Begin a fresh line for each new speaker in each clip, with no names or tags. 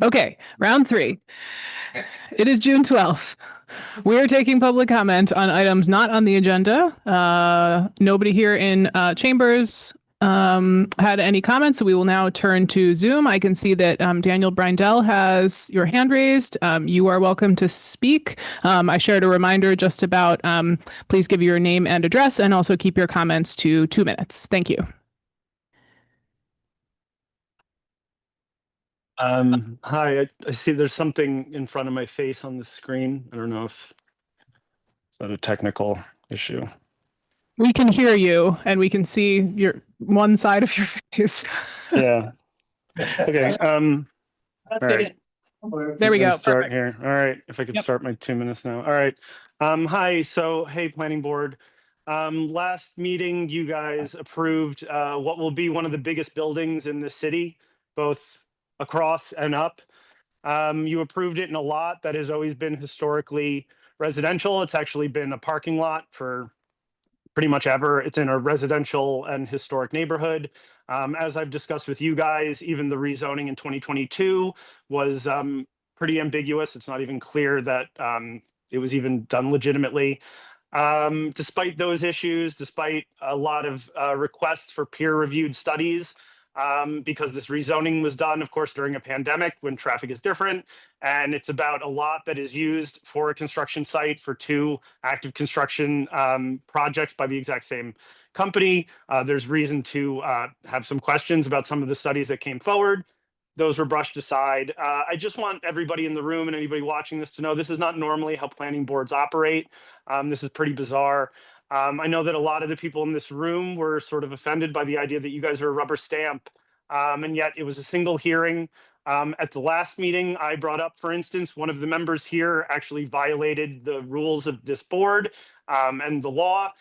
Okay, round three. It is June 12th. We are taking public comment on items not on the agenda. Nobody here in chambers had any comments, so we will now turn to Zoom. I can see that Daniel Brindell has your hand raised. You are welcome to speak. I shared a reminder just about please give your name and address and also keep your comments to 2 minutes. Thank you.
Hi, I see there's something in front of my face on the screen. I don't know if is that a technical issue.
We can hear you and we can see your one side of your face.
Yeah. Okay. All right.
There we go.
Start here. All right. If I could start my 2 minutes now. All right. Hi. So, hey, planning board. Last meeting, you guys approved what will be one of the biggest buildings in the city, both across and up. You approved it in a lot that has always been historically residential. It's actually been a parking lot for pretty much ever. It's in a residential and historic neighborhood. As I've discussed with you guys, even the rezoning in 2022 was pretty ambiguous. It's not even clear that it was even done legitimately. Despite those issues, despite a lot of requests for peer-reviewed studies, because this rezoning was done, of course, during a pandemic when traffic is different. And it's about a lot that is used for a construction site for 2 active construction projects by the exact same company. There's reason to have some questions about some of the studies that came forward. Those were brushed aside. I just want everybody in the room and anybody watching this to know this is not normally how planning boards operate. This is pretty bizarre. I know that a lot of the people in this room were sort of offended by the idea that you guys are a rubber stamp, and yet it was a single hearing. At the last meeting, I brought up, for instance, one of the members here actually violated the rules of this board and the law.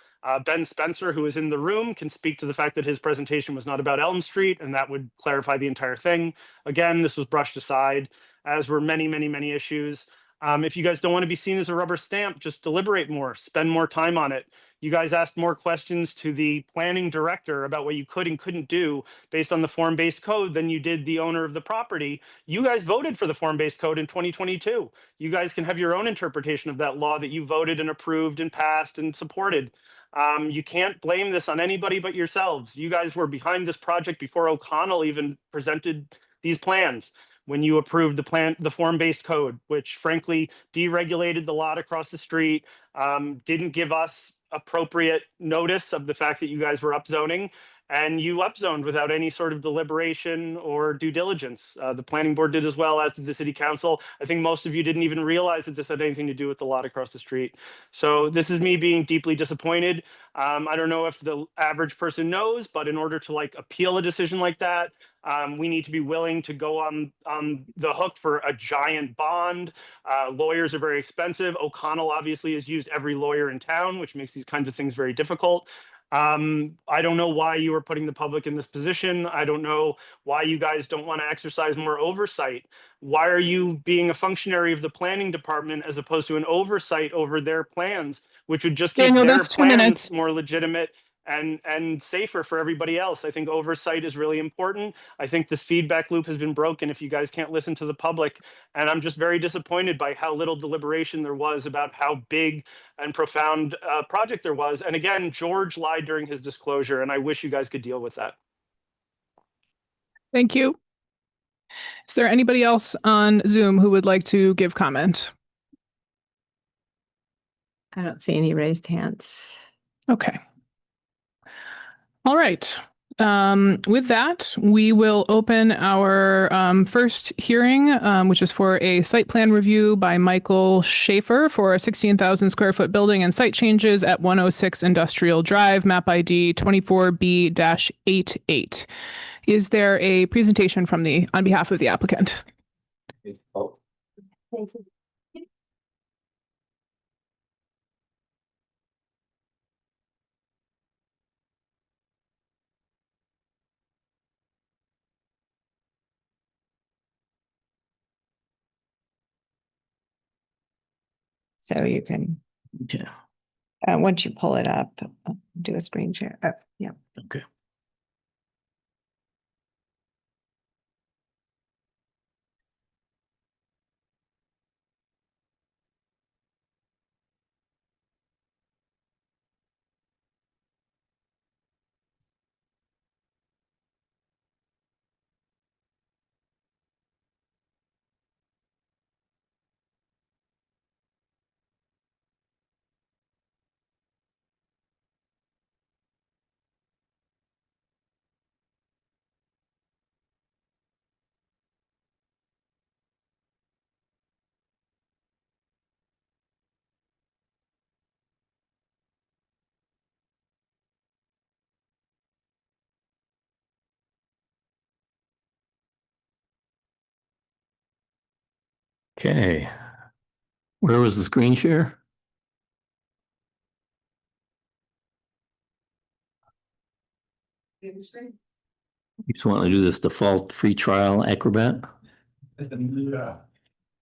Ben Spencer, who is in the room, can speak to the fact that his presentation was not about Elm Street, and that would clarify the entire thing. Again, this was brushed aside, as were many, many, many issues. If you guys don't want to be seen as a rubber stamp, just deliberate more, spend more time on it. You guys asked more questions to the planning director about what you could and couldn't do based on the form-based code than you did the owner of the property. You guys voted for the form-based code in 2022. You guys can have your own interpretation of that law that you voted and approved and passed and supported. You can't blame this on anybody but yourselves. You guys were behind this project before O'Connell even presented these plans when you approved the form-based code, which frankly deregulated the lot across the street, didn't give us appropriate notice of the fact that you guys were upzoning, and you upzoned without any sort of deliberation or due diligence. The planning board did as well, as did the city council. I think most of you didn't even realize that this had anything to do with the lot across the street. So this is me being deeply disappointed. I don't know if the average person knows, but in order to appeal a decision like that, we need to be willing to go on the hook for a giant bond. Lawyers are very expensive. O'Connell obviously has used every lawyer in town, which makes these kinds of things very difficult. I don't know why you are putting the public in this position. I don't know why you guys don't want to exercise more oversight. Why are you being a functionary of the planning department as opposed to an oversight over their plans, which would just keep
Daniel,
their
that's 2 minutes.
plans more legitimate and safer for everybody else? I think oversight is really important. I think this feedback loop has been broken if you guys can't listen to the public. And I'm just very disappointed by how little deliberation there was about how big and profound project there was. And again, George lied during his disclosure, and I wish you guys could deal with that.
Thank you. Is there anybody else on Zoom who would like to give comment?
I don't see any raised hands.
Okay. All right. With that, we will open our first hearing, which is for a site plan review by Michael Schaefer for a 16,000 square foot building and site changes at 106 Industrial Drive, map ID 24B-88. Is there a presentation on behalf of the applicant?
Thank you. So you can, once you pull it up, do a screen share. Oh, yeah.
Okay.
Okay. Where was the screen share? You just want to do this default free trial Acrobat?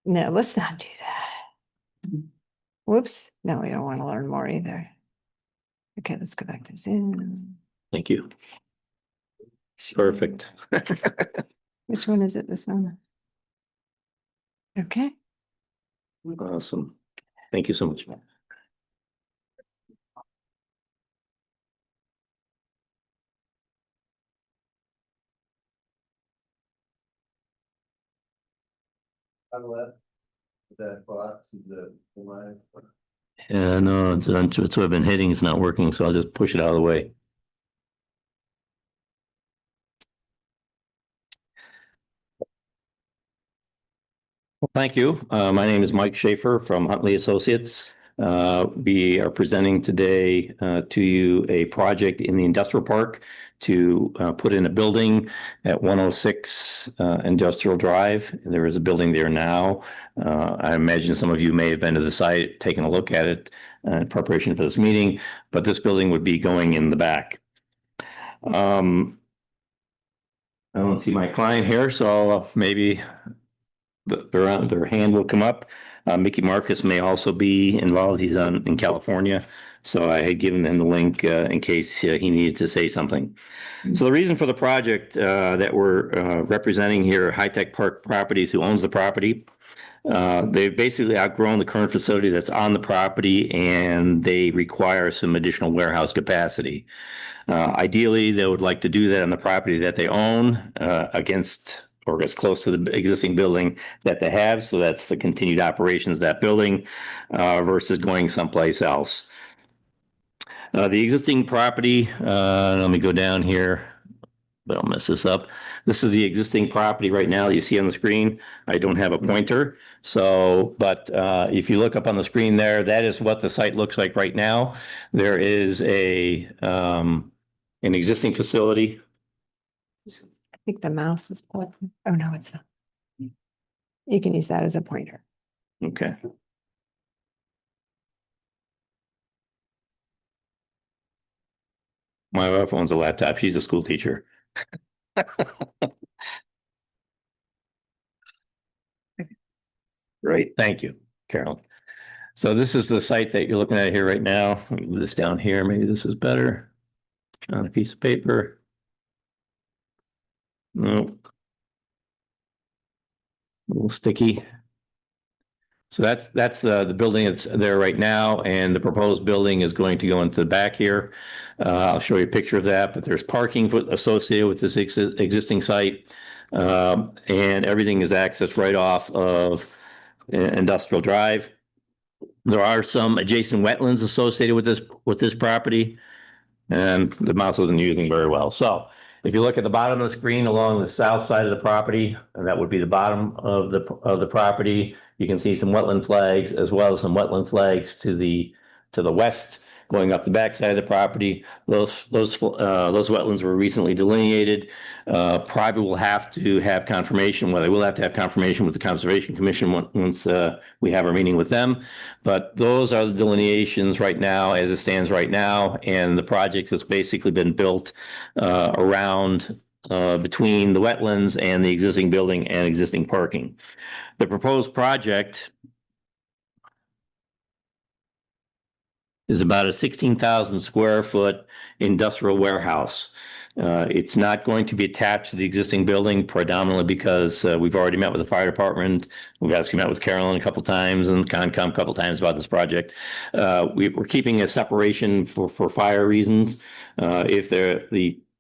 No, let's not do that. Whoops. No, we don't want to learn more either. Okay, let's go back to Zoom.
Thank you. Perfect.
Which one is it? This one? Okay.
Awesome. Thank you so much. Yeah, no, it's what I've been hitting. It's not working, so I'll just push it out of the way. Well, thank you. My name is Mike Schaefer from Huntley Associates. We are presenting today to you a project in the industrial park to put in a building at 106 Industrial Drive. There is a building there now. I imagine some of you may have been to the site, taken a look at it in preparation for this meeting, but this building would be going in the back. I don't see my client here, so maybe their hand will come up. Mickey Marcus may also be involved. He's in California. So I had given him the link in case he needed to say something. So the reason for the project that we're representing here, High Tech Park Properties, who owns the property. They've basically outgrown the current facility that's on the property, and they require some additional warehouse capacity. Ideally, they would like to do that on the property that they own against or as close to the existing building that they have. So that's the continued operations of that building versus going someplace else. The existing property, let me go down here, but I'll mess this up. This is the existing property right now that you see on the screen. I don't have a pointer. So, but if you look up on the screen there, that is what the site looks like right now. There is an existing facility.
I think the mouse is plugged. Oh, no, it's not. You can use that as a pointer.
Okay. My wife owns a laptop. She's a school teacher. Great. Thank you, Carolyn. So this is the site that you're looking at here right now. Let me move this down here. Maybe this is better on a piece of paper. Nope. A little sticky. So that's the building that's there right now, and the proposed building is going to go into the back here. I'll show you a picture of that, but there's parking associated with this existing site, and everything is accessed right off of Industrial Drive. There are some adjacent wetlands associated with this property, and the mouse isn't using very well. So if you look at the bottom of the screen along the south side of the property, and that would be the bottom of the property, you can see some wetland flags as well as some wetland flags to the west going up the backside of the property. Those wetlands were recently delineated. Probably will have to have confirmation. Well, they will have to have confirmation with the Conservation Commission once we have our meeting with them. But those are the delineations right now, as it stands right now, and the project has basically been built around between the wetlands and the existing building and existing parking. The proposed project is about a 16,000 square foot industrial warehouse. It's not going to be attached to the existing building predominantly because we've already met with the fire department. We've actually met with Carolyn a couple times and Concom a couple times about this project. We're keeping a separation for fire reasons.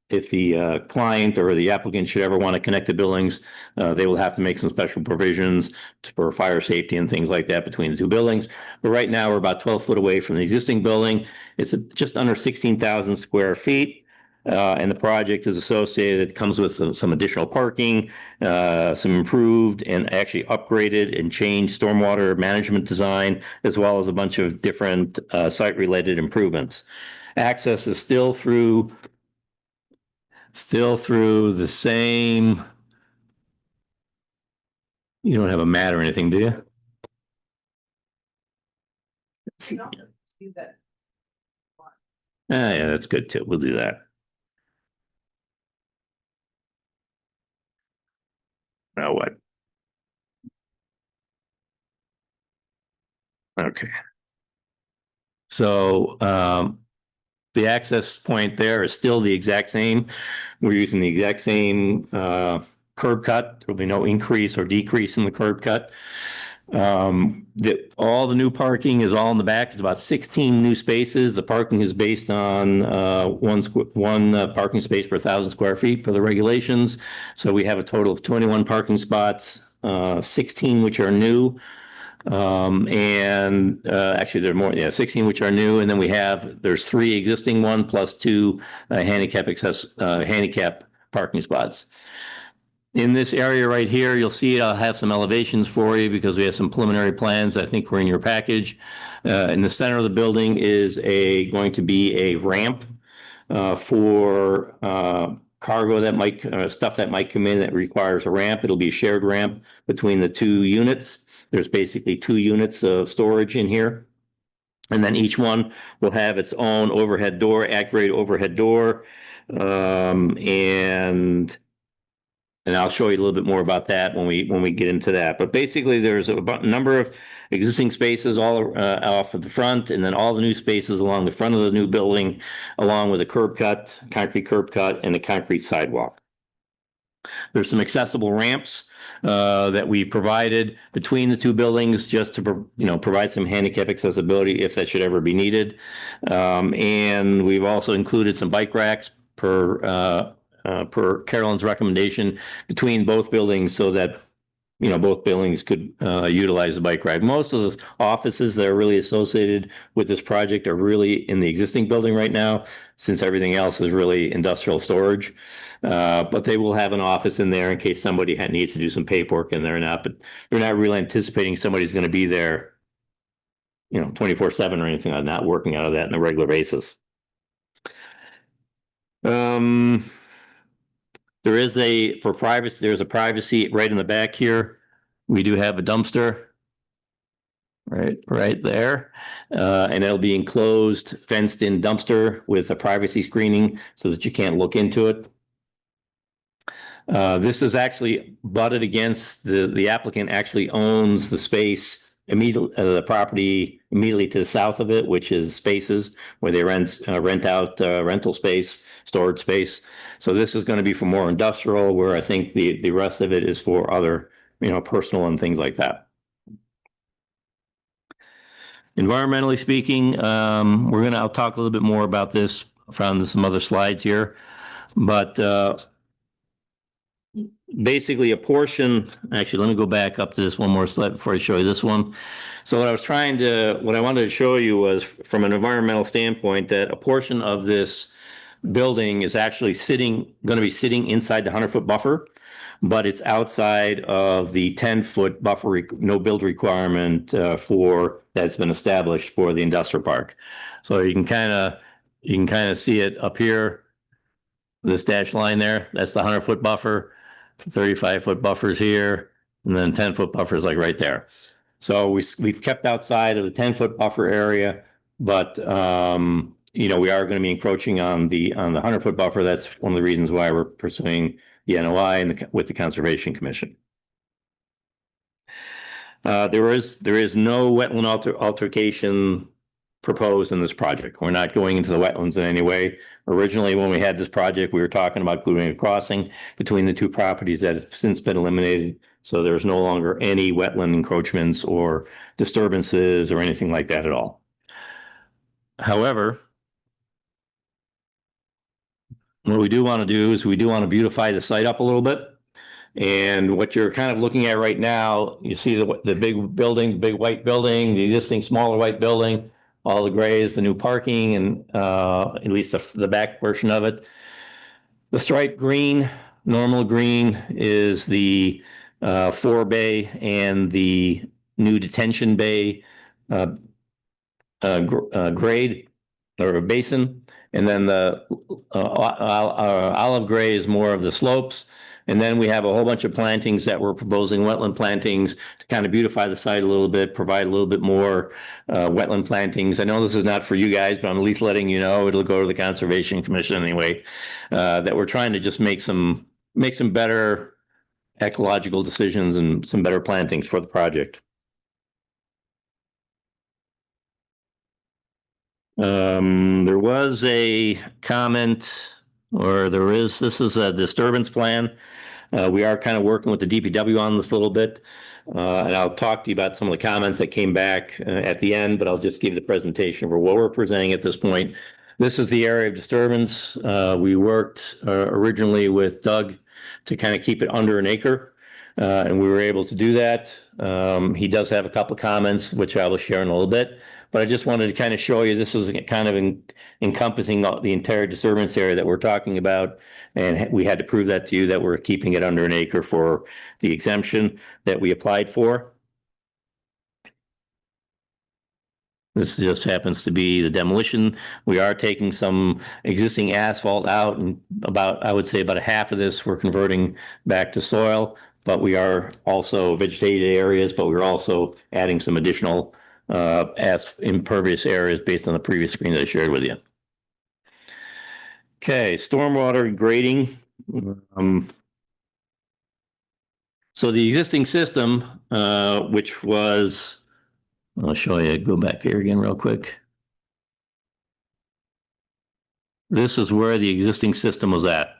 If the client or the applicant should ever want to connect the buildings, they will have to make some special provisions for fire safety and things like that between the two buildings. But right now, we're about 12 foot away from the existing building. It's just under 16,000 square feet. And the project is associated, it comes with some additional parking, some improved and actually upgraded and changed stormwater management design, as well as a bunch of different site-related improvements. Access is still through the same. You don't have a mat or anything, do you? Yeah, that's good too. We'll do that. Now what? Okay. So the access point there is still the exact same. We're using the exact same curb cut. There'll be no increase or decrease in the curb cut. All the new parking is all in the back. It's about 16 new spaces. The parking is based on one parking space per 1,000 square feet per the regulations. So we have a total of 21 parking spots, 16 which are new. Actually there are more, 16 which are new. And then there's 3 existing one plus 2 handicap parking spots. In this area right here, you'll see I'll have some elevations for you because we have some preliminary plans that I think were in your package. In the center of the building is going to be a ramp for cargo that might stuff that might come in that requires a ramp. It'll be a shared ramp between the 2 units. There's basically 2 units of storage in here. And then each one will have its own overhead door, at-grade overhead door. And I'll show you a little bit more about that when we get into that. But basically, there's a number of existing spaces all off of the front, and then all the new spaces along the front of the new building, along with a concrete curb cut, and a concrete sidewalk. There's some accessible ramps that we've provided between the 2 buildings just to provide some handicap accessibility if that should ever be needed. And we've also included some bike racks per Carolyn's recommendation between both buildings so that both buildings could utilize the bike rack. Most of the offices that are really associated with this project are really in the existing building right now, since everything else is really industrial storage. But they will have an office in there in case somebody needs to do some paperwork in there or not. But they're not really anticipating somebody's going to be there 24/7 or anything like that, not working out of that on a regular basis. There's a privacy right in the back here. We do have a dumpster right there. And it'll be enclosed, fenced in dumpster with a privacy screening so that you can't look into it. This is actually butted against the applicant actually owns the space immediately, the property immediately to the south of it, which is spaces where they rent out rental space, storage space. So this is going to be for more industrial, where I think the rest of it is for other, personal and things like that. Environmentally speaking, I'll talk a little bit more about this from some other slides here, but basically actually, let me go back up to this one more slide before I show you this one. So what I wanted to show you was from an environmental standpoint that a portion of this building is actually going to be sitting inside the 100-foot buffer, but it's outside of the 10-foot buffer, no build requirement that's been established for the industrial park. So you can kind of see it up here, this dashed line there, that's the 100-foot buffer. 35-foot buffers here, and then 10-foot buffers like right there. So we've kept outside of the 10-foot buffer area, but we are going to be encroaching on the 100-foot buffer. That's one of the reasons why we're pursuing the NOI with the Conservation Commission. There is no wetland altercation proposed in this project. We're not going into the wetlands in any way. Originally, when we had this project, we were talking about doing a crossing between the 2 properties that has since been eliminated. So there's no longer any wetland encroachments or disturbances or anything like that at all. However, what we do want to do is we do want to beautify the site up a little bit. And what you're kind of looking at right now, you see the big building, big white building, the existing smaller white building, all the grays, the new parking, and at least the back portion of it. The striped green, normal green, is the 4-bay and the new detention bay grade or basin. And then the olive gray is more of the slopes. And then we have a whole bunch of plantings that we're proposing, wetland plantings, to kind of beautify the site a little bit, provide a little bit more wetland plantings. I know this is not for you guys, but I'm at least letting you know, it'll go to the Conservation Commission anyway, that we're trying to just make some better ecological decisions and some better plantings for the project. There was a comment, or this is a disturbance plan. We are kind of working with the DPW on this a little bit. And I'll talk to you about some of the comments that came back at the end, but I'll just give the presentation for what we're presenting at this point. This is the area of disturbance. We worked originally with Doug to kind of keep it under an acre, and we were able to do that. He does have a couple of comments, which I will share in a little bit, but I just wanted to kind of show you this is kind of encompassing the entire disturbance area that we're talking about, and we had to prove that to you that we're keeping it under an acre for the exemption that we applied for. This just happens to be the demolition. We are taking some existing asphalt out, and I would say about a half of this we're converting back to soil, but we are also vegetated areas, but we're also adding some additional impervious areas based on the previous screen that I shared with you. Okay, stormwater grading. So the existing system, which was, I'll show you, go back here again real quick. This is where the existing system was at.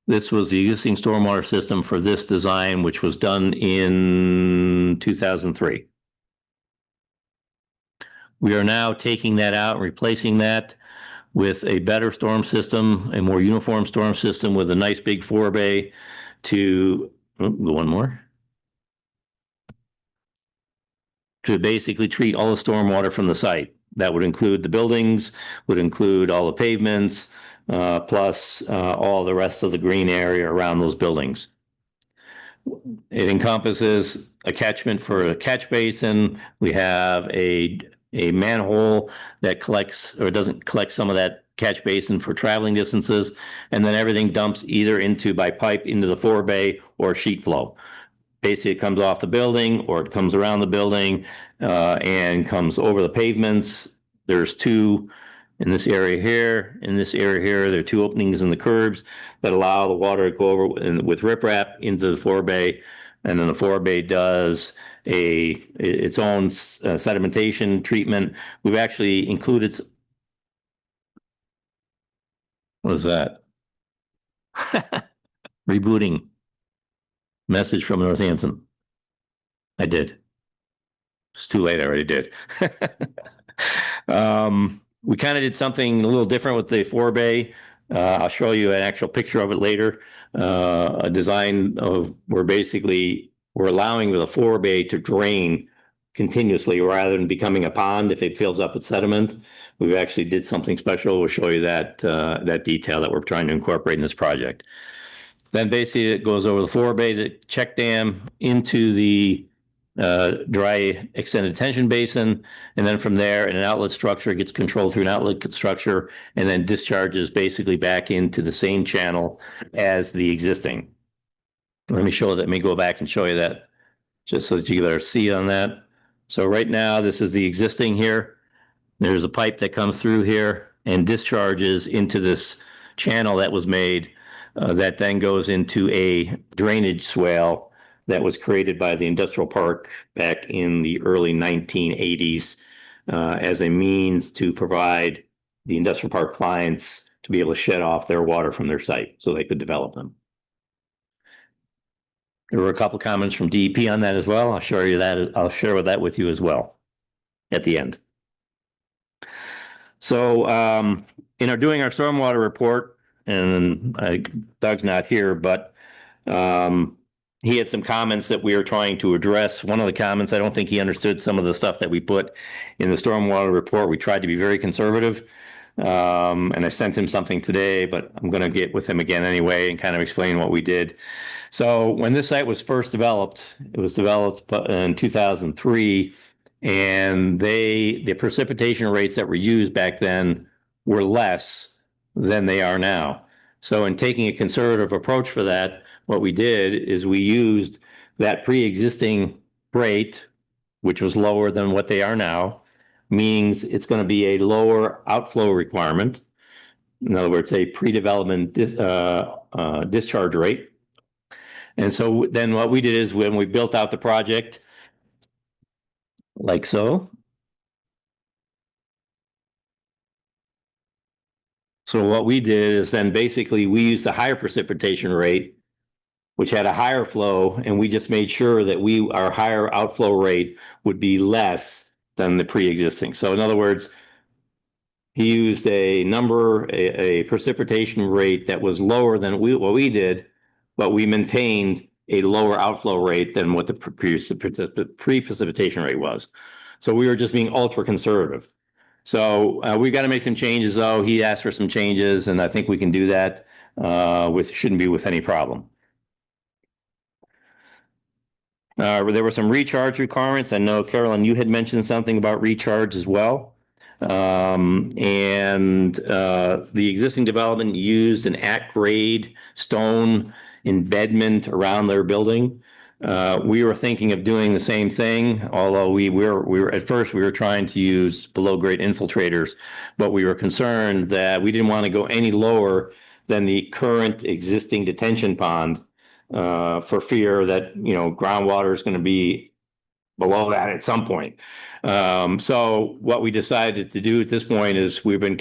This was the existing stormwater system for this design, which was done in 2003. We are now taking that out and replacing that with a better storm system, a more uniform storm system with a nice big forebay to, go one more. To basically treat all the stormwater from the site. That would include the buildings, would include all the pavements, plus all the rest of the green area around those buildings. It encompasses a catchment for a catch basin. We have a manhole that collects or doesn't collect some of that catch basin for traveling distances, and then everything dumps either by pipe into the forebay or sheet flow. Basically, it comes off the building or it comes around the building and comes over the pavements. There's two in this area here. In this area here, there are two openings in the curbs that allow the water to go over with riprap into the forebay. And then the forebay does its own sedimentation treatment. We've actually included. What is that? Rebooting. Message from Northampton. I did. It's too late. I already did. We kind of did something a little different with the forebay. I'll show you an actual picture of it later. A design of where basically we're allowing the forebay to drain continuously rather than becoming a pond if it fills up with sediment. We've actually did something special. We'll show you that detail that we're trying to incorporate in this project. Then basically it goes over the forebay, the check dam into the dry extended detention basin. And then from there, an outlet structure gets controlled through an outlet structure and then discharges basically back into the same channel as the existing. Let me show that. Let me go back and show you that just so that you get a see on that. So right now, this is the existing here. There's a pipe that comes through here and discharges into this channel that was made. That then goes into a drainage swale that was created by the industrial park back in the early 1980s as a means to provide the industrial park clients to be able to shed off their water from their site so they could develop them. There were a couple comments from DEP on that as well. I'll show you that. I'll share that with you as well at the end. So in doing our stormwater report, and Doug's not here, but he had some comments that we were trying to address. One of the comments, I don't think he understood some of the stuff that we put in the stormwater report. We tried to be very conservative. And I sent him something today, but I'm going to get with him again anyway and kind of explain what we did. So when this site was first developed, it was developed in 2003, and the precipitation rates that were used back then were less than they are now. So in taking a conservative approach for that, what we did is we used that pre-existing rate, which was lower than what they are now, means it's going to be a lower outflow requirement. In other words, a pre-development discharge rate. And so then what we did is when we built out the project, like so. So what we did is then basically we used a higher precipitation rate, which had a higher flow, and we just made sure that our higher outflow rate would be less than the pre-existing. So in other words, he used a precipitation rate that was lower than what we did, but we maintained a lower outflow rate than what the pre-precipitation rate was. So we were just being ultra conservative. So we got to make some changes, though. He asked for some changes, and I think we can do that. Shouldn't be with any problem. There were some recharge requirements. I know, Carolyn, you had mentioned something about recharge as well. The existing development used an at-grade stone embedment around their building. We were thinking of doing the same thing, although we were at first we were trying to use below-grade infiltrators, but we were concerned that we didn't want to go any lower than the current existing detention pond, for fear that groundwater is going to be below that at some point. So what we decided to do at this point is we have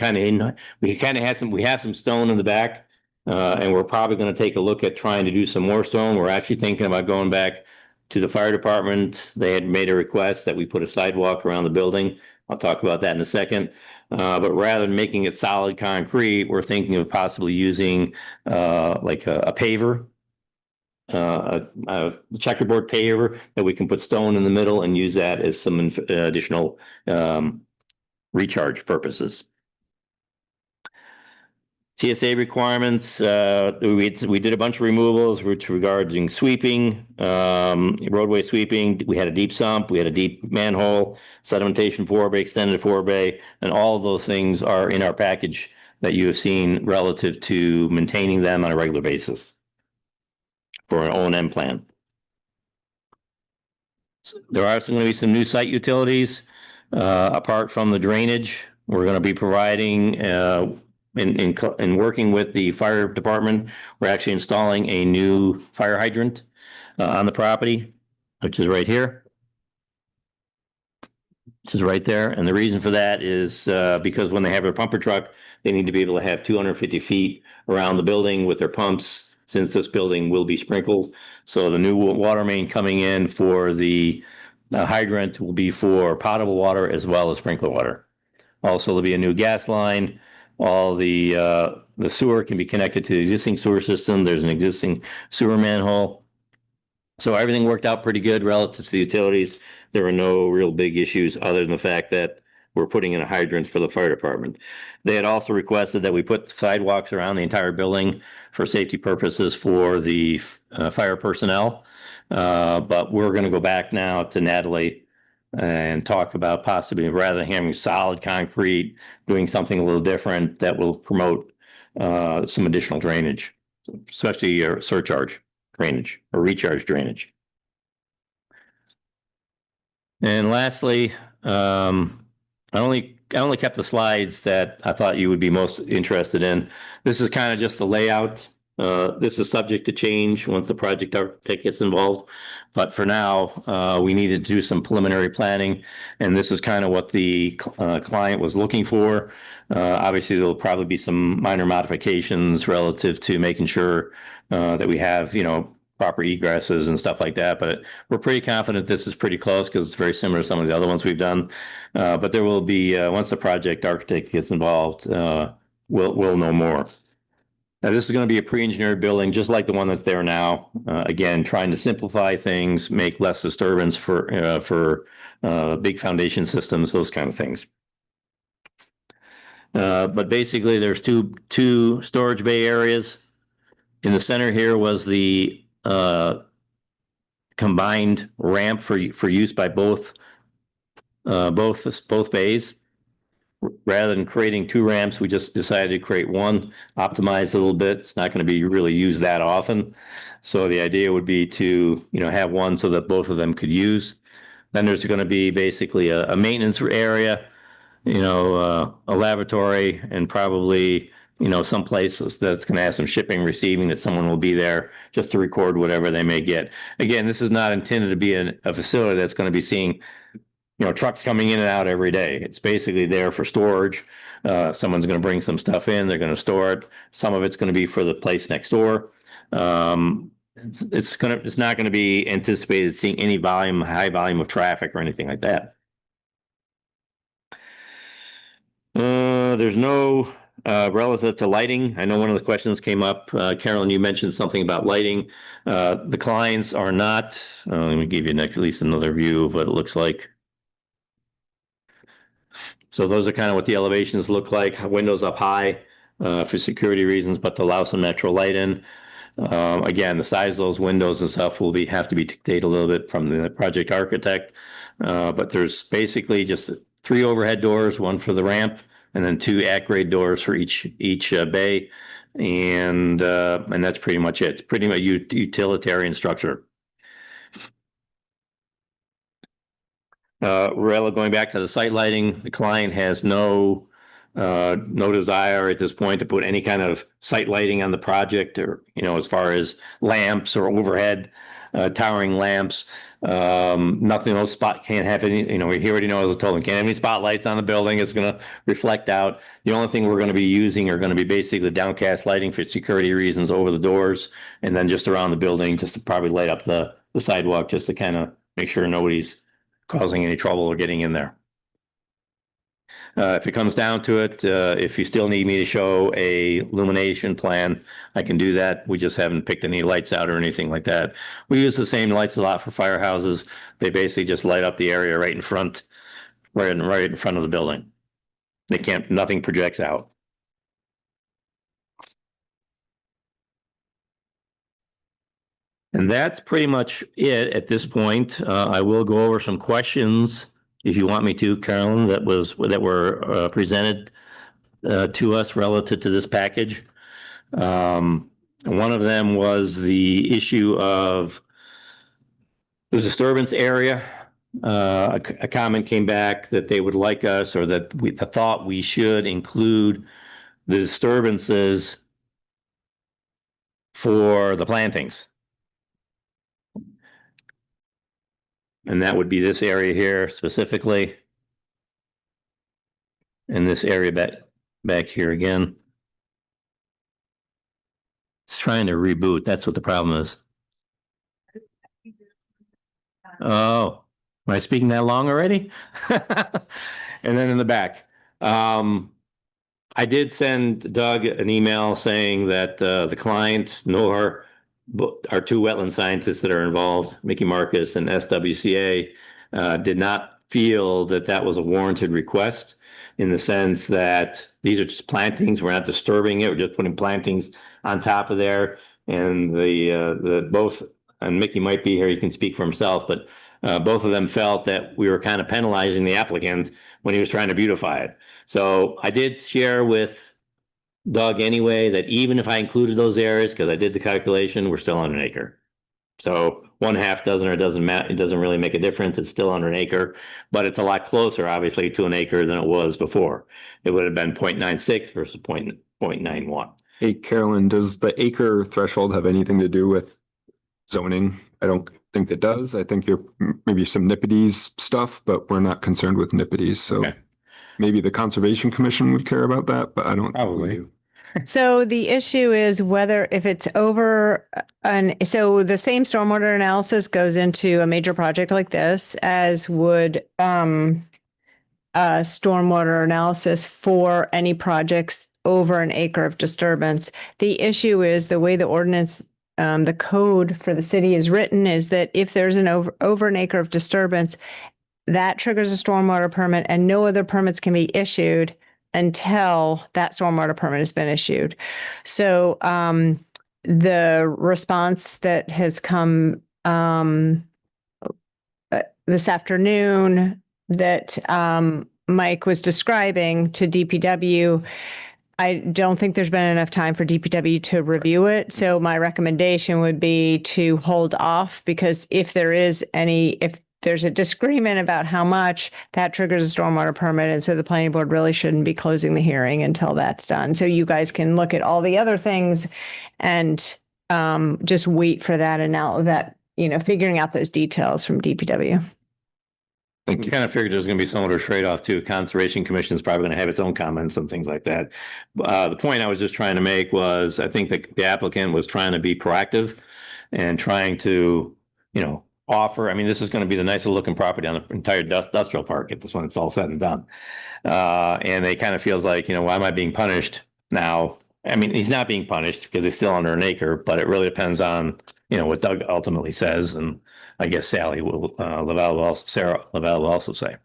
some stone in the back, and we're probably going to take a look at trying to do some more stone. We're actually thinking about going back to the fire department. They had made a request that we put a sidewalk around the building. I'll talk about that in a second. But rather than making it solid concrete, we're thinking of possibly using like a paver, a checkerboard paver that we can put stone in the middle and use that as some additional recharge purposes. TSA requirements, we did a bunch of removals regarding sweeping, roadway sweeping. We had a deep sump, we had a deep manhole, sedimentation forebay, extended forebay, and all of those things are in our package that you have seen relative to maintaining them on a regular basis for an O&M plan. There are going to be some new site utilities, apart from the drainage. We're going to be providing, in working with the fire department, we're actually installing a new fire hydrant on the property, which is right here. Which is right there. And the reason for that is because when they have their pumper truck, they need to be able to have 250 feet around the building with their pumps, since this building will be sprinkled. So the new water main coming in for the hydrant will be for potable water as well as sprinkler water. Also, there'll be a new gas line. All the sewer can be connected to the existing sewer system. There's an existing sewer manhole. So everything worked out pretty good relative to the utilities. There were no real big issues other than the fact that we're putting in a hydrant for the fire department. They had also requested that we put sidewalks around the entire building for safety purposes for the fire personnel. But we're going to go back now to Natalie and talk about possibly, rather than having solid concrete, doing something a little different that will promote some additional drainage, especially surcharge drainage or recharge drainage. And lastly, I only kept the slides that I thought you would be most interested in. This is kind of just the layout. This is subject to change once the project architect gets involved. But for now, we needed to do some preliminary planning, and this is kind of what the client was looking for. Obviously, there'll probably be some minor modifications relative to making sure that we have, proper egresses and stuff like that. But we're pretty confident this is pretty close because it's very similar to some of the other ones we've done. But there will be, once the project architect gets involved, we'll know more. Now, this is going to be a pre-engineered building, just like the one that's there now. Again, trying to simplify things, make less disturbance for big foundation systems, those kind of things. But basically, there's two storage bay areas. In the center here was the combined ramp for use by both bays. rather than creating 2 ramps, we just decided to create one, optimize a little bit. It's not going to be really used that often. So the idea would be to, have one so that both of them could use. Then there's going to be basically a maintenance area, a lavatory, and probably, some places that's going to have some shipping, receiving, that someone will be there just to record whatever they may get. Again, this is not intended to be a facility that's going to be seeing, trucks coming in and out every day. It's basically there for storage. Someone's going to bring some stuff in, they're going to store it. Some of it's going to be for the place next door. It's not going to be anticipated seeing any high volume of traffic or anything like that. There's no relative to lighting. I know one of the questions came up. Carolyn, you mentioned something about lighting. The clients are not. Let me give you at least another view of what it looks like. So those are kind of what the elevations look like. Windows up high for security reasons, but to allow some natural light in. Again, the size of those windows and stuff will have to be dictated a little bit from the project architect. But there's basically just 3 overhead doors, 1 for the ramp, and then 2 at-grade doors for each bay. And that's pretty much it. It's pretty much utilitarian structure. Going back to the site lighting, the client has no desire at this point to put any kind of site lighting on the project, or as far as lamps or overhead towering lamps. Nothing. No spot. Can't have any. We already know, as I told them, can't have any spotlights on the building. It's going to reflect out. The only thing we're going to be using are going to be basically downcast lighting for security reasons over the doors, and then just around the building, just to probably light up the sidewalk, just to kind of make sure nobody's causing any trouble or getting in there. If it comes down to it, if you still need me to show a illumination plan, I can do that. We just haven't picked any lights out or anything like that. We use the same lights a lot for firehouses. They basically just light up the area right in front of the building. Nothing projects out. And that's pretty much it at this point. I will go over some questions if you want me to, Carolyn, that were presented to us relative to this package. One of them was the issue of the disturbance area. A comment came back that they would like us, or that we thought we should include the disturbances for the plantings. And that would be this area here specifically. And this area back here again. It's trying to reboot. That's what the problem is. Oh, am I speaking that long already? And then in the back. I did send Doug an email saying that the client, nor our 2 wetland scientists that are involved, Mickey Marcus and SWCA, did not feel that that was a warranted request, in the sense that these are just plantings. We're not disturbing it. We're just putting plantings on top of there. And both, and Mickey might be here, he can speak for himself, but both of them felt that we were kind of penalizing the applicant when he was trying to beautify it. So I did share with Doug anyway that even if I included those areas, because I did the calculation, we're still on an acre. So 1/2 dozen, or doesn't matter, it doesn't really make a difference. It's still under an acre, but it's a lot closer, obviously, to an acre than it was before. It would have been 0.96 versus 0.91.
Hey, Carolyn, does the acre threshold have anything to do with zoning? I don't think it does. I think you're maybe some nippities stuff, but we're not concerned with nippities. So
Okay.
Maybe the Conservation Commission would care about that, but I don't think we
Probably.
do.
So the issue is whether, if it's over so the same stormwater analysis goes into a major project like this as would stormwater analysis for any projects over an acre of disturbance. The issue is the way the ordinance, the code for the city is written, is that if there's an over an acre of disturbance, that triggers a stormwater permit, and no other permits can be issued until that stormwater permit has been issued. So the response that has come this afternoon, that Mike was describing to DPW, I don't think there's been enough time for DPW to review it. So my recommendation would be to hold off, because if there's a disagreement about how much, that triggers a stormwater permit. And so the planning board really shouldn't be closing the hearing until that's done. So you guys can look at all the other things and just wait for that. And now that, figuring out those details from DPW.
We kind of figured there was going to be somewhat of a trade-off too. Conservation Commission is probably going to have its own comments and things like that. The point I was just trying to make was, I think that the applicant was trying to be proactive and trying to, offer. I mean, this is going to be the nicest looking property on the entire industrial park if this one it's all said and done. And it kind of feels like, why am I being punished now? I mean, he's not being punished because he's still under an acre, but it really depends on, what Doug ultimately says. And I guess Sarah Lavelle will also say.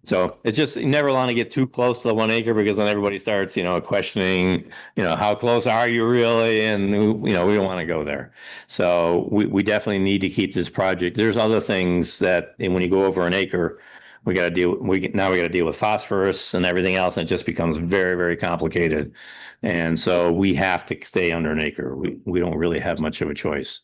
So it's just, you never want to get too close to the 1 acre, because then everybody starts, questioning, how close are you really? And, we don't want to go there. So we definitely need to keep this project. There's other things that, and when you go over an acre, we got to deal with phosphorus and everything else. And it just becomes very, very complicated. And so we have to stay under an acre. We don't really have much of a choice.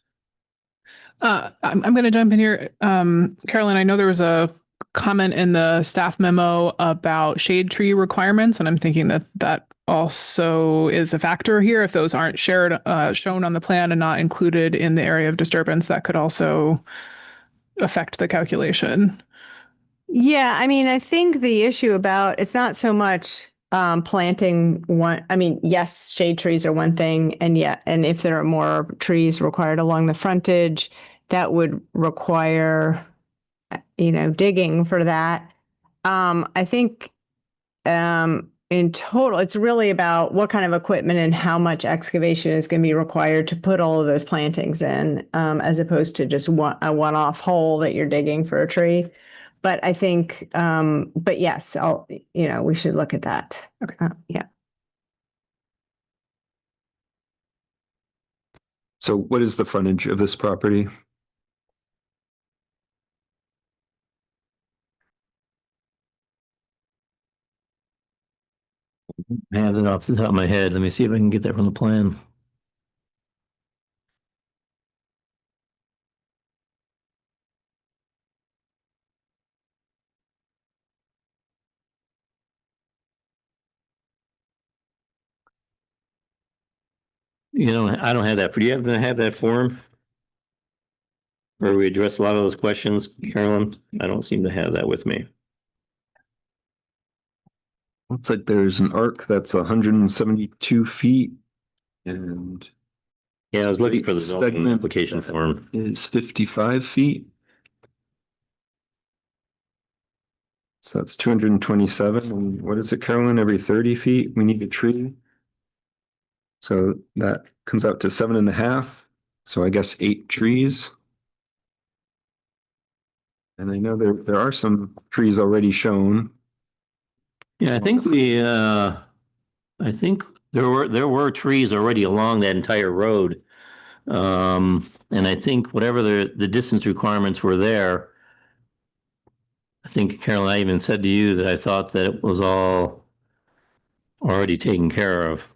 I'm going to jump in here. Carolyn, I know there was a comment in the staff memo about shade tree requirements, and I'm thinking that also is a factor here. If those aren't shown on the plan and not included in the area of disturbance, that could also affect the calculation.
Yeah, I mean, I think the issue about it's not so much planting one. I mean, yes, shade trees are one thing, and if there are more trees required along the frontage, that would require, digging for that. I think in total, it's really about what kind of equipment and how much excavation is going to be required to put all of those plantings in, as opposed to just a one-off hole that you're digging for a tree. But I think, but yes, we should look at that.
Okay.
Yeah.
So what is the frontage of this property?
I have it off the top of my head. Let me see if I can get that from the plan. I don't have that. Do you happen to have that form? Where we address a lot of those questions, Carolyn? I don't seem to have that with me.
Looks like there's an arc that's 172 feet, and
Yeah, I was looking for the zoning
segment
application form.
is 55 feet. So that's 227. And what is it, Carolyn? Every 30 feet, we need a tree. So that comes out to 7.5. So I guess 8 trees. And I know there are some trees already shown.
Yeah, I think there were trees already along that entire road. And I think whatever the distance requirements were there, I think, Carolyn, I even said to you that I thought that it was all already taken care of.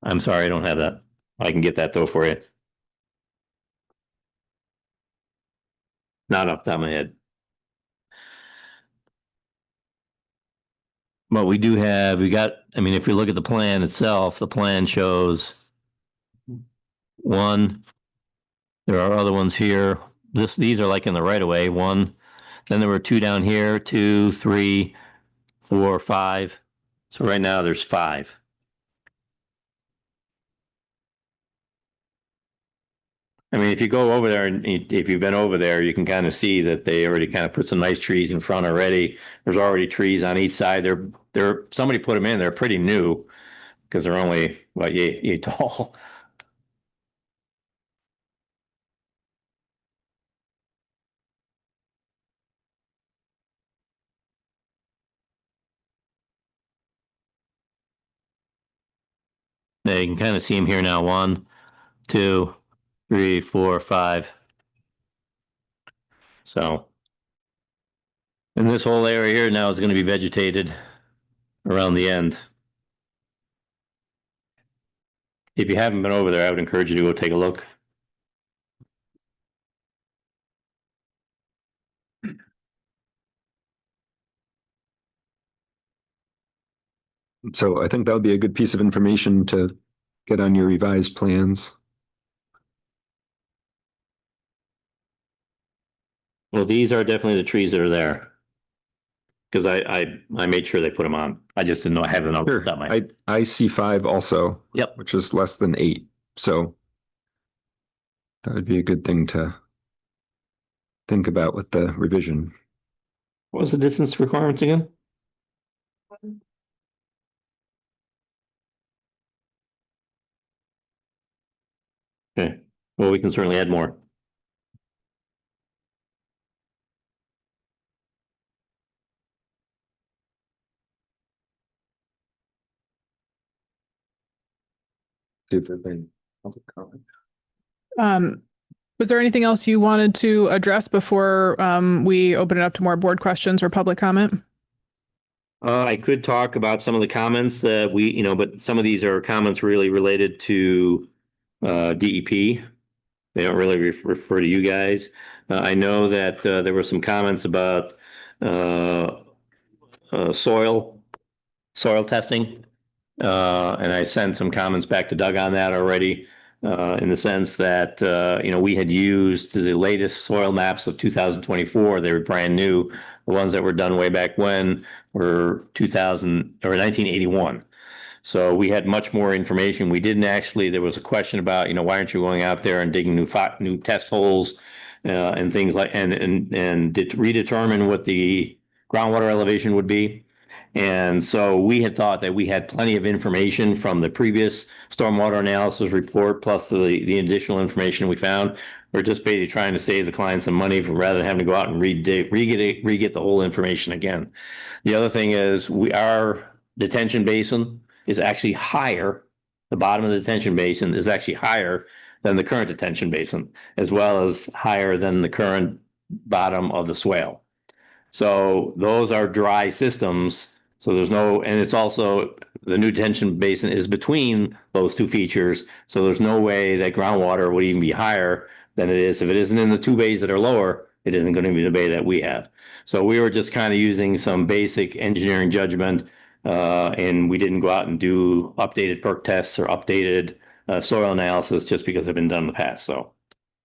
I'm sorry, I don't have that. I can get that though for you. Not off the top of my head. But we if we look at the plan itself, the plan shows one. There are other ones here. These are like in the right of way. One. Then there were 2 down here, 2, 3, 4, 5. So right now there's 5. I mean, if you go over there and if you've been over there, you can kind of see that they already kind of put some nice trees in front already. There's already trees on each side. Somebody put them in. They're pretty new because they're only about yay tall. Now you can kind of see them here now. 1, 2, 3, 4, 5. So. And this whole area here now is going to be vegetated around the end. If you haven't been over there, I would encourage you to go take a look.
So I think that would be a good piece of information to get on your revised plans.
Well, these are definitely the trees that are there. Because I made sure they put them on. I just didn't know I had the number.
Sure. I see 5 also.
Yep.
Which is less than 8. So that would be a good thing to think about with the revision.
What was the distance requirements again? Okay, well, we can certainly add more.
See if there's any public comment.
Was there anything else you wanted to address before we open it up to more board questions or public comment?
I could talk about some of the comments that we, but some of these are comments really related to DEP. They don't really refer to you guys. I know that there were some comments about soil testing. And I sent some comments back to Doug on that already, in the sense that, we had used the latest soil maps of 2024. They were brand new. The ones that were done way back when were 1981. So we had much more information. We didn't actually, there was a question about, why aren't you going out there and digging new test holes and things like, and redetermine what the groundwater elevation would be. And so we had thought that we had plenty of information from the previous stormwater analysis report, plus the additional information we found. We're just basically trying to save the client some money rather than having to go out and re-get the whole information again. The other thing is our detention basin is actually higher. The bottom of the detention basin is actually higher than the current detention basin, as well as higher than the current bottom of the swale. So those are dry systems. So there's no, and it's also, the new detention basin is between those two features. So there's no way that groundwater would even be higher than it is. If it isn't in the 2 bays that are lower, it isn't going to be the bay that we have. So we were just kind of using some basic engineering judgment, and we didn't go out and do updated perk tests or updated soil analysis just because they've been done in the past. So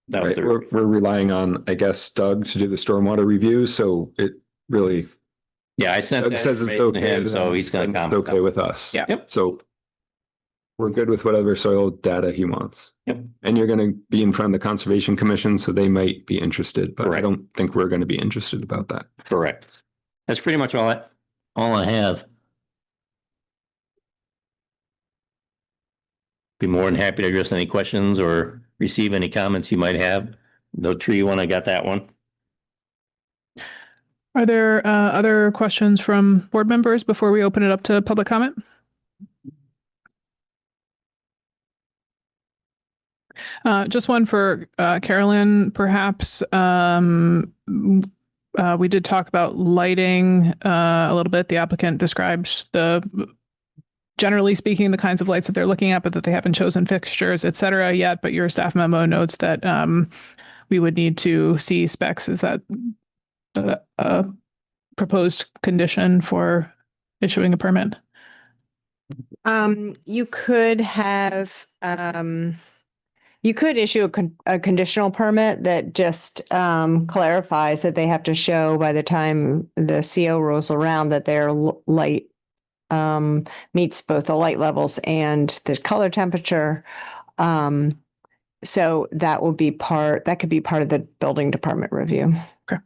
that was
we're relying on, I guess, Doug to do the stormwater review. So it really,
yeah, I sent
Doug says it's okay
to him, so he's going to comment.
It's okay with us.
Yeah.
Yep.
So we're good with whatever soil data he wants.
Yep.
And you're going to be in front of the Conservation Commission, so they might be interested, but
Correct.
I don't think we're going to be interested about that.
Correct. That's pretty much all I have. Be more than happy to address any questions or receive any comments you might have. The tree one, I got that one.
Are there other questions from board members before we open it up to public comment? Just one for Carolyn, perhaps. We did talk about lighting a little bit. The applicant describes generally speaking, the kinds of lights that they're looking at, but that they haven't chosen fixtures, et cetera, yet. But your staff memo notes that we would need to see specs. Is that a proposed condition for issuing a permit?
You could have, you could issue a conditional permit that just clarifies that they have to show by the time the CO rolls around that their light meets both the light levels and the color temperature. So that will be that could be part of the building department review.
Okay.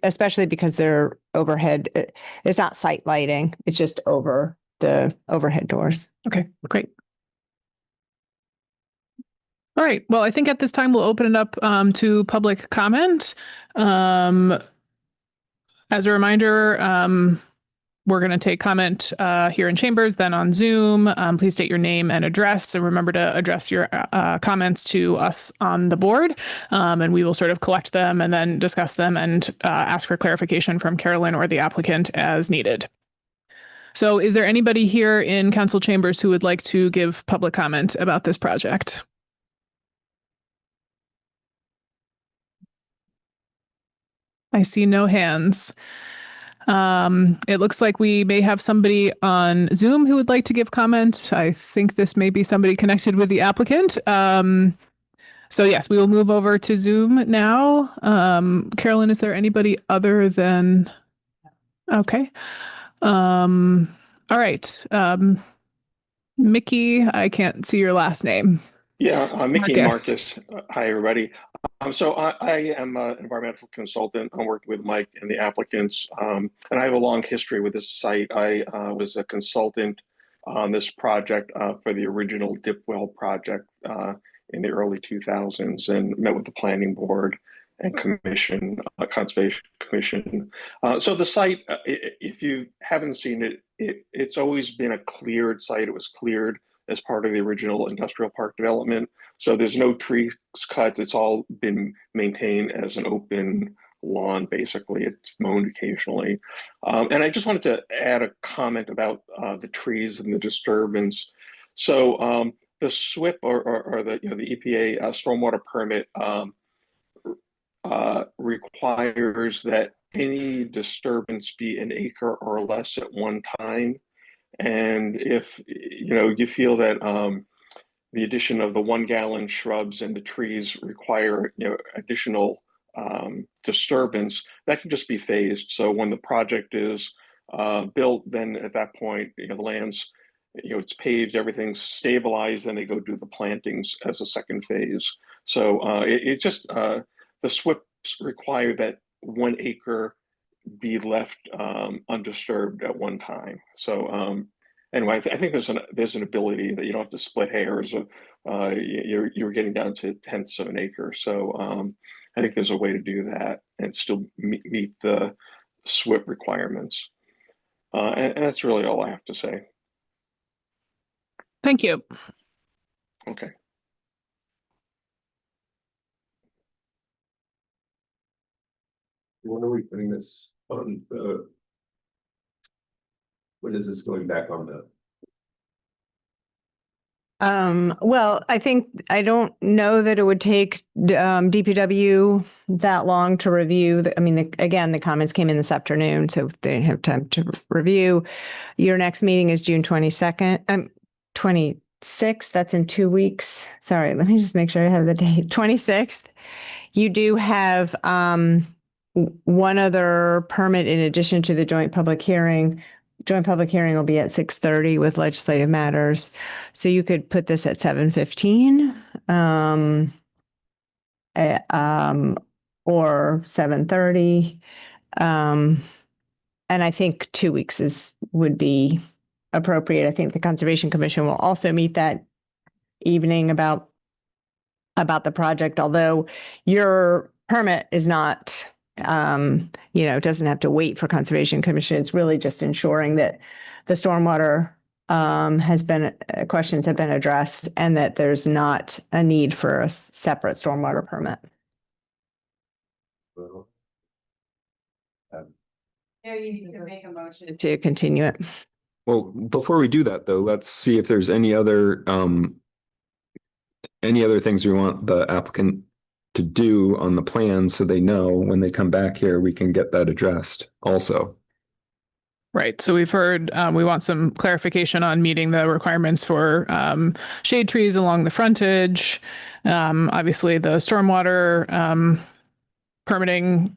Especially because they're overhead, it's not site lighting, it's just over the overhead doors.
Okay, great. All right. Well, I think at this time we'll open it up to public comment. As a reminder, we're going to take comment here in chambers, then on Zoom. Please state your name and address, and remember to address your comments to us on the board, and we will sort of collect them and then discuss them and ask for clarification from Carolyn or the applicant as needed. So is there anybody here in council chambers who would like to give public comment about this project? I see no hands. It looks like we may have somebody on Zoom who would like to give comment. I think this may be somebody connected with the applicant. So yes, we will move over to Zoom now. Carolyn, is there anybody other than? Okay. All right. Mickey, I can't see your last name.
Yeah, Mickey
Marcus.
Hi, everybody. So I am an environmental consultant. I'm working with Mike and the applicants, and I have a long history with this site. I was a consultant on this project for the original dip well project in the early 2000s, and met with the planning board and commission, conservation commission. So the site, if you haven't seen it, it's always been a cleared site. It was cleared as part of the original industrial park development. So there's no trees cut. It's all been maintained as an open lawn, basically. It's mown occasionally. And I just wanted to add a comment about the trees and the disturbance. So the SWIP or the the EPA stormwater permit requires that any disturbance be an acre or less at one time. And if you feel that the addition of the 1 gallon shrubs and the trees require additional disturbance, that can just be phased. So when the project is built, then at that point the land's it's paved, everything's stabilized, and they go do the plantings as a second phase. So it just the SWIPs require that 1 acre be left undisturbed at one time. So anyway, I think there's an ability that you don't have to split hairs. You're getting down to tenths of an acre. So I think there's a way to do that and still meet the SWIP requirements. And that's really all I have to say.
Thank you.
Okay.
When are we putting this on the? When is this going back on the?
Well, I don't know that it would take DPW that long to review. Again, the comments came in this afternoon, so they didn't have time to review. Your next meeting is June 22nd, 26th. That's in 2 weeks. Sorry, let me just make sure I have the date. 26th. You do have one other permit in addition to the joint public hearing. Joint public hearing will be at 6:30 with legislative matters. So you could put this at 7:15 or 7:30. And I think 2 weeks would be appropriate. I think the Conservation Commission will also meet that evening about the project, although your permit is not doesn't have to wait for Conservation Commission. It's really just ensuring that the stormwater questions have been addressed and that there's not a need for a separate stormwater permit. You can make a motion to continue it.
Well, before we do that though, let's see if there's any other things we want the applicant to do on the plan, so they know when they come back here, we can get that addressed also.
Right. So we've heard we want some clarification on meeting the requirements for shade trees along the frontage. Obviously, the stormwater permitting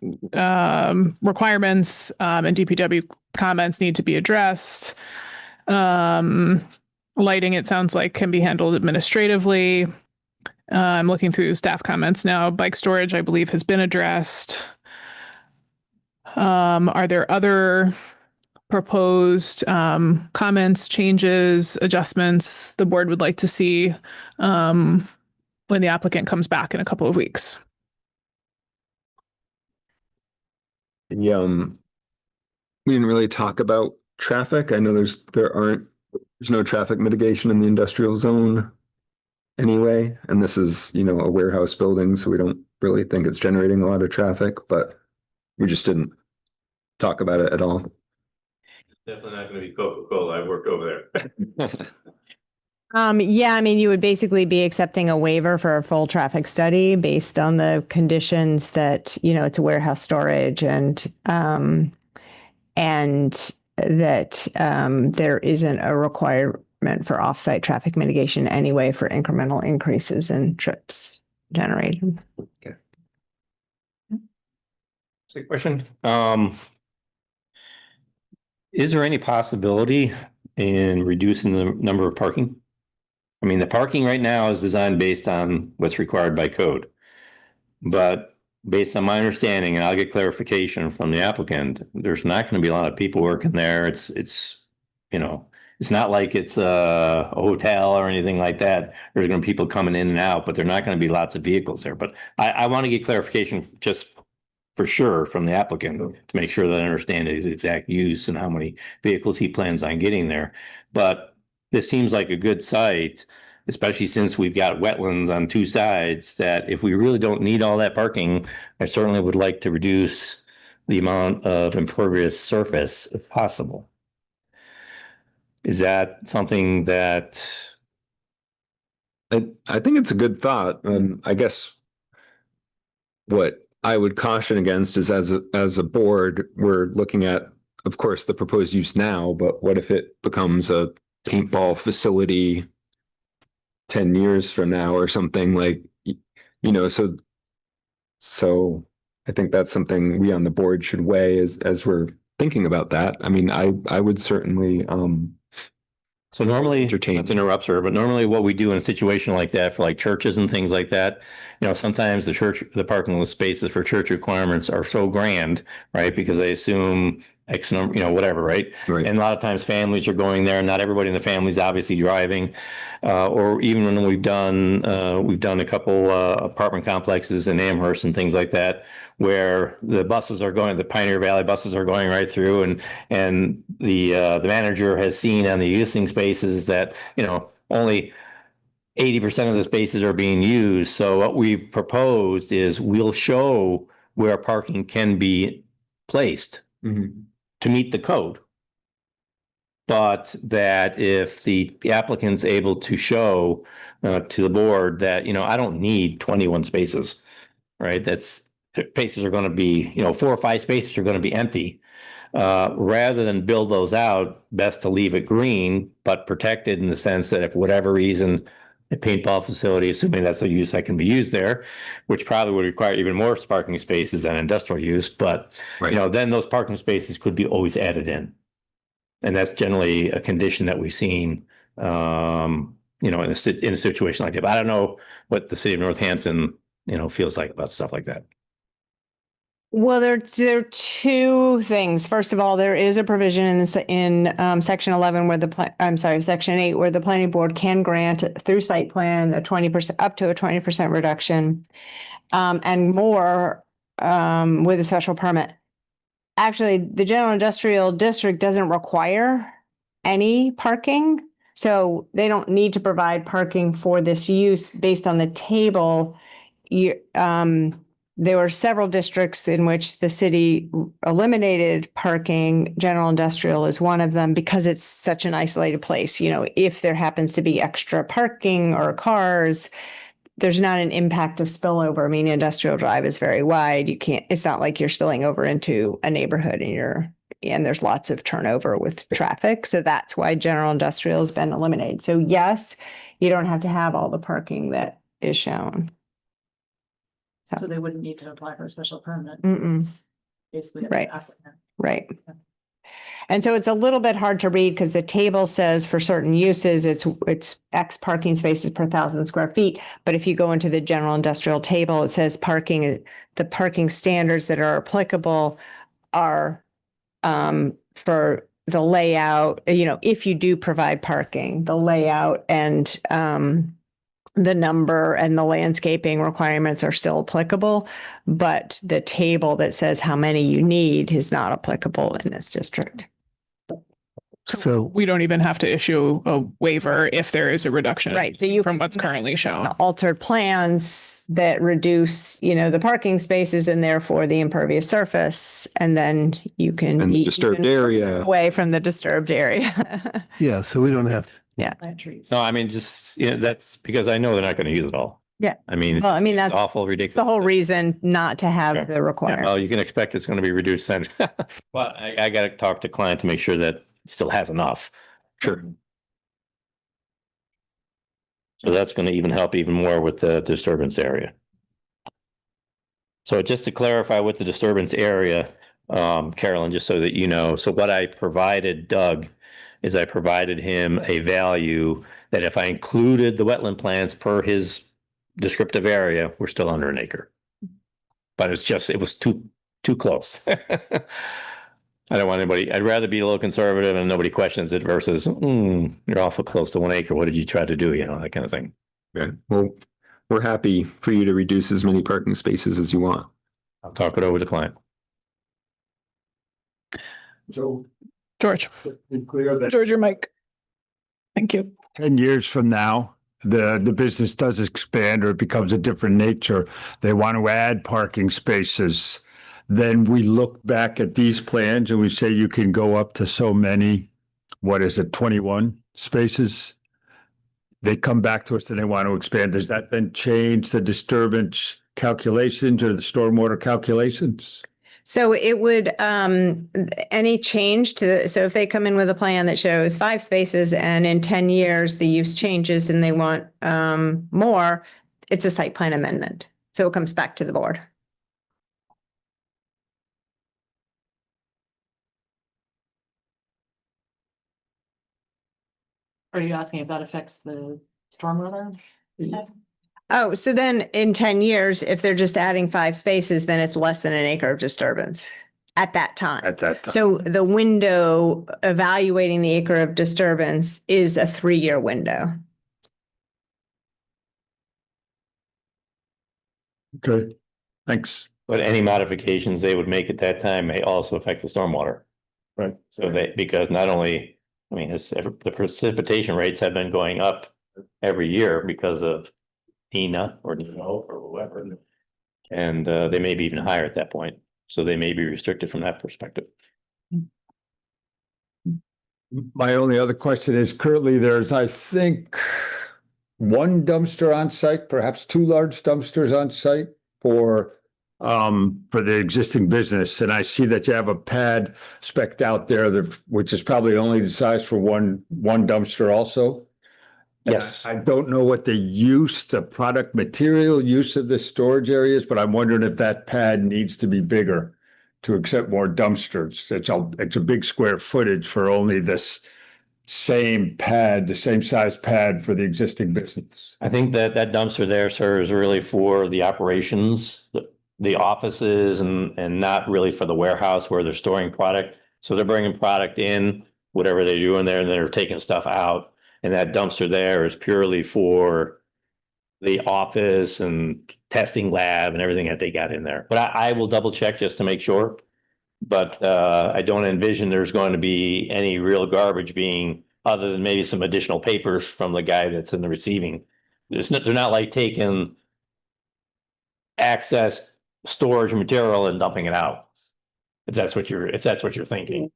requirements and DPW comments need to be addressed. Lighting, it sounds like, can be handled administratively. I'm looking through staff comments now. Bike storage, I believe, has been addressed. Are there other proposed comments, changes, adjustments the board would like to see when the applicant comes back in a couple of weeks?
We didn't really talk about traffic. I know there's no traffic mitigation in the industrial zone anyway, and this is, a warehouse building, so we don't really think it's generating a lot of traffic, but we just didn't talk about it at all.
Definitely not going to be Coca-Cola. I've worked over there.
Yeah, I mean, you would basically be accepting a waiver for a full traffic study based on the conditions that, it's a warehouse storage and that there isn't a requirement for offsite traffic mitigation anyway for incremental increases in trips generated.
Okay. That's a question. Is there any possibility in reducing the number of parking? I mean, the parking right now is designed based on what's required by code. But based on my understanding, and I'll get clarification from the applicant, there's not going to be a lot of people working there. It's not like it's a hotel or anything like that. There's going to be people coming in and out, but there are not going to be lots of vehicles there. But I want to get clarification just for sure from the applicant to make sure that I understand his exact use and how many vehicles he plans on getting there. But this seems like a good site, especially since we've got wetlands on two sides, that if we really don't need all that parking, I certainly would like to reduce the amount of impervious surface if possible. Is that something that
I think it's a good thought. I guess what I would caution against is as a board, we're looking at, of course, the proposed use now, but what if it becomes a paintball facility 10 years from now or something, like, so I think that's something we on the board should weigh as we're thinking about that. I mean, I would certainly
so normally,
entertain.
not to interrupt, sir, but normally what we do in a situation like that for like churches and things like that, sometimes the parking spaces for church requirements are so grand, right? Because they assume X number, whatever, right?
Right.
And a lot of times families are going there. Not everybody in the family is obviously driving. Or even when we've done a couple apartment complexes in Amherst and things like that, where the Pioneer Valley buses are going right through, and the manager has seen on the existing spaces that only 80% of the spaces are being used. So what we've proposed is we'll show where parking can be placed to meet the code. But that if the applicant's able to show to the board that, I don't need 21 spaces, right? Spaces are going to be, 4 or 5 spaces are going to be empty. Rather than build those out, best to leave it green, but protected in the sense that if for whatever reason, a paintball facility, assuming that's a use that can be used there, which probably would require even more parking spaces than industrial use, but
Right.
Then those parking spaces could be always added in. And that's generally a condition that we've seen, in a situation like that. But I don't know what the city of Northampton, feels like about stuff like that.
Well, there are two things. First of all, there is a provision in section 11 section 8, where the planning board can grant through site plan a 20% up to a 20% reduction, and more with a special permit. Actually, the general industrial district doesn't require any parking, so they don't need to provide parking for this use based on the table. There were several districts in which the city eliminated parking. General industrial is one of them because it's such an isolated place. If there happens to be extra parking or cars, there's not an impact of spillover. I mean, industrial drive is very wide. It's not like you're spilling over into a neighborhood and there's lots of turnover with traffic. So that's why general industrial has been eliminated. So yes, you don't have to have all the parking that is shown.
So they wouldn't need to apply for a special permit.
It's
basically
right. Right. And so it's a little bit hard to read because the table says for certain uses, it's X parking spaces per 1,000 square feet. But if you go into the general industrial table, it says the parking standards that are applicable are for the layout, if you do provide parking, the layout and the number and the landscaping requirements are still applicable, but the table that says how many you need is not applicable in this district.
So
We don't even have to issue a waiver if there is a reduction.
Right, so you-
from what's currently shown.
Altered plans that reduce, the parking spaces and therefore the impervious surface, and then you can
And
eat
disturbed
even
area.
away from the disturbed area.
yeah, so we don't have to.
Plant trees.
No, I mean, just, that's because I know they're not going to use it all.
Yeah.
I mean,
Well, I mean,
it's
that's
awful,
It's
ridiculous.
the whole reason not to have
Okay.
the
Yeah,
requirement.
well, you can expect it's going to be reduced then. But I got to talk to client to make sure that it still has enough.
Sure.
So that's going to even help even more with the disturbance area. So just to clarify with the disturbance area, Carolyn, just so that you know, so what I provided Doug is I provided him a value that if I included the wetland plants per his descriptive area, we're still under an acre. But it was too close. I don't want anybody, I'd rather be a little conservative and nobody questions it versus, you're awful close to 1 acre. What did you try to do? That kind of thing.
Yeah. Well, we're happy for you to reduce as many parking spaces as you want.
I'll talk it over with the client.
So
George,
it's clear that
George, your mic. Thank you.
10 years from now, the business does expand or it becomes a different nature. They want to add parking spaces. Then we look back at these plans and we say you can go up to so many, 21 spaces? They come back to us and they want to expand. Does that then change the disturbance calculations or the stormwater calculations?
So it would, any change so if they come in with a plan that shows 5 spaces and in 10 years the use changes and they want more, it's a site plan amendment. So it comes back to the board.
Are you asking if that affects the stormwater?
Oh, so then in 10 years, if they're just adding 5 spaces, then it's less than an acre of disturbance at that time.
At that time.
So the window evaluating the acre of disturbance is a 3-year window.
Okay, thanks.
But any modifications they would make at that time may also affect the stormwater.
Right.
So because not only, the precipitation rates have been going up every year because of Nina or Nino or whoever. And they may be even higher at that point. So they may be restricted from that perspective.
My only other question is currently there's, I think, 1 dumpster on site, perhaps 2 large dumpsters on site for the existing business. And I see that you have a pad spec'd out there which is probably only the size for one dumpster also.
Yes.
I don't know what the product material use of the storage areas, but I'm wondering if that pad needs to be bigger to accept more dumpsters. It's a big square footage for only this same pad, the same size pad for the existing business.
I think that dumpster there, sir, is really for the operations, the offices and not really for the warehouse where they're storing product. So they're bringing product in, whatever they do in there, and they're taking stuff out. And that dumpster there is purely for the office and testing lab and everything that they got in there. But I will double check just to make sure. But I don't envision there's going to be any real garbage being, other than maybe some additional papers from the guy that's in the receiving. They're not like taking excess storage material and dumping it out. If that's what you're thinking.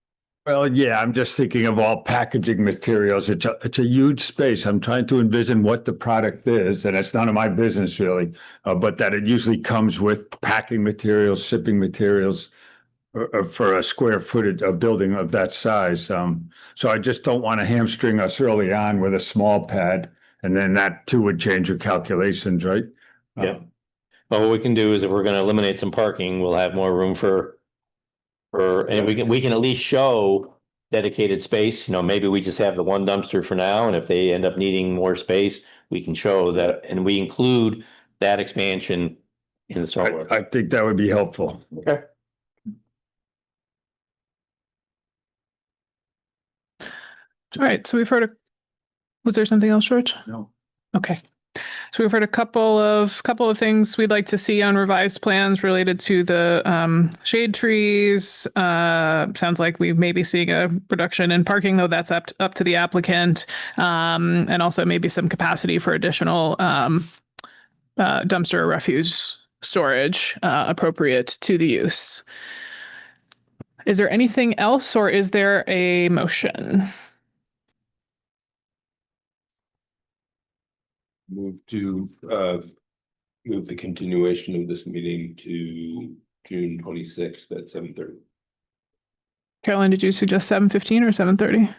Well, yeah, I'm just thinking of all packaging materials. It's a huge space. I'm trying to envision what the product is, and it's none of my business really, but that it usually comes with packing materials, shipping materials for a square footage, a building of that size. So I just don't want to hamstring us early on with a small pad, and then that too would change your calculations, right?
Yeah. Well, what we can do is if we're going to eliminate some parking, we'll have more room and we can at least show dedicated space. Maybe we just have the 1 dumpster for now, and if they end up needing more space, we can show that, and we include that expansion in the software.
I think that would be helpful.
Okay.
All right. So we've heard. Was there something else, George?
No.
Okay. So we've heard a couple of things we'd like to see on revised plans related to the shade trees. Sounds like we may be seeing a reduction in parking, though that's up to the applicant, and also maybe some capacity for additional dumpster or refuse storage appropriate to the use. Is there anything else, or is there a motion?
Move to move the continuation of this meeting to June 26th at 7:30.
Caroline, did you suggest 7:15 or 7:30?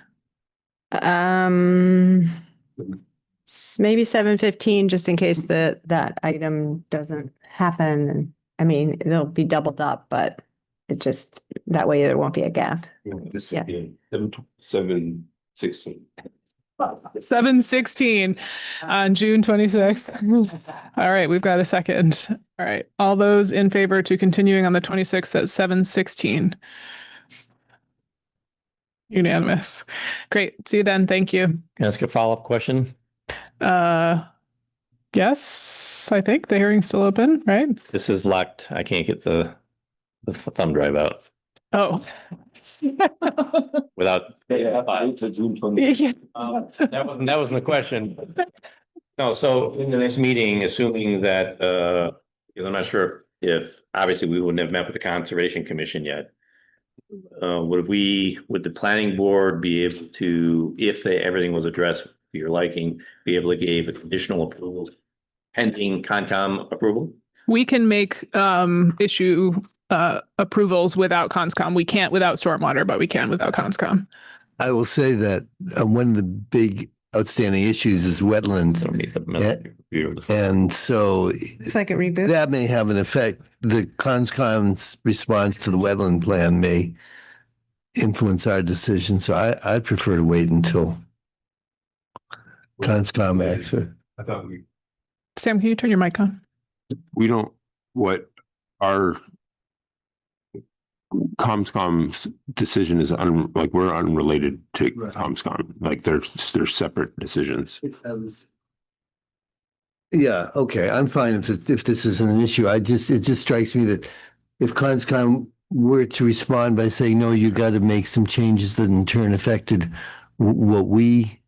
Maybe 7:15, just in case that item doesn't happen. And I mean, they'll be doubled up, but it just, that way there won't be a gap. Yeah.
7:16.
7:16 on June 26th. All right, we've got a second. All right, all those in favor to continuing on the 26th at 7:16? Unanimous. Great. See you then. Thank you.
Can I ask a follow-up question?
Yes, I think the hearing's still open, right?
This is locked. I can't get the thumb drive out
Oh.
without. That wasn't the question. No, so in the next meeting, assuming that, because I'm not sure if, obviously we wouldn't have met with the Conservation Commission yet. Would the planning board be able to, if everything was addressed to your liking, be able to give additional approval pending Concom approval?
We can make issue approvals without Conscom. We can't without stormwater, but we can without Conscom.
I will say that one of the big outstanding issues is wetland. And so
Second reboot.
that may have an effect. The Conscom's response to the wetland plan may influence our decision. So I'd prefer to wait until Conscom acts.
I thought
Sam, can you turn your mic on?
we don't, what our Comscom's decision is like we're unrelated to Comscom, like they're separate decisions.
Yeah, okay. I'm fine if this isn't an issue. It just strikes me that if Conscom were to respond by saying, no, you got to make some changes that in turn affected what we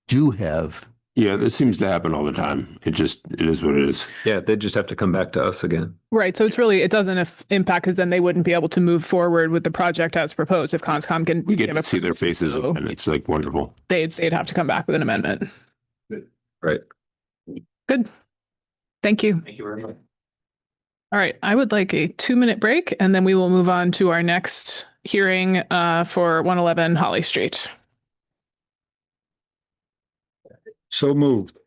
do have.
Yeah, this seems to happen all the time. It is what it is.
Yeah, they just have to come back to us again.
Right. So it doesn't impact, because then they wouldn't be able to move forward with the project as proposed if Conscom can.
We get to see their faces and it's like wonderful.
They'd have to come back with an amendment.
Right.
Good. Thank you.
Thank you very much.
All right. I would like a 2-minute break, and then we will move on to our next hearing for 111 Holly Street.
So moved.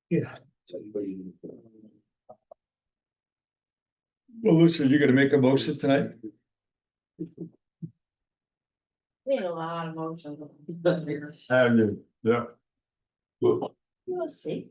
Yeah.
Well, listen, you're gonna make a motion tonight?
Made a lot of motions.
Have you? Yeah.
We'll see.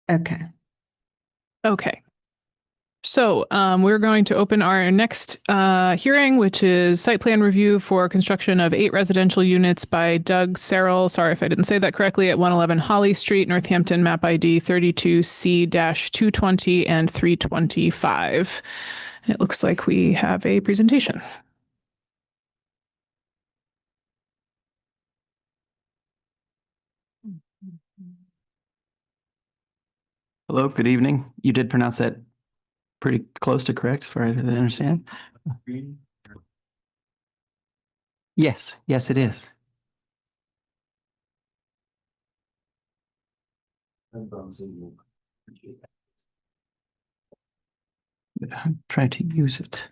Okay.
Okay. So we're going to open our next hearing, which is site plan review for construction of 8 residential units by Doug Serrell. Sorry if I didn't say that correctly, at 111 Holly Street, Northampton, map ID 32C-220 and 325. It looks like we have a presentation.
Hello, good evening. You did pronounce that pretty close to correct, as far as I understand. Yes, yes, it is. I'm trying to use it.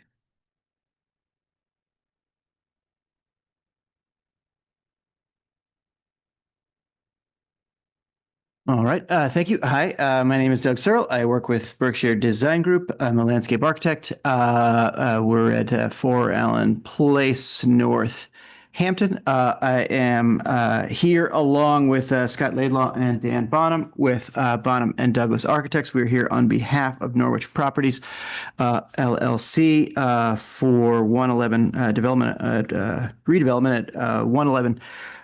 All right. Thank you. Hi, my name is Doug Searle. I work with Berkshire Design Group. I'm a landscape architect. We're at 4 Allen Place, Northampton. I am here along with Scott Laidlaw and Dan Bonham with Bonham and Douglas Architects. We're here on behalf of Norwich Properties LLC for 111 redevelopment at 111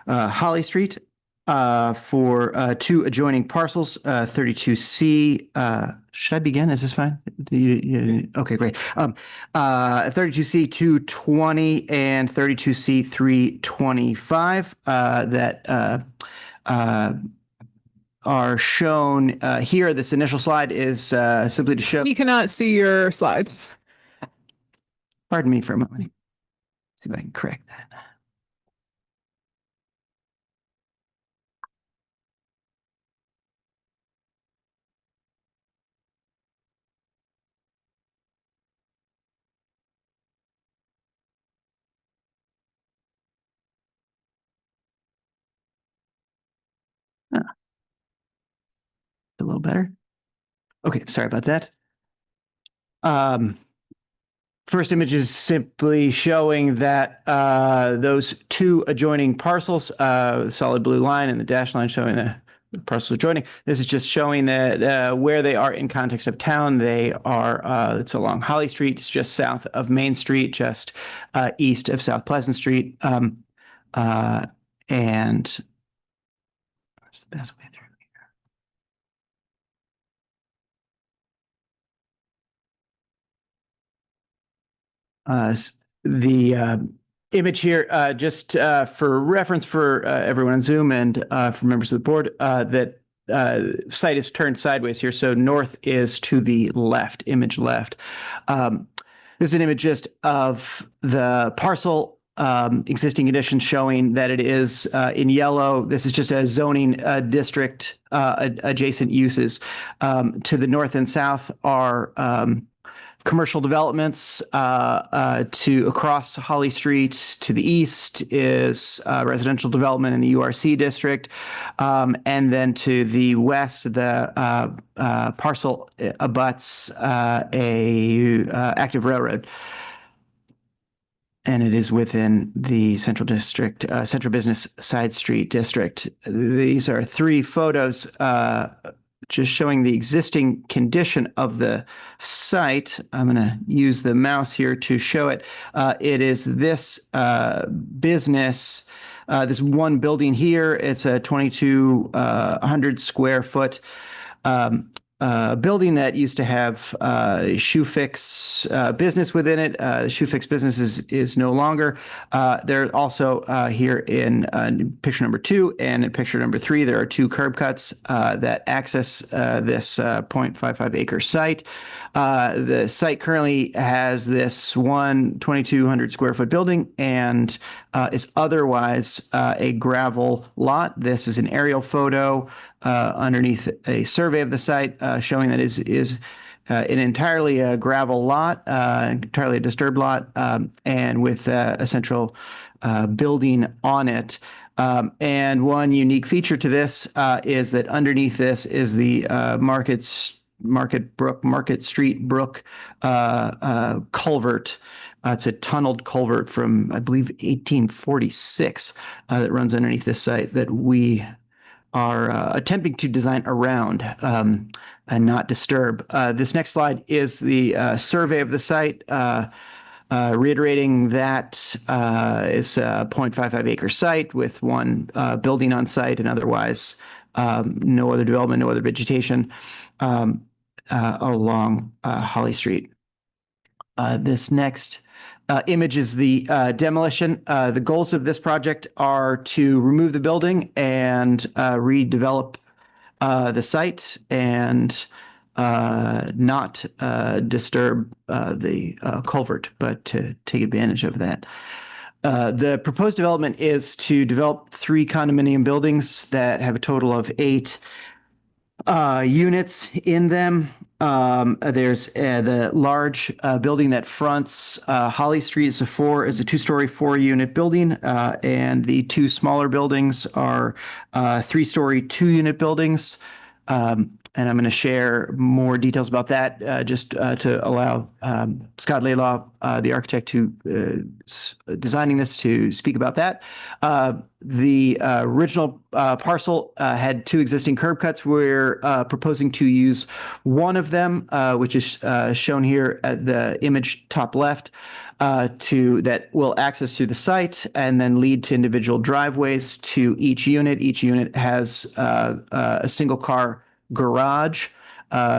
Holly Street. For 2 adjoining parcels, 32C. Should I begin? Is this fine? Okay, great. 32C 220 and 32C 325 that are shown here. This initial slide is simply to show.
We cannot see your slides.
Pardon me for a moment. See if I can correct that. A little better. Okay, sorry about that. First image is simply showing that those 2 adjoining parcels, the solid blue line and the dashed line showing the parcels adjoining. This is just showing that where they are in context of town. They are, it's along Holly Street, it's just south of Main Street, just east of South Pleasant Street. And where's the best way through? The image here, just for reference for everyone on Zoom and for members of the board, that site is turned sideways here. So north is to the left, image left. This is an image just of the parcel existing conditions showing that it is in yellow. This is just a zoning district adjacent uses. To the north and south are commercial developments to across Holly Street. To the east is residential development in the URC district. And then to the west, the parcel abuts a active railroad. And it is within the Central District, Central Business Side Street District. These are 3 photos just showing the existing condition of the site. I'm going to use the mouse here to show it. It is this business, this one building here. It's a 2,200 square foot building that used to have Shoe Fix business within it. The Shoe Fix business is no longer. There also here in picture number 2 and in picture number 3, there are 2 curb cuts that access this 0.55 acre site. The site currently has this 2,200 square foot building and is otherwise a gravel lot. This is an aerial photo underneath a survey of the site showing that is an entirely gravel lot, entirely a disturbed lot, and with a central building on it. And one unique feature to this is that underneath this is the Market Street Brook culvert. It's a tunneled culvert from, I believe, 1846 that runs underneath this site that we attempting to design around and not disturb. This next slide is the survey of the site. Reiterating that it's a 0.55 acre site with one building on site and otherwise no other development, no other vegetation along Holly Street. This next image is the demolition. The goals of this project are to remove the building and redevelop the site and not disturb the culvert, but to take advantage of that. The proposed development is to develop 3 condominium buildings that have a total of 8 units in them. There's the large building that fronts Holly Street is a 2-story, 4-unit building, and the 2 smaller buildings are 3-story, 2-unit buildings. And I'm going to share more details about that just to allow Scott Laylaw, the architect who is designing this, to speak about that. The original parcel had 2 existing curb cuts. We're proposing to use one of them, which is shown here at the image top left, that will access through the site and then lead to individual driveways to each unit. Each unit has a single car garage.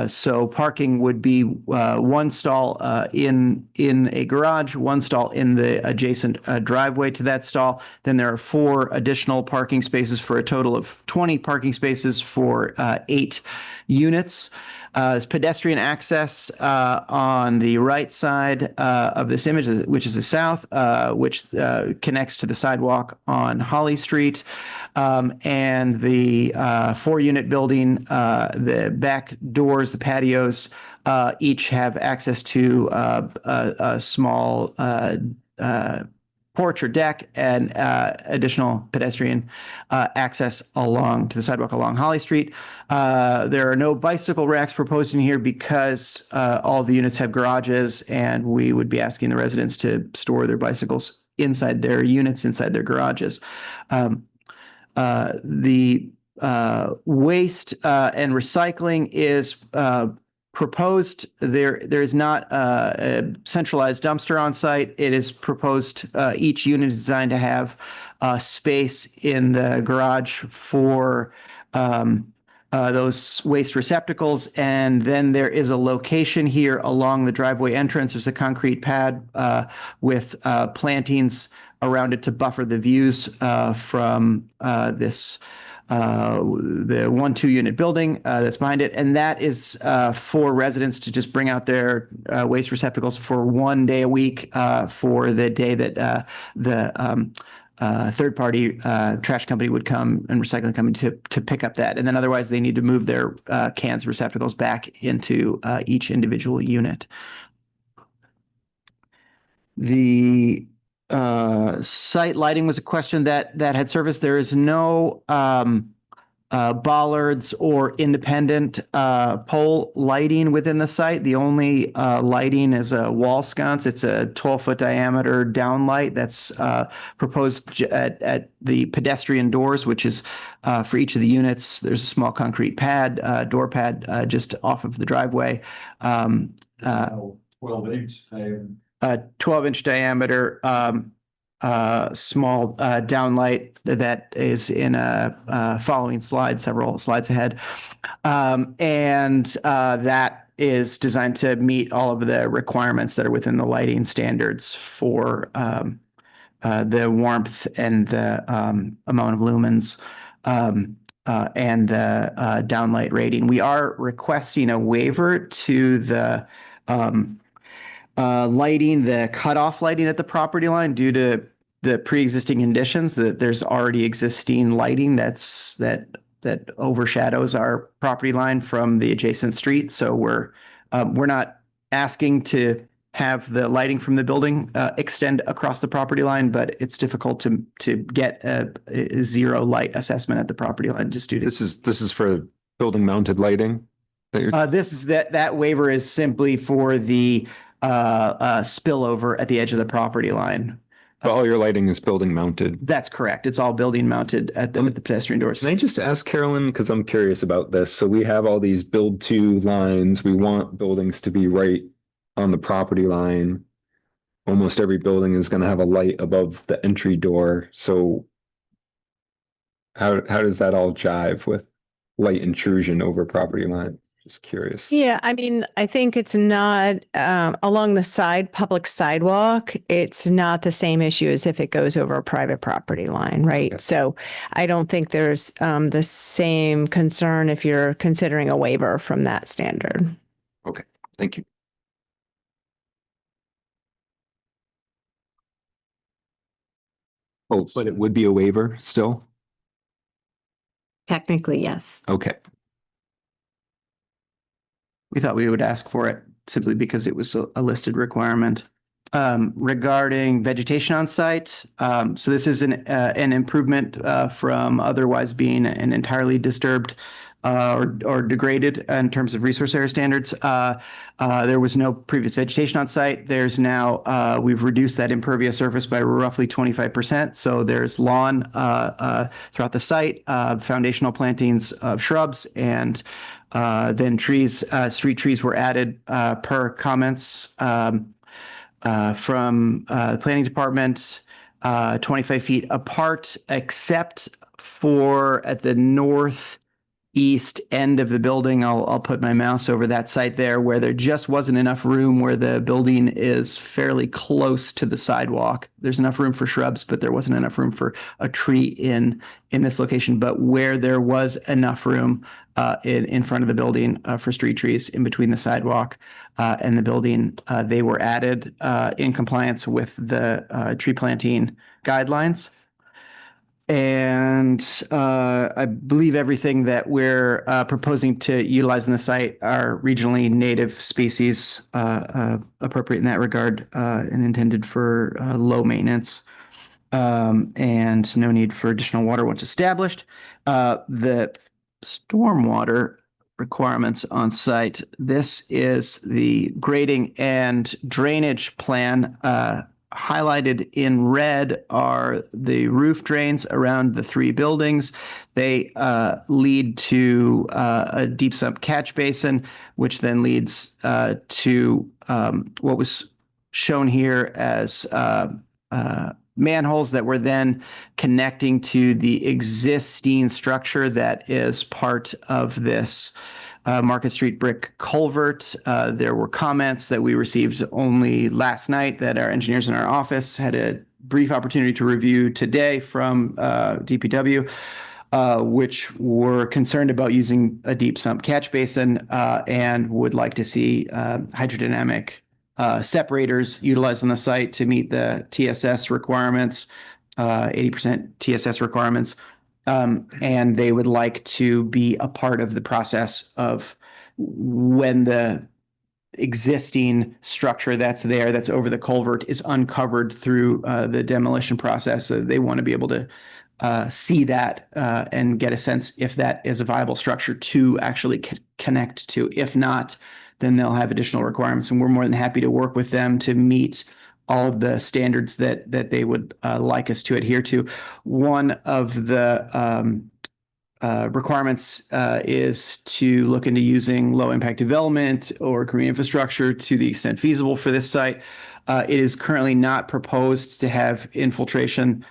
So parking would be 1 stall in a garage, 1 stall in the adjacent driveway to that stall. Then there are 4 additional parking spaces for a total of 20 parking spaces for 8 units. There's pedestrian access on the right side of this image, which is the south, which connects to the sidewalk on Holly Street. And the 4-unit building, the back doors, the patios, each have access to a small porch or deck and additional pedestrian access to the sidewalk along Holly Street. There are no bicycle racks proposed in here because all the units have garages, and we would be asking the residents to store their bicycles inside their units, inside their garages. The waste and recycling is proposed. There is not a centralized dumpster on site. It is proposed each unit is designed to have space in the garage for those waste receptacles. And then there is a location here along the driveway entrance. There's a concrete pad with plantings around it to buffer the views from this the 1-2-unit building that's behind it. And that is for residents to just bring out their waste receptacles for 1 day a week for the day that the third-party trash company would come and recycling company to pick up that. And then otherwise they need to move their cans receptacles back into each individual unit. The site lighting was a question that had surfaced. There is no bollards or independent pole lighting within the site. The only lighting is a wall sconce. It's a 12-foot diameter downlight that's proposed at the pedestrian doors, which is for each of the units. There's a small concrete pad, door pad, just off of the driveway.
12-inch.
12-inch diameter, small downlight that is in a following slide, several slides ahead. And that is designed to meet all of the requirements that are within the lighting standards for the warmth and the amount of lumens and the downlight rating. We are requesting a waiver to the lighting, the cutoff lighting at the property line due to the pre-existing conditions. That there's already existing lighting that overshadows our property line from the adjacent street. So we're not asking to have the lighting from the building extend across the property line, but it's difficult to get a zero light assessment at the property line just due to
this is for building mounted lighting.
That waiver is simply for the spillover at the edge of the property line.
But all your lighting is building mounted.
That's correct. It's all building mounted at the pedestrian doors.
Can I just ask Carolyn, because I'm curious about this. So we have all these build to lines. We want buildings to be right on the property line. Almost every building is going to have a light above the entry door. So how does that all jive with light intrusion over property line? Just curious.
Yeah, I mean, I think it's not along the public sidewalk. It's not the same issue as if it goes over a private property line, right?
Okay.
So I don't think there's the same concern if you're considering a waiver from that standard.
Okay, thank you. Oh, but it would be a waiver still?
Technically, yes.
Okay.
We thought we would ask for it simply because it was a listed requirement. Regarding vegetation on site, so this is an improvement from otherwise being an entirely disturbed or degraded in terms of resource area standards. There was no previous vegetation on site. There's now, we've reduced that impervious surface by roughly 25%. So there's lawn throughout the site, foundational plantings of shrubs, and then trees, street trees were added per comments from the planning department, 25 feet apart, except for at the northeast end of the building. I'll put my mouse over that site there, where there just wasn't enough room, where the building is fairly close to the sidewalk. There's enough room for shrubs, but there wasn't enough room for a tree in this location. But where there was enough room in front of the building for street trees in between the sidewalk and the building, they were added in compliance with the tree planting guidelines. And I believe everything that we're proposing to utilize in the site are regionally native species, appropriate in that regard, and intended for low maintenance, and no need for additional water once established. The stormwater requirements on site. This is the grading and drainage plan. Highlighted in red are the roof drains around the three buildings. They lead to a deep sump catch basin, which then leads to what was shown here as manholes that were then connecting to the existing structure that is part of this Market Street brick culvert. There were comments that we received only last night that our engineers in our office had a brief opportunity to review today from DPW, which were concerned about using a deep sump catch basin and would like to see hydrodynamic separators utilized on the site to meet the TSS requirements, 80% TSS requirements. And they would like to be a part of the process of when the existing structure that's there, that's over the culvert, is uncovered through the demolition process. So they want to be able to see that and get a sense if that is a viable structure to actually connect to. If not, then they'll have additional requirements, and we're more than happy to work with them to meet all of the standards that they would like us to adhere to. One of the requirements is to look into using low impact development or green infrastructure to the extent feasible for this site. It is currently not proposed to have infiltration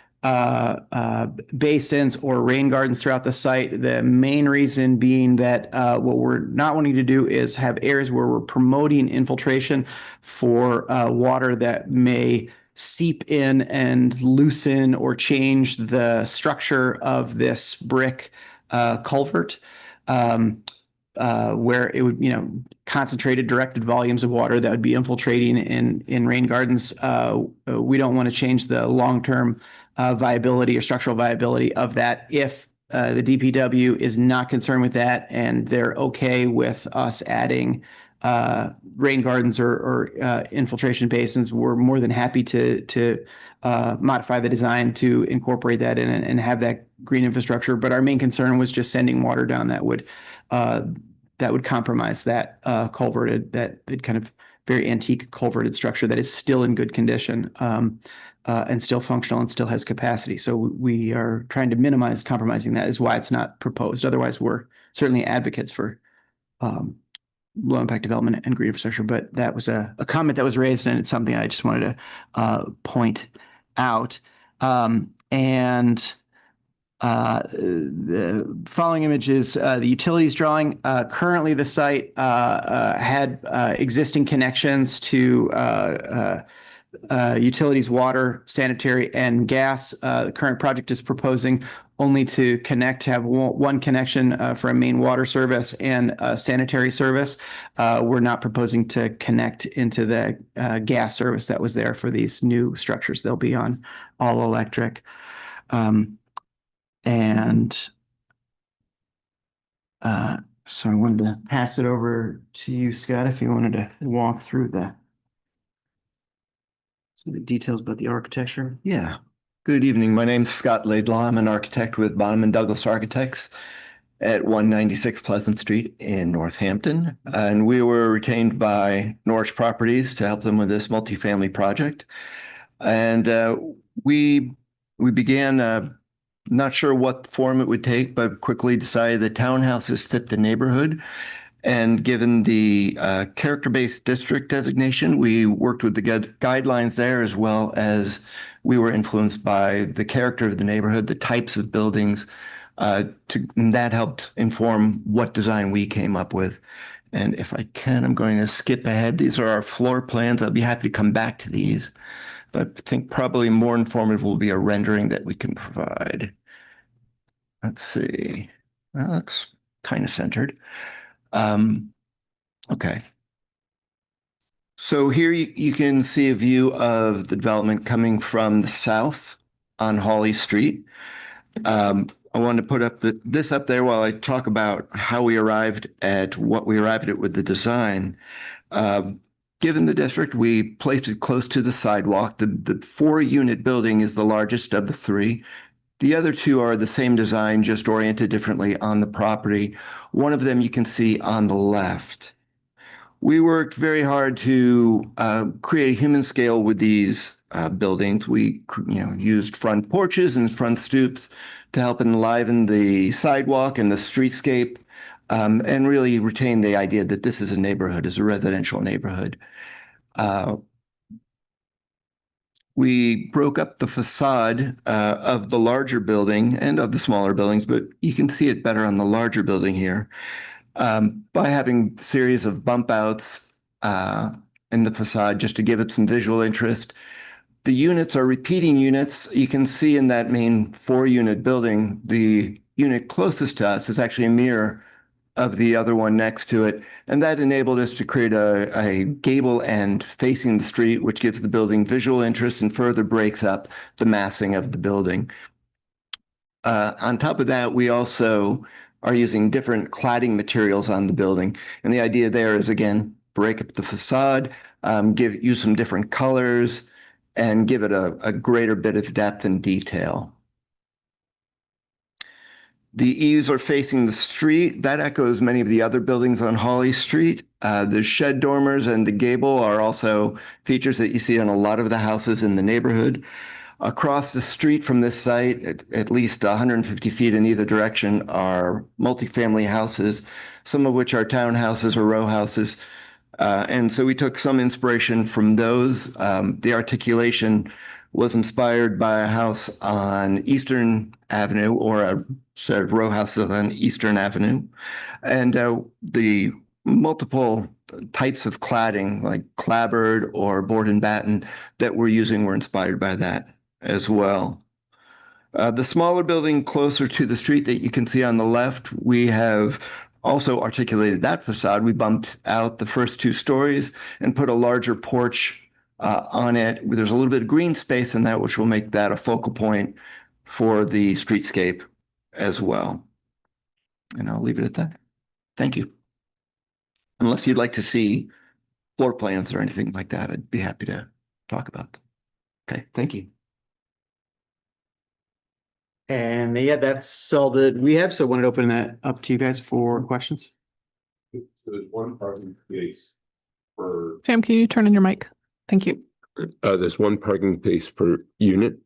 basins or rain gardens throughout the site. The main reason being that what we're not wanting to do is have areas where we're promoting infiltration for water that may seep in and loosen or change the structure of this brick culvert. Where it would, concentrated directed volumes of water that would be infiltrating in rain gardens. We don't want to change the long-term viability or structural viability of that. If the DPW is not concerned with that and they're okay with us adding rain gardens or infiltration basins, we're more than happy to modify the design to incorporate that in and have that green infrastructure. But our main concern was just sending water down that would compromise that culvert that it kind of very antique culverted structure that is still in good condition, and still functional and still has capacity. So we are trying to minimize compromising that, is why it's not proposed. Otherwise, we're certainly advocates for low impact development and green infrastructure. But that was a comment that was raised, and it's something I just wanted to point out. The following image is the utilities drawing. Currently, the site had existing connections to utilities, water, sanitary, and gas. The current project is proposing only to have one connection for a main water service and a sanitary service. We're not proposing to connect into the gas service that was there for these new structures. They'll be on all electric. So I wanted to pass it over to you, Scott, if you wanted to walk through some of the details about the architecture.
Yeah. Good evening. My name's Scott Laidlaw. I'm an architect with Bonham and Douglas Architects at 196 Pleasant Street in Northampton. And we were retained by Norwich Properties to help them with this multifamily project. And we began not sure what form it would take, but quickly decided that townhouses fit the neighborhood. And given the character-based district designation, we worked with the guidelines there, as well as we were influenced by the character of the neighborhood, the types of buildings, and that helped inform what design we came up with. And if I can, I'm going to skip ahead. These are our floor plans. I'll be happy to come back to these, but I think probably more informative will be a rendering that we can provide. Let's see. That looks kind of centered. Okay. So here you can see a view of the development coming from the south on Hawley Street. I wanted to put up this up there while I talk about how we arrived at what we arrived at with the design. Given the district, we placed it close to the sidewalk. The 4-unit building is the largest of the 3. The other 2 are the same design, just oriented differently on the property. One of them you can see on the left. We worked very hard to create a human scale with these buildings. We used front porches and front stoops to help enliven the sidewalk and the streetscape, and really retain the idea that this is a neighborhood, is a residential neighborhood. We broke up the facade of the larger building and of the smaller buildings, but you can see it better on the larger building here, by having a series of bump outs in the facade just to give it some visual interest. The units are repeating units. You can see in that main 4-unit building, the unit closest to us is actually a mirror of the other one next to it. And that enabled us to create a gable end facing the street, which gives the building visual interest and further breaks up the massing of the building. On top of that, we also are using different cladding materials on the building. And the idea there is, again, break up the facade, use some different colors, and give it a greater bit of depth and detail. The eaves are facing the street. That echoes many of the other buildings on Hawley Street. The shed dormers and the gable are also features that you see on a lot of the houses in the neighborhood. Across the street from this site, at least 150 feet in either direction, are multifamily houses, some of which are townhouses or row houses. And so we took some inspiration from those. The articulation was inspired by a house on Eastern Avenue, or a set of row houses on Eastern Avenue. And the multiple types of cladding, like clapboard or board and batten, that we're using were inspired by that as well. The smaller building closer to the street that you can see on the left, we have also articulated that facade. We bumped out the first 2 stories and put a larger porch on it. There's a little bit of green space in that, which will make that a focal point for the streetscape as well. And I'll leave it at that. Thank you. Unless you'd like to see floor plans or anything like that, I'd be happy to talk about them. Okay, thank you.
And yeah, that's all that we have. So I wanted to open that up to you guys for questions.
So there's one parking space per,
Sam, can you turn on your mic? Thank you.
there's one parking space per unit?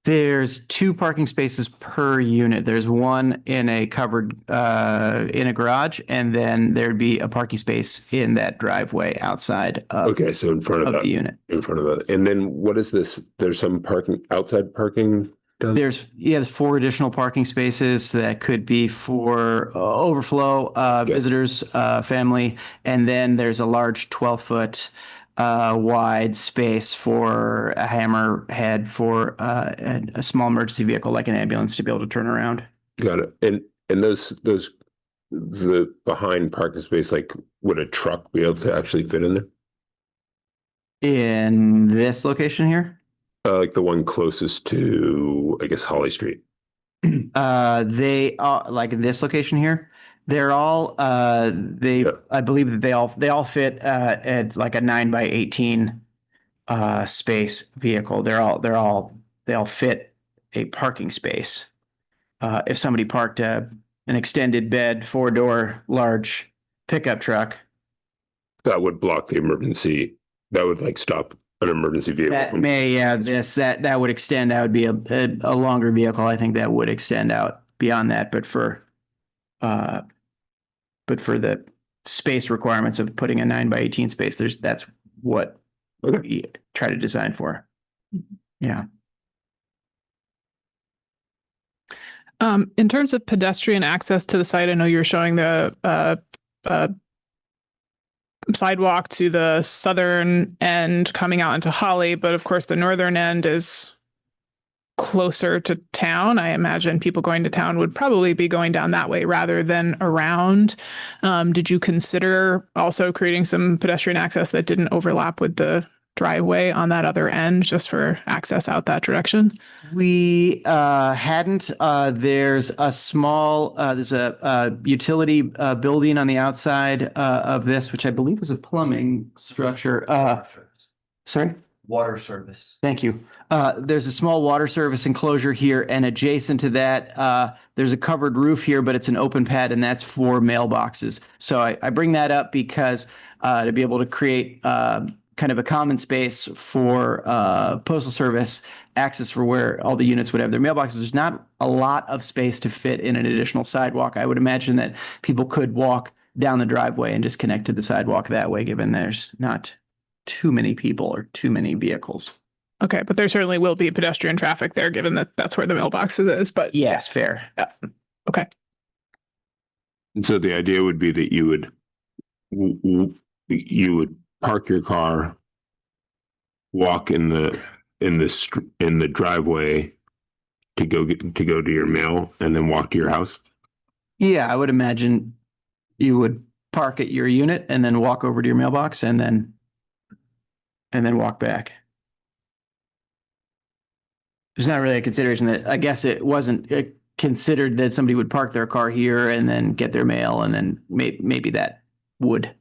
There's 2 parking spaces per unit. There's one in a covered, in a garage, and then there'd be a parking space in that driveway outside of,
Okay, so in front of
of
that,
the unit.
in front of that. And then what is this? There's some parking, outside parking done?
There's 4 additional parking spaces that could be for overflow, visitors, family, and then there's a large 12-foot wide space for a hammerhead for a small emergency vehicle like an ambulance to be able to turn around.
Got it. And those the behind parking space, like would a truck be able to actually fit in there?
In this location here,
Like the one closest to, I guess, Holly Street.
they are like in this location here. They're all
Yeah.
I believe that they all fit at like a 9x18 space vehicle. They all fit a parking space. If somebody parked an extended bed 4-door large pickup truck,
That would block the emergency. That would like stop an emergency vehicle.
that may that would extend. That would be a longer vehicle. I think that would extend out beyond that. But for the space requirements of putting a 9x18 space, that's what we try to design for. Yeah.
In terms of pedestrian access to the site, I know you're showing the sidewalk to the southern end coming out into Holly, but of course the northern end is closer to town. I imagine people going to town would probably be going down that way rather than around. Did you consider also creating some pedestrian access that didn't overlap with the driveway on that other end just for access out that direction?
We hadn't. There's a small, there's a utility building on the outside of this, which I believe was a plumbing structure. Sorry?
Water service.
Thank you. There's a small water service enclosure here, and adjacent to that, there's a covered roof here, but it's an open pad, and that's for mailboxes. So I bring that up because to be able to create kind of a common space for postal service access for where all the units would have their mailboxes. There's not a lot of space to fit in an additional sidewalk. I would imagine that people could walk down the driveway and just connect to the sidewalk that way, given there's not too many people or too many vehicles.
Okay, but there certainly will be pedestrian traffic there, given that that's where the mailboxes is. But
yes, fair.
Yeah. Okay.
And so the idea would be that you would park your car, walk in the driveway to go to your mail, and then walk to your house.
Yeah, I would imagine you would park at your unit and then walk over to your mailbox and then walk back. There's not really a consideration that, I guess it wasn't considered that somebody would park their car here and then get their mail, and then maybe that would.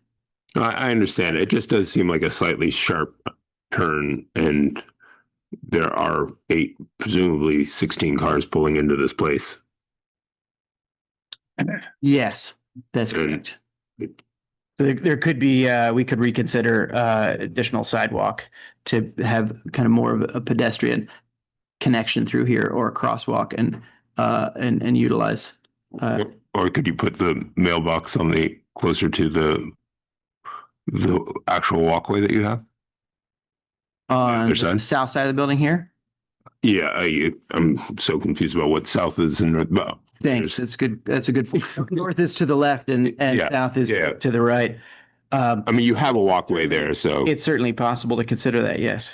I understand. It just does seem like a slightly sharp turn, and there are presumably 16 cars pulling into this place.
Yes, that's correct. So there could be, we could reconsider additional sidewalk to have kind of more of a pedestrian connection through here, or a crosswalk, and utilize.
Or could you put the mailbox on closer to the actual walkway that you have
on the south side of the building here?
Yeah, I'm so confused about what south is and north. Well,
thanks. That's good. That's a good point. North is to the left, and south is to the right.
I mean, you have a walkway there, so
it's certainly possible to consider that. Yes.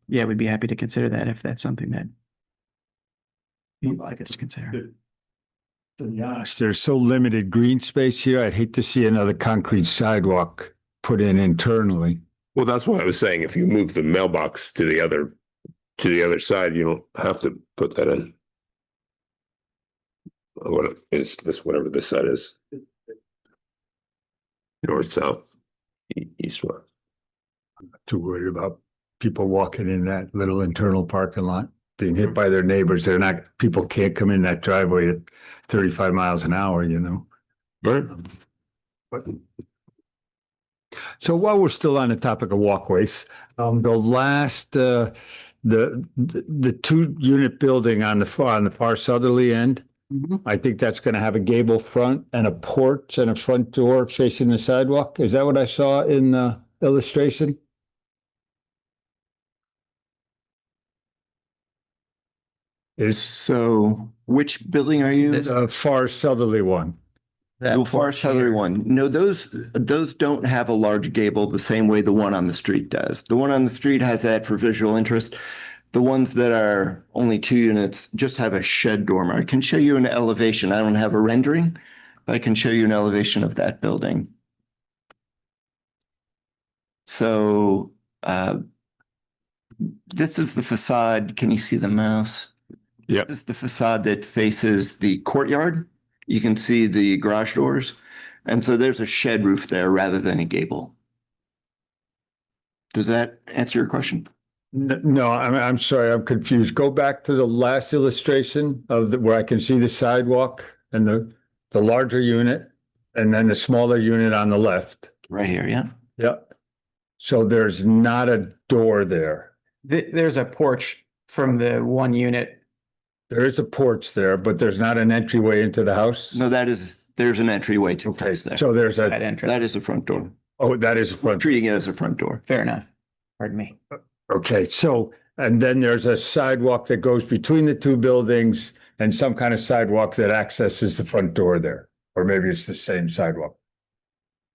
Yeah, we'd be happy to consider that if that's something that you'd like us to consider.
To be honest, there's so limited green space here. I'd hate to see another concrete sidewalk put in internally.
Well, that's why I was saying if you move the mailbox to the other side, you don't have to put that in. What is this? Whatever this side is, north, south, east, west.
I'm not too worried about people walking in that little internal parking lot, being hit by their neighbors. People can't come in that driveway at 35 miles an hour, you know.
Right.
But So while we're still on the topic of walkways, the last, the 2-unit building on the far southerly end, I think that's going to have a gable front and a porch and a front door facing the sidewalk. Is that what I saw in the illustration?
So which building are you?
The far southerly one.
The far southerly one. No, those don't have a large gable the same way the one on the street does. The one on the street has that for visual interest. The ones that are only 2 units just have a shed dormer. I can show you an elevation. I don't have a rendering, but I can show you an elevation of that building. So this is the facade. Can you see the mouse?
Yeah.
This is the facade that faces the courtyard. You can see the garage doors. And so there's a shed roof there rather than a gable. Does that answer your question?
No, I'm sorry, I'm confused. Go back to the last illustration of where I can see the sidewalk and the larger unit and then the smaller unit on the left.
Right here, yeah.
Yep. So there's not a door there.
There's a porch from the 1 unit.
There is a porch there, but there's not an entryway into the house?
No, there's an entryway to the house there.
So there's
That entrance.
That is a front door.
oh, that is a
We're
front.
treating it as a front door.
Fair enough. Pardon me.
Okay, so, and then there's a sidewalk that goes between the 2 buildings and some kind of sidewalk that accesses the front door there, or maybe it's the same sidewalk.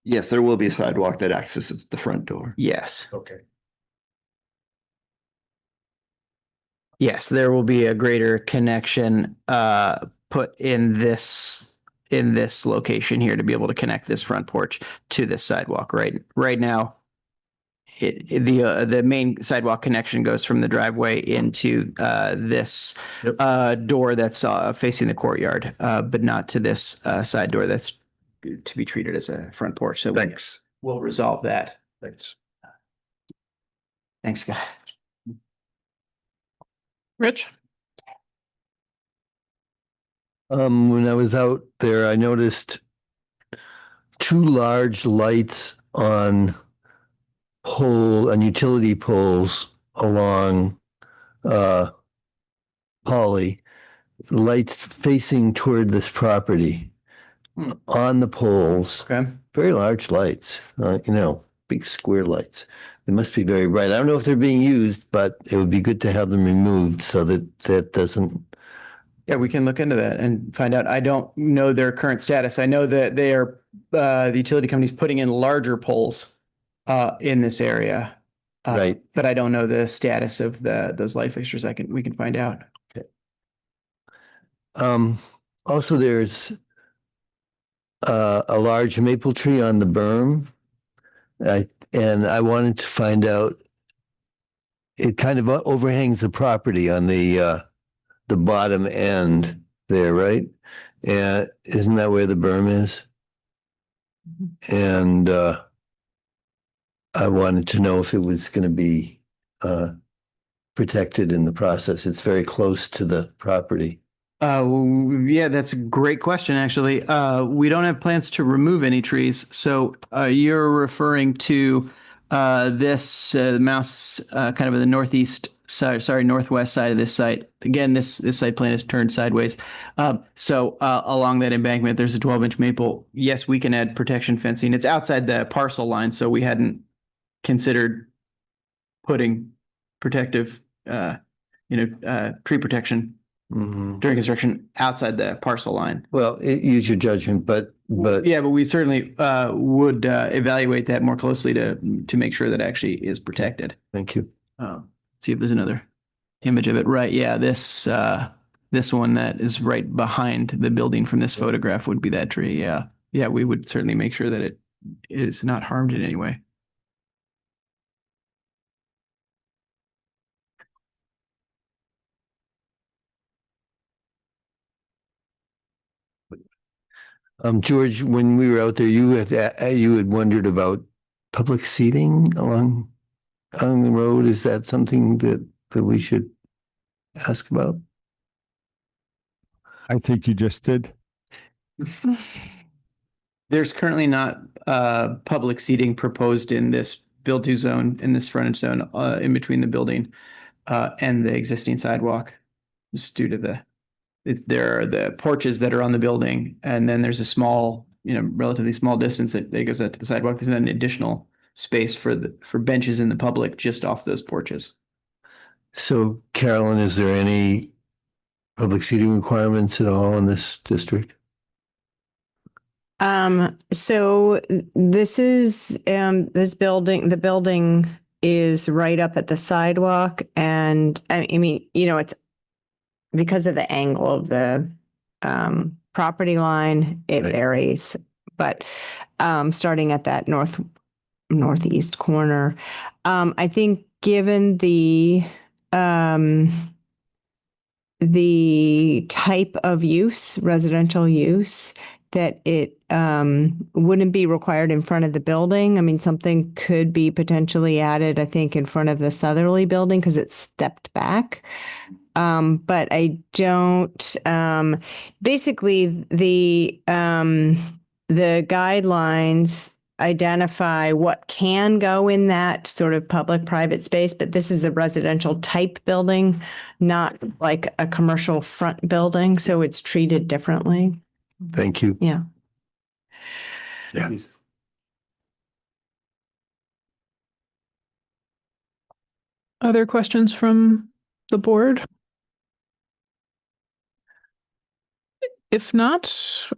Yes, there will be a sidewalk that accesses the front door.
Yes.
Okay.
Yes, there will be a greater connection put in this location here to be able to connect this front porch to this sidewalk. Right now, the main sidewalk connection goes from the driveway into this door that's facing the courtyard, but not to this side door that's to be treated as a front porch. So
Thanks.
we'll resolve that.
Thanks.
Thanks, Scott.
Rich?
When I was out there, I noticed 2 large lights on utility poles along Holly, lights facing toward this property on the poles.
Okay.
Very large lights, big square lights. They must be very bright. I don't know if they're being used, but it would be good to have them removed so that doesn't.
Yeah, we can look into that and find out. I don't know their current status. I know that they are the utility company's putting in larger poles in this area.
Right.
But I don't know the status of those light fixtures. We can find out.
Okay. Also, there's a large maple tree on the berm. And I wanted to find out, it kind of overhangs the property on the bottom end there, right? And isn't that where the berm is? And I wanted to know if it was going to be protected in the process. It's very close to the property.
Yeah, that's a great question, actually. We don't have plans to remove any trees. So you're referring to this mouse kind of in the northwest side of this site. Again, this site plan is turned sideways. So along that embankment, there's a 12-inch maple. Yes, we can add protection fencing. It's outside the parcel line, so we hadn't considered putting protective, tree protection during construction outside the parcel line.
Well, use your judgment, but
yeah, but we certainly would evaluate that more closely to make sure that it actually is protected.
Thank you.
See if there's another image of it. Right. Yeah. This one that is right behind the building from this photograph would be that tree. Yeah. Yeah. We would certainly make sure that it is not harmed in any way.
George, when we were out there, you had wondered about public seating along the road. Is that something that we should ask about?
I think you just did.
There's currently not public seating proposed in this build to zone, in this frontage zone, in between the building and the existing sidewalk, just due to there are the porches that are on the building, and then there's a small, relatively small distance that goes out to the sidewalk. There's an additional space for benches in the public just off those porches.
So, Carolyn, is there any public seating requirements at all in this district?
So this is, this building, the building is right up at the sidewalk, and I mean, it's because of the angle of the, property line, it varies, but, starting at that northeast corner, I think given the type of use, residential use, that it wouldn't be required in front of the building. I mean, something could be potentially added, I think, in front of the southerly building because it's stepped back. But I don't, basically the guidelines identify what can go in that sort of public-private space, but this is a residential type building, not like a commercial front building, so it's treated differently.
Thank you.
Yeah.
Yeah.
Other questions from the board? If not,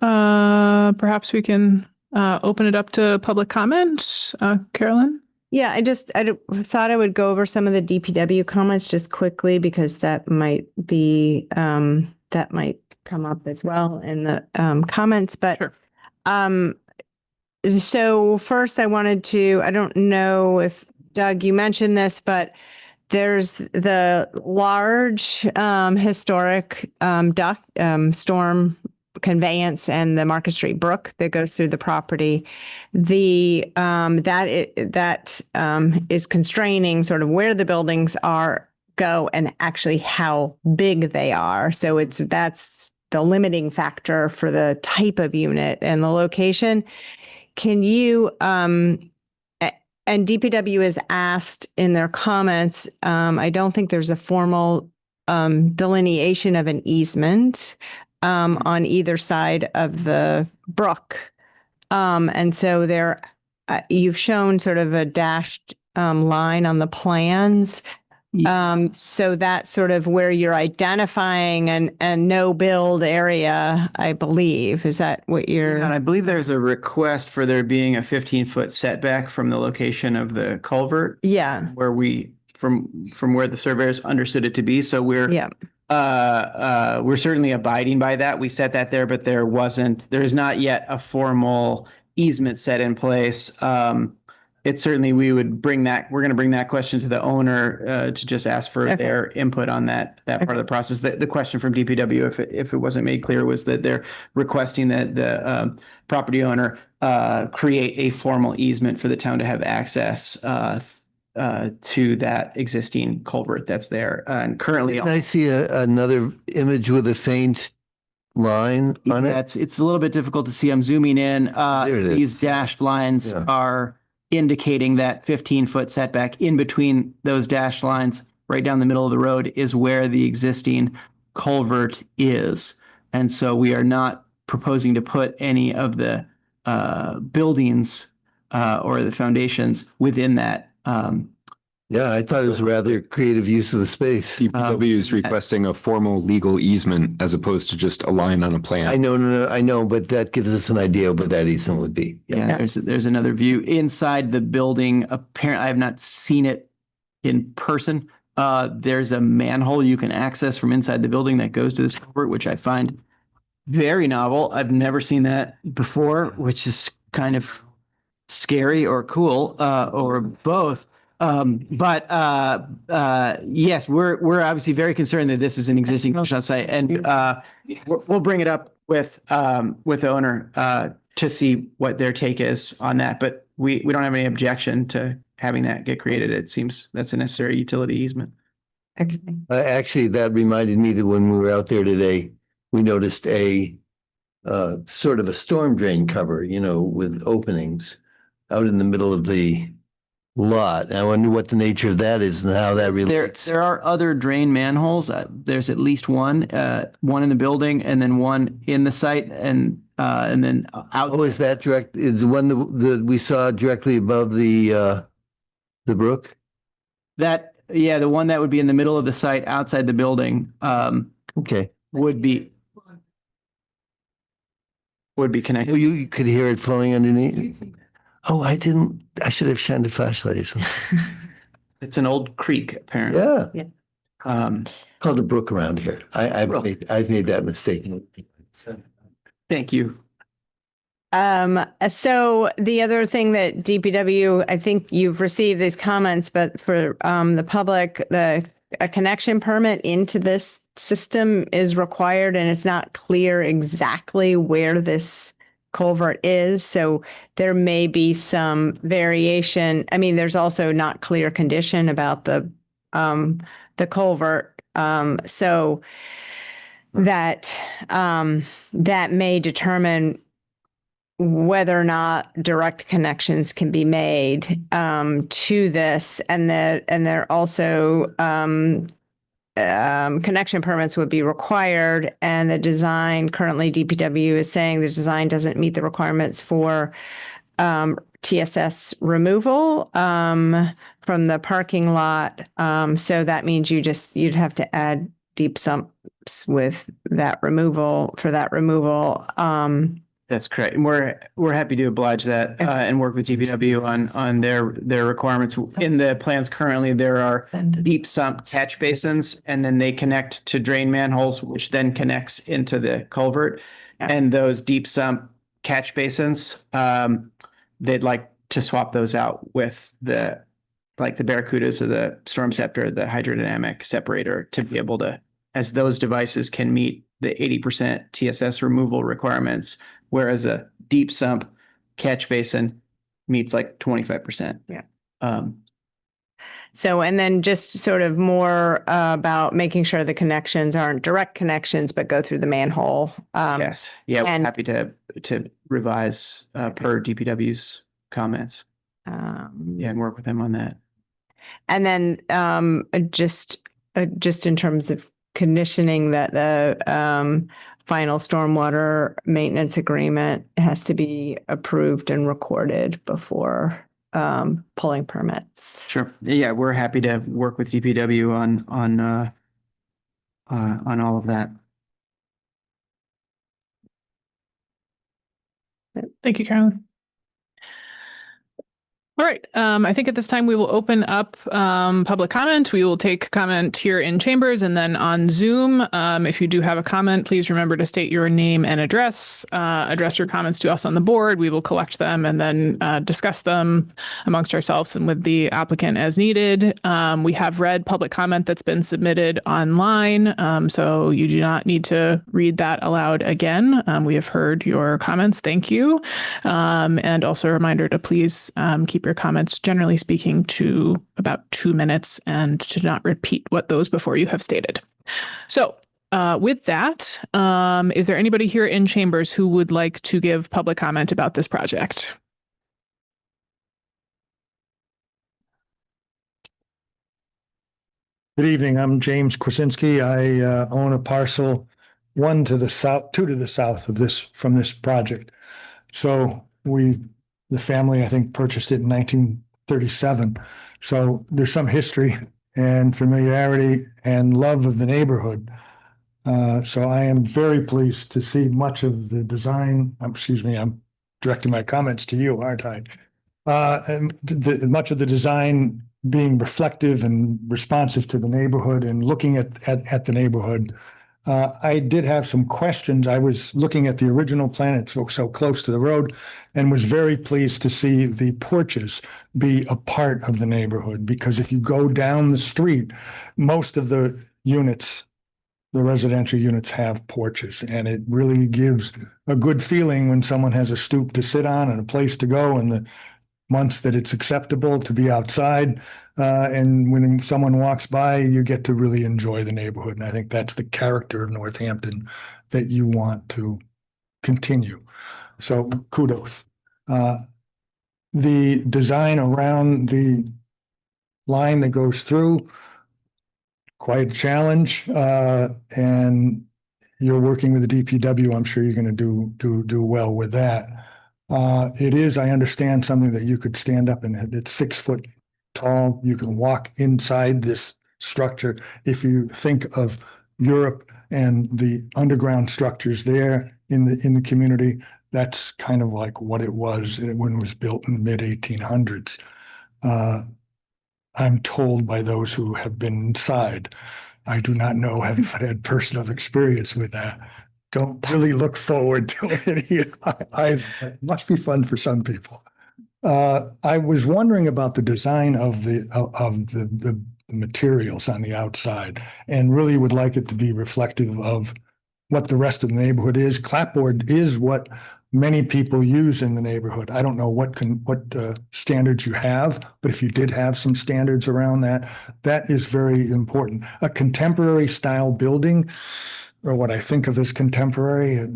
perhaps we can open it up to public comment. Carolyn?
Yeah, I thought I would go over some of the DPW comments just quickly because that might be, that might come up as well in the comments. But
sure.
So first I don't know if Doug, you mentioned this, but there's the large historic storm conveyance and the Market Street Brook that goes through the property. That is constraining sort of where the buildings go and actually how big they are. So that's the limiting factor for the type of unit and the location. Can you and DPW is asked in their comments, I don't think there's a formal delineation of an easement on either side of the brook. And so you've shown sort of a dashed line on the plans. So that's sort of where you're identifying a no build area, I believe. Is that what you're?
And I believe there's a request for there being a 15-foot setback from the location of the culvert.
Yeah.
Where from where the surveyors understood it to be. So we're certainly abiding by that. We set that there, but there is not yet a formal easement set in place. It's certainly, we're going to bring that question to the owner to just ask for their input on that part of the process. The question from DPW, if it wasn't made clear, was that they're requesting that the property owner create a formal easement for the town to have access to that existing culvert that's there. And currently,
Can I see another image with a faint line on it?
It's a little bit difficult to see. I'm zooming in.
There it is.
These dashed lines are indicating that 15-foot setback. In between those dashed lines, right down the middle of the road, is where the existing culvert is. And so we are not proposing to put any of the buildings or the foundations within that.
Yeah, I thought it was a rather creative use of the space.
DPW is requesting a formal legal easement as opposed to just a line on a plan.
I know, but that gives us an idea of what that easement would be.
Yeah, there's another view inside the building. Apparently, I have not seen it in person. There's a manhole you can access from inside the building that goes to this culvert, which I find very novel. I've never seen that before, which is kind of scary or cool, or both. But yes, we're obviously very concerned that this is an existing construction site, and we'll bring it up with the owner to see what their take is on that. But we don't have any objection to having that get created. It seems that's a necessary utility easement.
Actually, that reminded me that when we were out there today, we noticed a sort of a storm drain cover, with openings out in the middle of the lot. I wonder what the nature of that is and how that relates.
There are other drain manholes. There's at least one in the building, and then one in the site, and then out.
Oh, is that direct? Is the one that we saw directly above the brook?
The one that would be in the middle of the site outside the building.
Okay.
Would be connected.
Oh, you could hear it flowing underneath. Oh, I should have shined a flashlight or something.
It's an old creek, apparently.
Yeah.
Yeah.
Called the brook around here. I've made that mistake.
Thank you.
So the other thing that DPW, I think you've received these comments, but for the public, a connection permit into this system is required, and it's not clear exactly where this culvert is. So there may be some variation. I mean, there's also not clear condition about the culvert. So that may determine whether or not direct connections can be made to this, and there also connection permits would be required, and the design currently DPW is saying the design doesn't meet the requirements for TSS removal from the parking lot. So that means you'd have to add deep sumps with that removal.
That's correct. And we're happy to oblige that and work with DPW on their requirements. In the plans currently, there are deep sump catch basins, and then they connect to drain manholes, which then connects into the culvert. And those deep sump catch basins, they'd like to swap those out with the Barracudas or the Storm Scepter, the hydrodynamic separator, to be able to, as those devices can meet the 80% TSS removal requirements, whereas a deep sump catch basin meets like 25%.
Yeah. So, and then just sort of more about making sure the connections aren't direct connections, but go through the manhole.
Yes. Yeah. We're happy to revise per DPW's comments. And work with them on that.
And then just in terms of conditioning, that the final stormwater maintenance agreement has to be approved and recorded before pulling permits.
Sure. Yeah, we're happy to work with DPW on all of that.
Thank you, Carolyn. All right. I think at this time we will open up public comment. We will take comment here in chambers and then on Zoom. If you do have a comment, please remember to state your name and address. Address your comments to us on the board. We will collect them and then discuss them amongst ourselves and with the applicant as needed. We have read public comment that's been submitted online, so you do not need to read that aloud again. We have heard your comments. Thank you. And also a reminder to please keep your comments, generally speaking, to about 2 minutes and to not repeat what those before you have stated. So with that, is there anybody here in chambers who would like to give public comment about this project?
Good evening. I'm James Kwasinski. I own a parcel 2 to the south of from this project. So the family, I think, purchased it in 1937. So there's some history and familiarity and love of the neighborhood. So I am very pleased to see much of the design. Excuse me, I'm directing my comments to you, aren't I? And much of the design being reflective and responsive to the neighborhood and looking at the neighborhood. I did have some questions. I was looking at the original plan. It's so close to the road, and was very pleased to see the porches be a part of the neighborhood, because if you go down the street, most of the units, the residential units, have porches, and it really gives a good feeling when someone has a stoop to sit on and a place to go, and the months that it's acceptable to be outside. And when someone walks by, you get to really enjoy the neighborhood. And I think that's the character of Northampton that you want to continue. So kudos. The design around the line that goes through, quite a challenge. And you're working with the DPW. I'm sure you're going to do well with that. It is, I understand, something that you could stand up in. It's 6 foot tall. You can walk inside this structure. If you think of Europe and the underground structures there in the community, that's kind of like what it was when it was built in the mid 1800s. I'm told by those who have been inside. I do not know, have not had personal experience with that. Don't really look forward to it. It must be fun for some people. I was wondering about the design of the materials on the outside, and really would like it to be reflective of what the rest of the neighborhood is. Clapboard is what many people use in the neighborhood. I don't know what standards you have, but if you did have some standards around that, that is very important. A contemporary style building, or what I think of as contemporary, it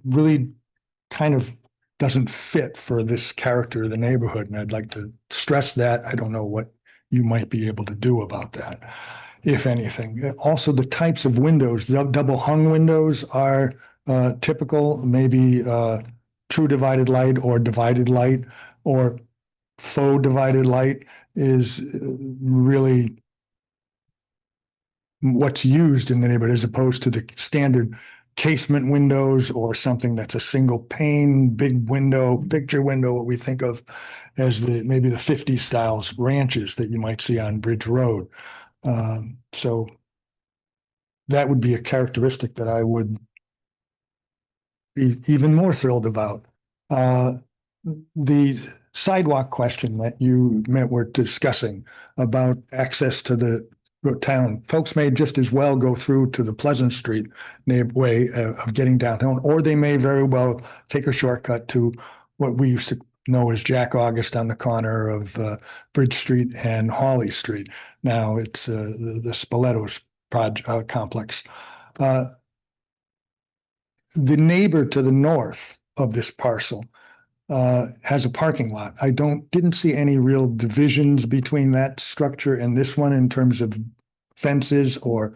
really kind of doesn't fit for this character of the neighborhood. And I'd like to stress that. I don't know what you might be able to do about that, if anything. Also, the types of windows, double hung windows are typical, maybe true divided light or divided light or faux divided light is really what's used in the neighborhood, as opposed to the standard casement windows or something that's a single pane, big window, picture window, what we think of as maybe the 50s styles ranches that you might see on Bridge Road. So that would be a characteristic that I would be even more thrilled about. The sidewalk question that you were discussing about access to the town, folks may just as well go through to the Pleasant Street way of getting downtown, or they may very well take a shortcut to what we used to know as Jack August on the corner of Bridge Street and Hawley Street. Now it's the Spoletos complex. The neighbor to the north of this parcel has a parking lot. I didn't see any real divisions between that structure and this one in terms of fences or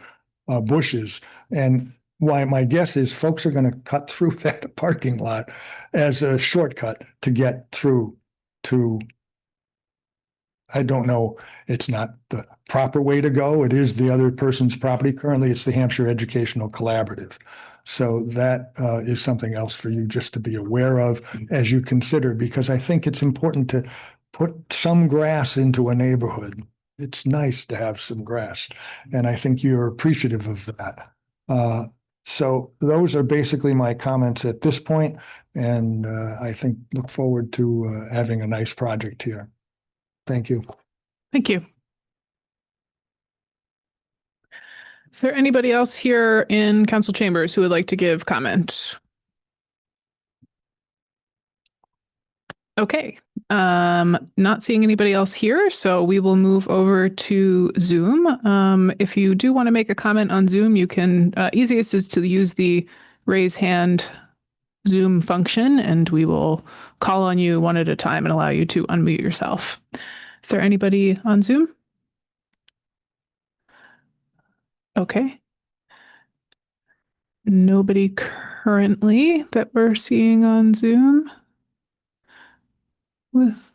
bushes. And why my guess is folks are going to cut through that parking lot as a shortcut to get through to, I don't know, it's not the proper way to go. It is the other person's property. Currently, it's the Hampshire Educational Collaborative. So that is something else for you just to be aware of as you consider, because I think it's important to put some grass into a neighborhood. It's nice to have some grass, and I think you're appreciative of that. So those are basically my comments at this point, and I think look forward to having a nice project here. Thank you.
Thank you. Is there anybody else here in council chambers who would like to give comment? Okay, not seeing anybody else here, so we will move over to Zoom. If you do want to make a comment on Zoom, you can, easiest is to use the raise hand Zoom function, and we will call on you one at a time and allow you to unmute yourself. Is there anybody on Zoom? Okay. Nobody currently that we're seeing on Zoom. With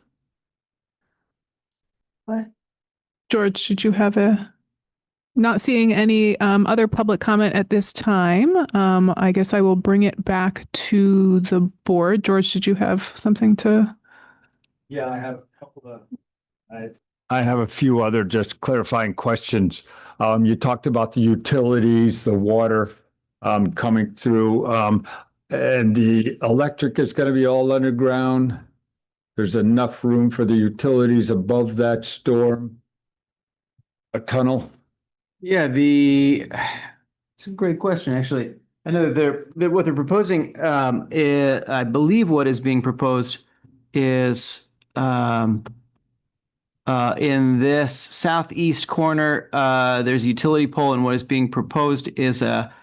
what? George, did you have not seeing any other public comment at this time. I guess I will bring it back to the board. George, did you have something to?
Yeah, I have a couple of, I have a few other just clarifying questions. You talked about the utilities, the water coming through, and the electric is going to be all underground. There's enough room for the utilities above that storm. A tunnel?
Yeah, it's a great question, actually. I know that what they're proposing, I believe what is being proposed is in this southeast corner, there's a utility pole, and what is being proposed is a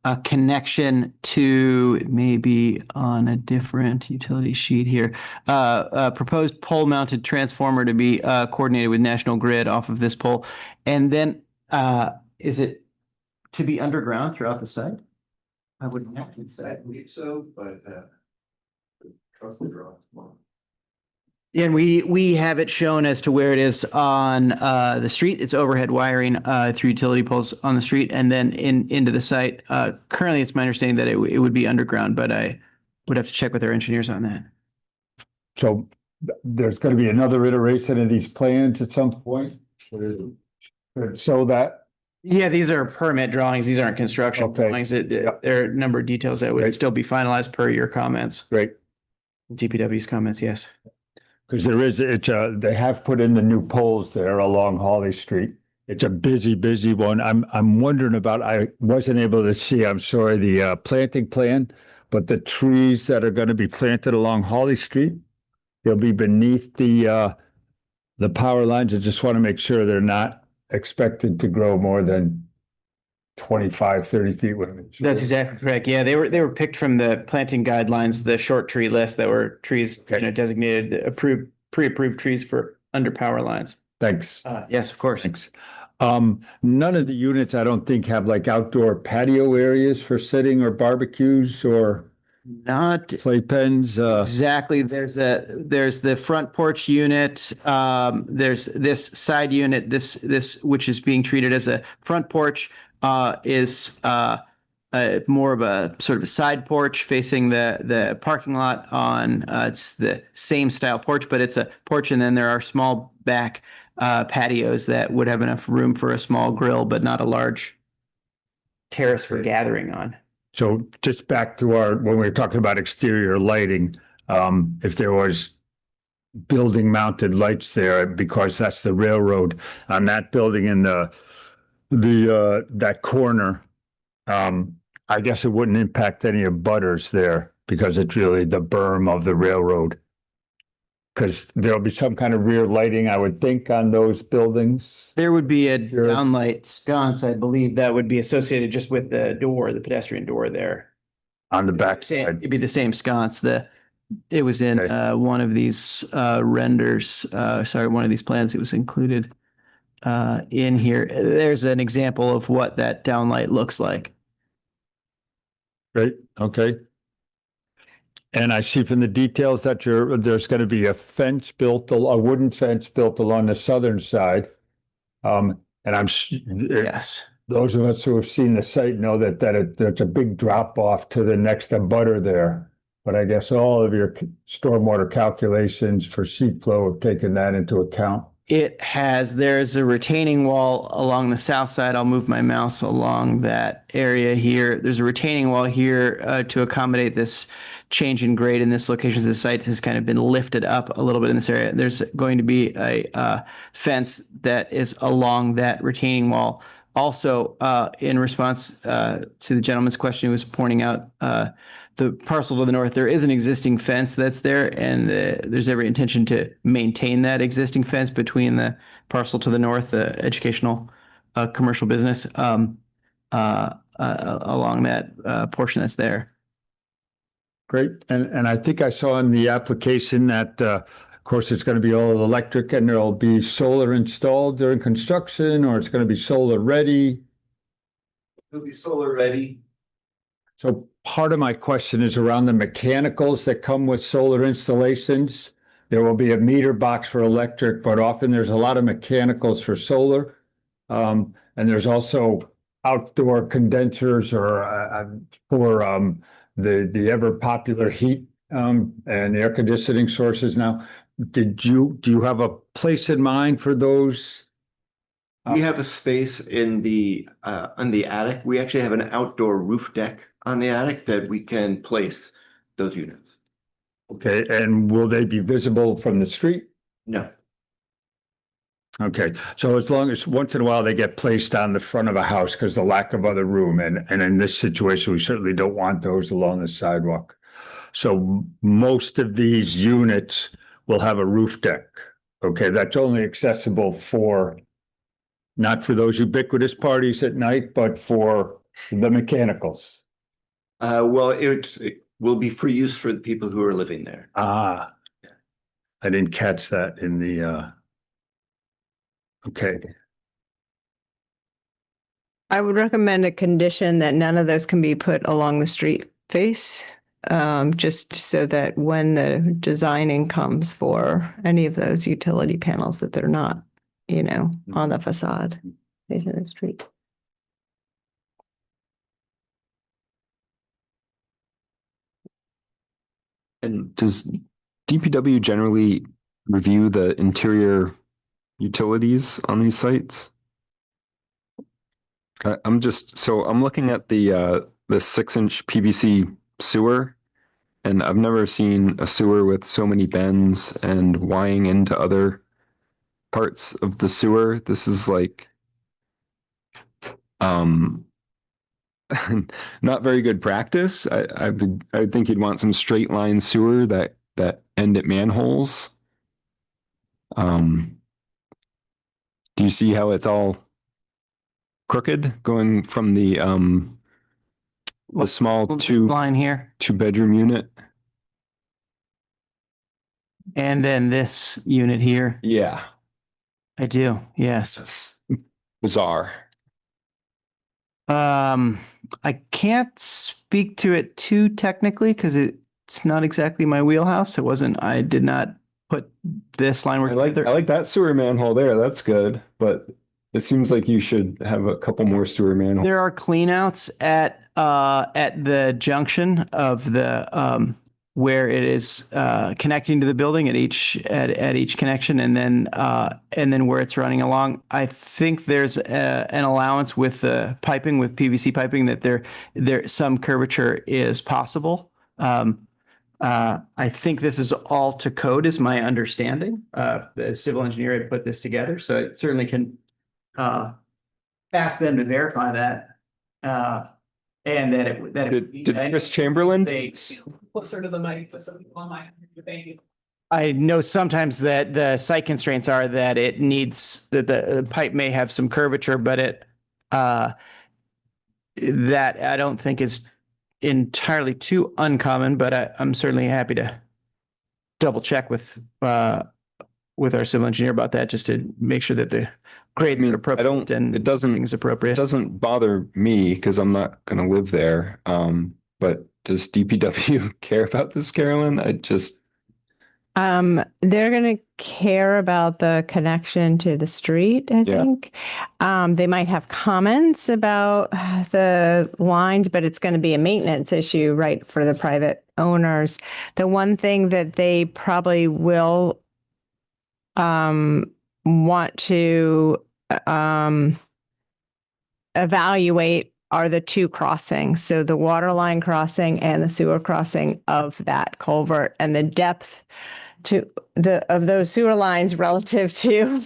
a connection to maybe on a different utility sheet here. A proposed pole mounted transformer to be coordinated with National Grid off of this pole. And then is it to be underground throughout the site? I would imagine so.
I believe so, but trust the drawings.
And we have it shown as to where it is on the street. It's overhead wiring through utility poles on the street and then into the site. Currently, it's my understanding that it would be underground, but I would have to check with our engineers on that.
So there's going to be another iteration of these plans at some point? So that,
Yeah, these are permit drawings. These aren't construction
Okay.
drawings. There are a number of details that would
Great.
still be finalized per your comments.
great,
DPW's comments, yes.
because they have put in the new poles there along Holly Street. It's a busy one. I'm wondering about, I wasn't able to see, I'm sorry, the planting plan, but the trees that are going to be planted along Holly Street, they'll be beneath the power lines. I just want to make sure they're not expected to grow more than 25, 30 feet.
That's exactly correct. Yeah, they were picked from the planting guidelines, the short tree list that were trees, designated pre-approved trees for under power lines.
Thanks.
Yes, of course.
Thanks. None of the units, I don't think, have like outdoor patio areas for sitting or barbecues or
not
playpens.
Exactly. There's the front porch unit. There's this side unit. This which is being treated as a front porch is more of a sort of a side porch facing the parking lot on. It's the same style porch, but it's a porch, and then there are small back patios that would have enough room for a small grill, but not a large terrace for gathering on.
So just back to when we were talking about exterior lighting, if there was building mounted lights there, because that's the railroad on that building in that corner, I guess it wouldn't impact any of butters there because it's really the berm of the railroad. Because there'll be some kind of rear lighting, I would think, on those buildings.
There would be a downlight sconce, I believe, that would be associated just with the door, the pedestrian door there.
On the back side.
It'd be the same sconce. It was in one of these renders. One of these plans. It was included in here. There's an example of what that downlight looks like.
Great. Okay. And I see from the details that there's going to be a wooden fence built along the southern side. And
yes,
those of us who have seen the site know that there's a big drop off to the next abutter there. But I guess all of your stormwater calculations for sheet flow have taken that into account.
There's a retaining wall along the south side. I'll move my mouse along that area here. There's a retaining wall here to accommodate this change in grade in this location. The site has kind of been lifted up a little bit in this area. There's going to be a fence that is along that retaining wall. Also, in response to the gentleman's question, he was pointing out the parcel to the north, there is an existing fence that's there, and there's every intention to maintain that existing fence between the parcel to the north, the educational commercial business, along that portion that's there.
Great. And I think I saw in the application that, of course, it's going to be all electric and there'll be solar installed during construction, or it's going to be solar ready.
It'll be solar ready.
So part of my question is around the mechanicals that come with solar installations. There will be a meter box for electric, but often there's a lot of mechanicals for solar. And there's also outdoor condensers for the ever popular heat and air conditioning sources. Now, do you have a place in mind for those?
We have a space in the attic. We actually have an outdoor roof deck on the attic that we can place those units.
Okay, and will they be visible from the street?
No.
Okay, so as long as once in a while they get placed on the front of a house because the lack of other room, and in this situation, we certainly don't want those along the sidewalk. So most of these units will have a roof deck. Okay, that's only accessible not for those ubiquitous parties at night, but for The mechanicals.
Well, it will be free use for the people who are living there.
Ah, I didn't catch that in the, okay.
I would recommend a condition that none of those can be put along the street face, just so that when the designing comes for any of those utility panels, that they're not, on the facade facing the street.
And does DPW generally review the interior utilities on these sites? I'm looking at the 6-inch PVC sewer, and I've never seen a sewer with so many bends and wying into other parts of the sewer. This is like not very good practice. I think you'd want some straight line sewer that end at manholes. Do you see how it's all crooked going from the small
line here,
2-bedroom unit?
and then this unit here.
Yeah,
I do. Yes.
that's bizarre.
I can't speak to it too technically because it's not exactly my wheelhouse. I did not put this line.
I like that sewer manhole there. That's good, but it seems like you should have a couple more sewer manholes.
There are cleanouts at the junction of the where it is connecting to the building at each connection, and then where it's running along. I think there's an allowance with the piping, with PVC piping, that there some curvature is possible. I think this is all to code, is my understanding. The civil engineer had put this together, so it certainly can ask them to verify that. And that it
Did Chris Chamberlain?
Closer to the mic, but some people on my, thank you.
I know sometimes that the site constraints are that it needs that the pipe may have some curvature, but that I don't think is entirely too uncommon. But I'm certainly happy to double check with our civil engineer about that, just to make sure that the grades are appropriate and
it doesn't
is appropriate.
It doesn't bother me because I'm not going to live there. But does DPW care about this, Carolyn?
They're going to care about the connection to the street, I think. They might have comments about the lines, but it's going to be a maintenance issue, right, for the private owners. The one thing that they probably will want to evaluate are the two crossings. So the water line crossing and the sewer crossing of that culvert, and the depth of those sewer lines relative to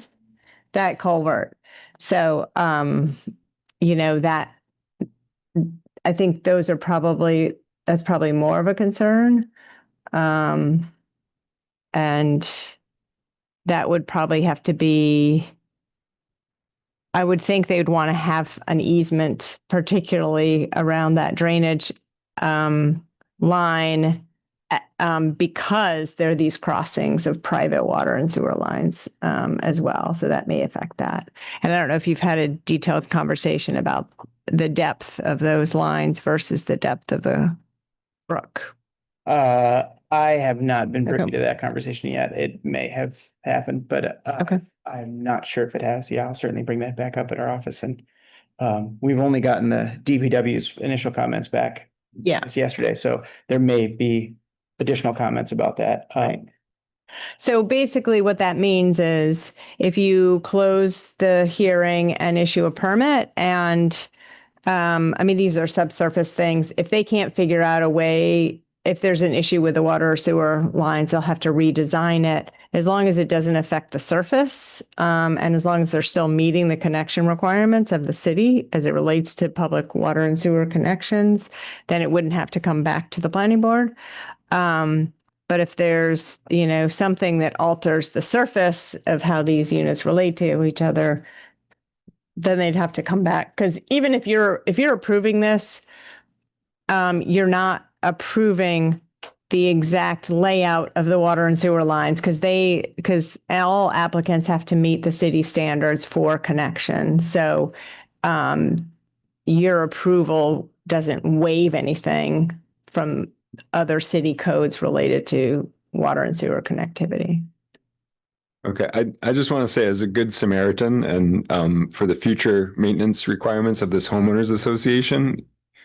that culvert. So, that I think that's probably more of a concern. And that would probably have to be, I would think they would want to have an easement, particularly around that drainage line, because there are these crossings of private water and sewer lines as well. So that may affect that. And I don't know if you've had a detailed conversation about the depth of those lines versus the depth of the brook.
I have not been privy to that conversation yet. It may have happened, but I'm not sure if it has. Yeah, I'll certainly bring that back up at our office. And we've only gotten the DPW's initial comments back just yesterday, so there may be additional comments about that.
Right. So basically what that means is if you close the hearing and issue a permit, and these are subsurface things, if they can't figure out a way, if there's an issue with the water or sewer lines, they'll have to redesign it, as long as it doesn't affect the surface. And as long as they're still meeting the connection requirements of the city as it relates to public water and sewer connections, then it wouldn't have to come back to the planning board. But if there's, something that alters the surface of how these units relate to each other, then they'd have to come back. Because even if you're approving this, you're not approving the exact layout of the water and sewer lines because all applicants have to meet the city standards for connection. So your approval doesn't waive anything from other city codes related to water and sewer connectivity.
Okay, I just want to say, as a good Samaritan and for the future maintenance requirements of this homeowners association,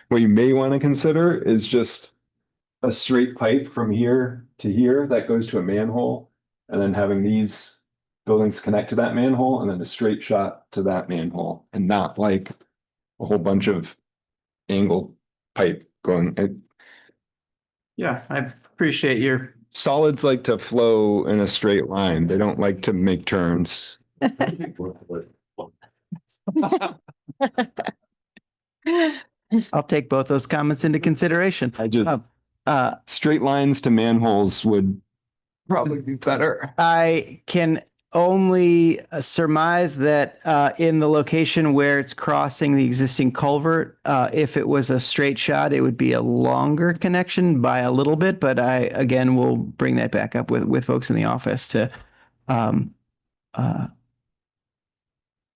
what you may want to consider is just a straight pipe from here to here that goes to a manhole, and then having these buildings connect to that manhole, and then a straight shot to that manhole, and not like a whole bunch of angled pipe going.
Yeah, I appreciate your.
Solids like to flow in a straight line. They don't like to make turns.
I'll take both those comments into consideration.
I just straight lines to manholes would probably be better.
I can only surmise that in the location where it's crossing the existing culvert, if it was a straight shot, it would be a longer connection by a little bit. But I, again, will bring that back up with folks in the office to.
Yeah,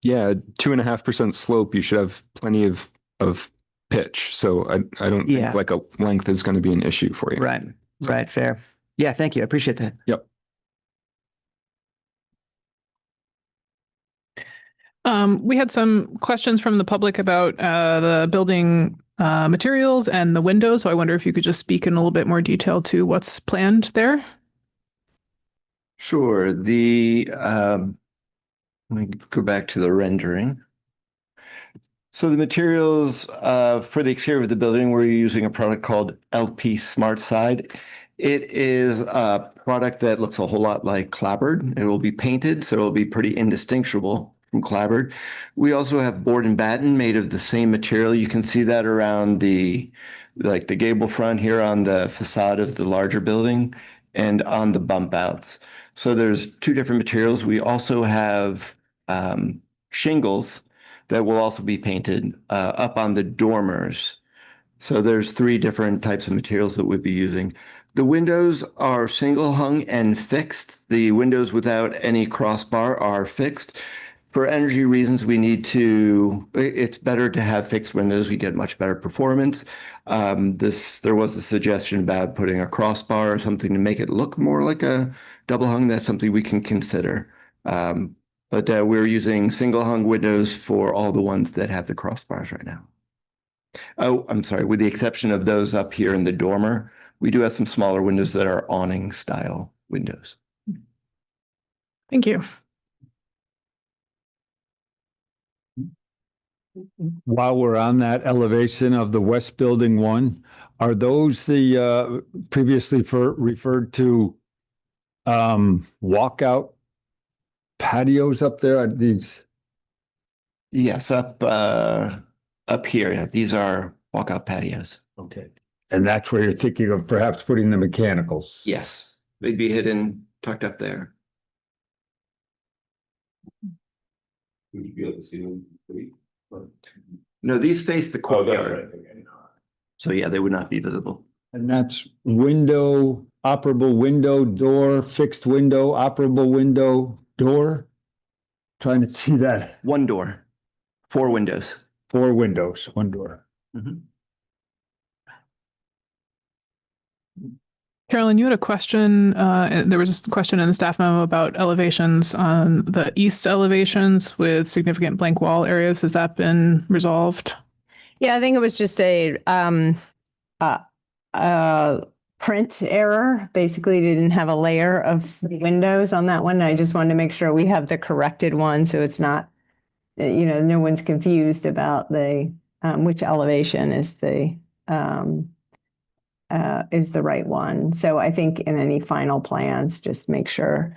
2.5% slope. You should have plenty of pitch. So I don't think like a length is going to be an issue for you.
Right. Right. Fair. Yeah. Thank you. I appreciate that.
Yep.
We had some questions from the public about the building materials and the windows. So I wonder if you could just speak in a little bit more detail to what's planned there.
Sure. Let me go back to the rendering. So the materials for the exterior of the building, we're using a product called LP Smart Side. It is a product that looks a whole lot like clapboard. It will be painted, so it will be pretty indistinguishable from clapboard. We also have board and batten made of the same material. You can see that around the gable front here on the facade of the larger building and on the bump outs. So there's two different materials. We also have shingles that will also be painted up on the dormers. So there's three different types of materials that we'd be using. The windows are single hung and fixed. The windows without any crossbar are fixed. For energy reasons, it's better to have fixed windows. We get much better performance. There was a suggestion about putting a crossbar or something to make it look more like a double hung. That's something we can consider. But we're using single hung windows for all the ones that have the crossbars right now. Oh, I'm sorry, with the exception of those up here in the dormer, we do have some smaller windows that are awning style windows.
Thank you.
While we're on that elevation of the West Building 1, are those the previously referred to walkout patios up there? Are these?
Yes, up here. Yeah, these are walkout patios.
Okay. And that's where you're thinking of perhaps putting the mechanicals?
Yes, they'd be hidden, tucked up there.
Would you be able to see them?
No, these face the courtyard. So yeah, they would not be visible.
And that's window, operable window, door, fixed window, operable window, door? Trying to see that.
One door, 4 windows.
4 windows, 1 door.
Mm-hmm.
Carolyn, you had a question. There was a question in the staff memo about elevations on the east elevations with significant blank wall areas. Has that been resolved?
Yeah, I think it was just a print error. Basically, they didn't have a layer of windows on that one. I just wanted to make sure we have the corrected one, so it's not, no one's confused about the which elevation is the right one. So I think in any final plans, just make sure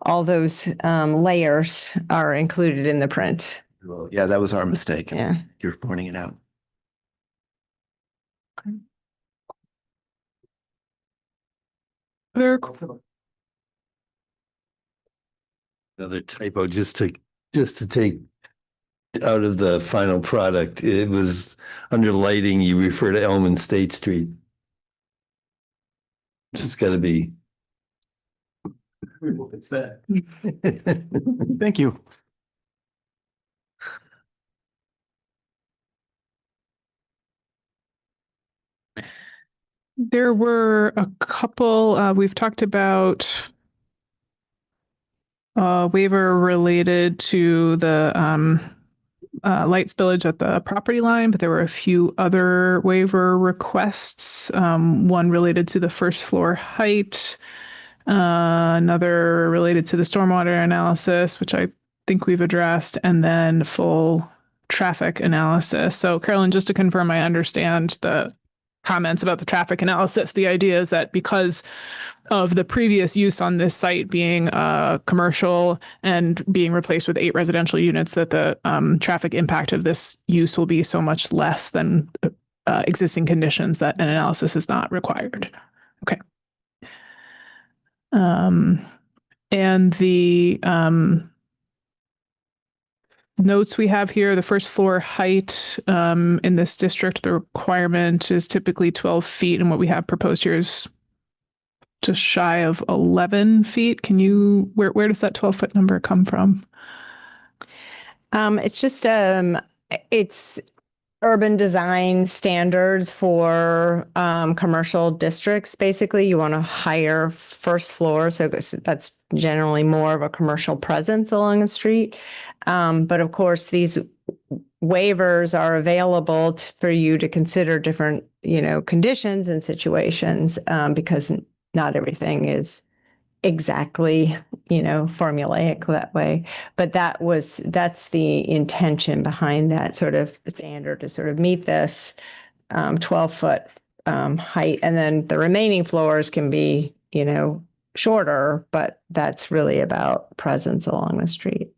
all those layers are included in the print.
Yeah, that was our mistake.
Yeah.
You're pointing it out.
Okay.
Another typo, just to take out of the final product. It was under lighting, you refer to Elm and State Street. It's got to be.
What's that? Thank you.
There were a couple, we've talked about waiver related to the light spillage at the property line, but there were a few other waiver requests. One related to the first floor height, another related to the stormwater analysis, which I think we've addressed, and then full traffic analysis. So Carolyn, just to confirm, I understand the comments about the traffic analysis. The idea is that because of the previous use on this site being commercial and being replaced with 8 residential units, that the traffic impact of this use will be so much less than existing conditions that an analysis is not required. Okay. And the notes we have here, the first floor height in this district, the requirement is typically 12 feet, and what we have proposed here is just shy of 11 feet. Can you, where does that 12-foot number come from?
It's just, it's urban design standards for commercial districts. Basically, you want a higher first floor, so that's generally more of a commercial presence along the street. But of course, these waivers are available for you to consider different, conditions and situations because not everything is exactly, formulaic that way. But that's the intention behind that sort of standard, to sort of meet this 12-foot height. And then the remaining floors can be, shorter, but that's really about presence along the street.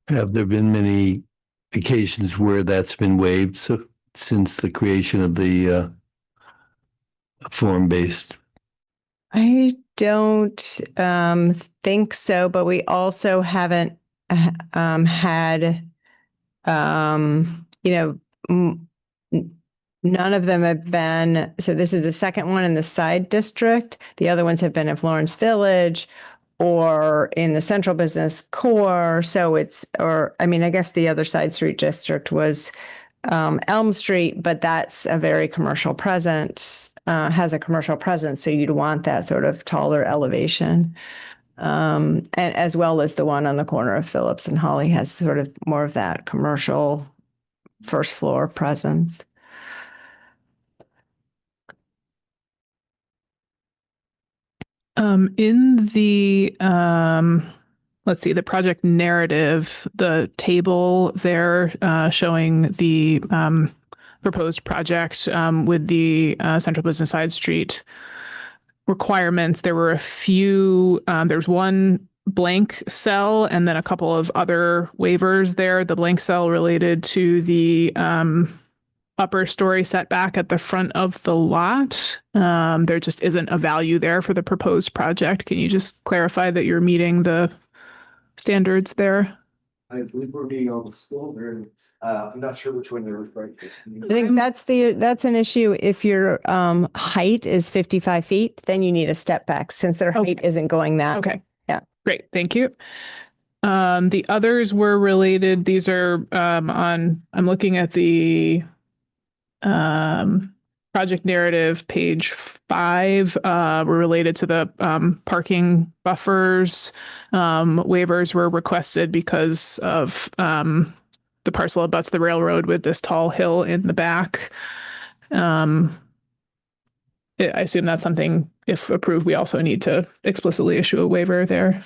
Have there been many occasions where that's been waived since the creation of the form-based?
I don't think so, but we also haven't had, none of them have been, so this is the second one in the side district. The other ones have been in Florence Village or in the central business core. So I guess the other side street district was Elm Street, but that's a very commercial presence, has a commercial presence. So you'd want that sort of taller elevation. And as well as the one on the corner of Phillips and Holly has sort of more of that commercial first floor presence.
In the let's see, the project narrative, the table there showing the proposed project with the central business side street requirements, there were a few, there's one blank cell and then a couple of other waivers there. The blank cell related to the upper story setback at the front of the lot. There just isn't a value there for the proposed project. Can you just clarify that you're meeting the standards there?
I believe we're being on the school there. I'm not sure which one you're referring to.
I think that's an issue. If your height is 55 feet, then you need a step back since their height isn't going that.
Okay.
Yeah.
Great. Thank you. The others were related. These are I'm looking at the project narrative, page 5, were related to the parking buffers. Waivers were requested because of the parcel abuts the railroad with this tall hill in the back. I assume that's something, if approved, we also need to explicitly issue a waiver there.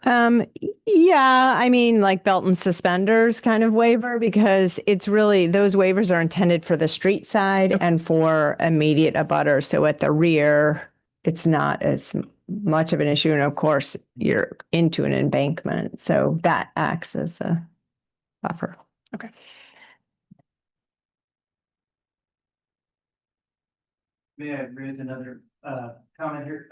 Yeah, I mean, like belt and suspenders kind of waiver, because it's really, those waivers are intended for the street side and for immediate abutters. So at the rear, it's not as much of an issue. And of course, you're into an embankment. So that acts as the buffer.
Okay.
May I raise another comment here?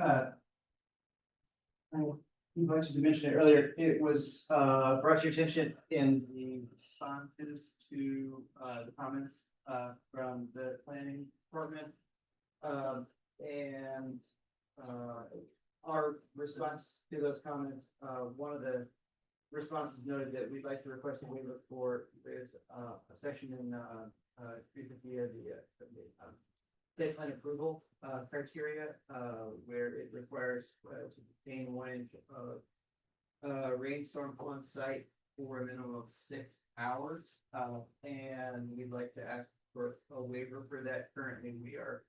you mentioned it earlier, it was brought to your attention in the responses to the comments from the planning department. And our response to those comments, one of the responses noted that we'd like to request a waiver for, there's a section in 350 of the site plan approval criteria where it requires to obtain 1 inch of rainstorm on site for a minimum of 6 hours. And we'd like to ask for a waiver for that. Currently, we are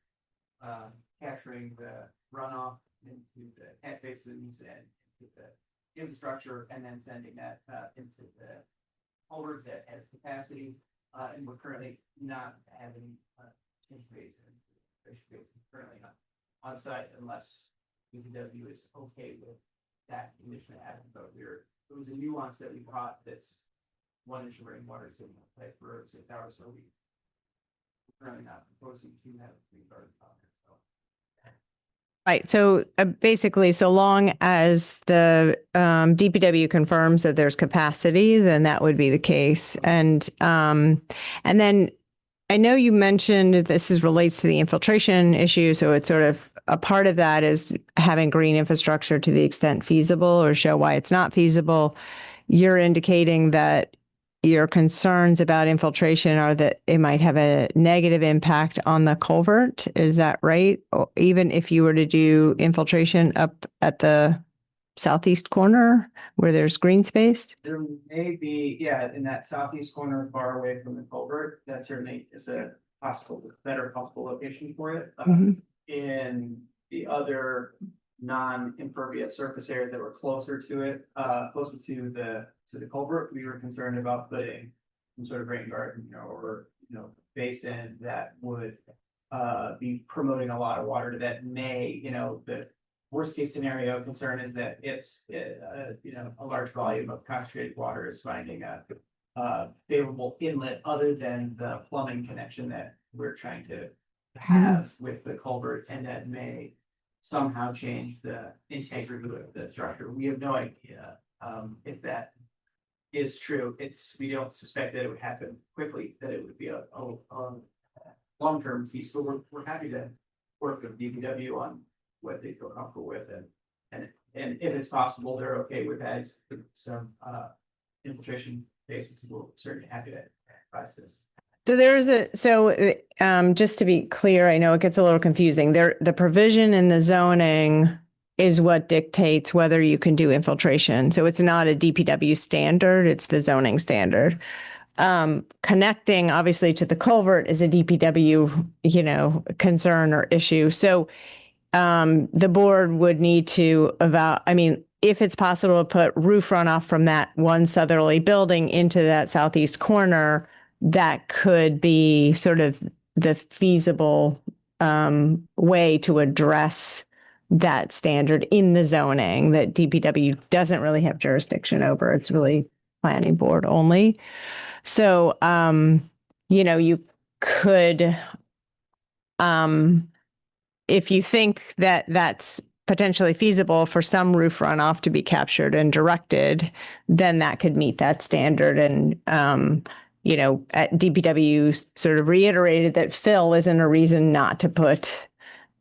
capturing the runoff into the catch basins and into the infrastructure, and then sending that into the culvert that has capacity. And we're currently not having currently not on site unless DPW is okay with that condition added. But it was a nuance that we caught this 1 inch of rainwater to like for 6 hours a week. We're currently not proposing to have regard to
Right. So basically, so long as the DPW confirms that there's capacity, then that would be the case. And then I know you mentioned relates to the infiltration issue. So it's sort of a part of that is having green infrastructure to the extent feasible, or show why it's not feasible. You're indicating that your concerns about infiltration are that it might have a negative impact on the culvert. Is that right? Or even if you were to do infiltration up at the southeast corner where there's green space?
There may be, in that southeast corner far away from the culvert, that certainly is a better possible location for it. In the other non-impervious surface areas that were closer to it, closer to the culvert, we were concerned about putting some sort of rain garden, or basin that would be promoting a lot of water that may, the worst case scenario concern is that it's a large volume of concentrated water is finding a favorable inlet other than the plumbing connection that we're trying to have with the culvert, and that may somehow change the integrity of the structure. We have no idea if that is true. We don't suspect that it would happen quickly, that it would be a long-term piece, but we're happy to work with DPW on what they feel comfortable with, and if it's possible, they're okay with adding some infiltration bases. We're certainly happy to advise this.
So just to be clear, I know it gets a little confusing. The provision in the zoning is what dictates whether you can do infiltration. So it's not a DPW standard, it's the zoning standard. Connecting obviously to the culvert is a DPW, concern or issue. So the board would need to if it's possible to put roof runoff from that one southerly building into that southeast corner, that could be sort of the feasible way to address that standard in the zoning that DPW doesn't really have jurisdiction over. It's really planning board only. So, you could, if you think that that's potentially feasible for some roof runoff to be captured and directed, then that could meet that standard. And, at DPW sort of reiterated that fill isn't a reason not to put,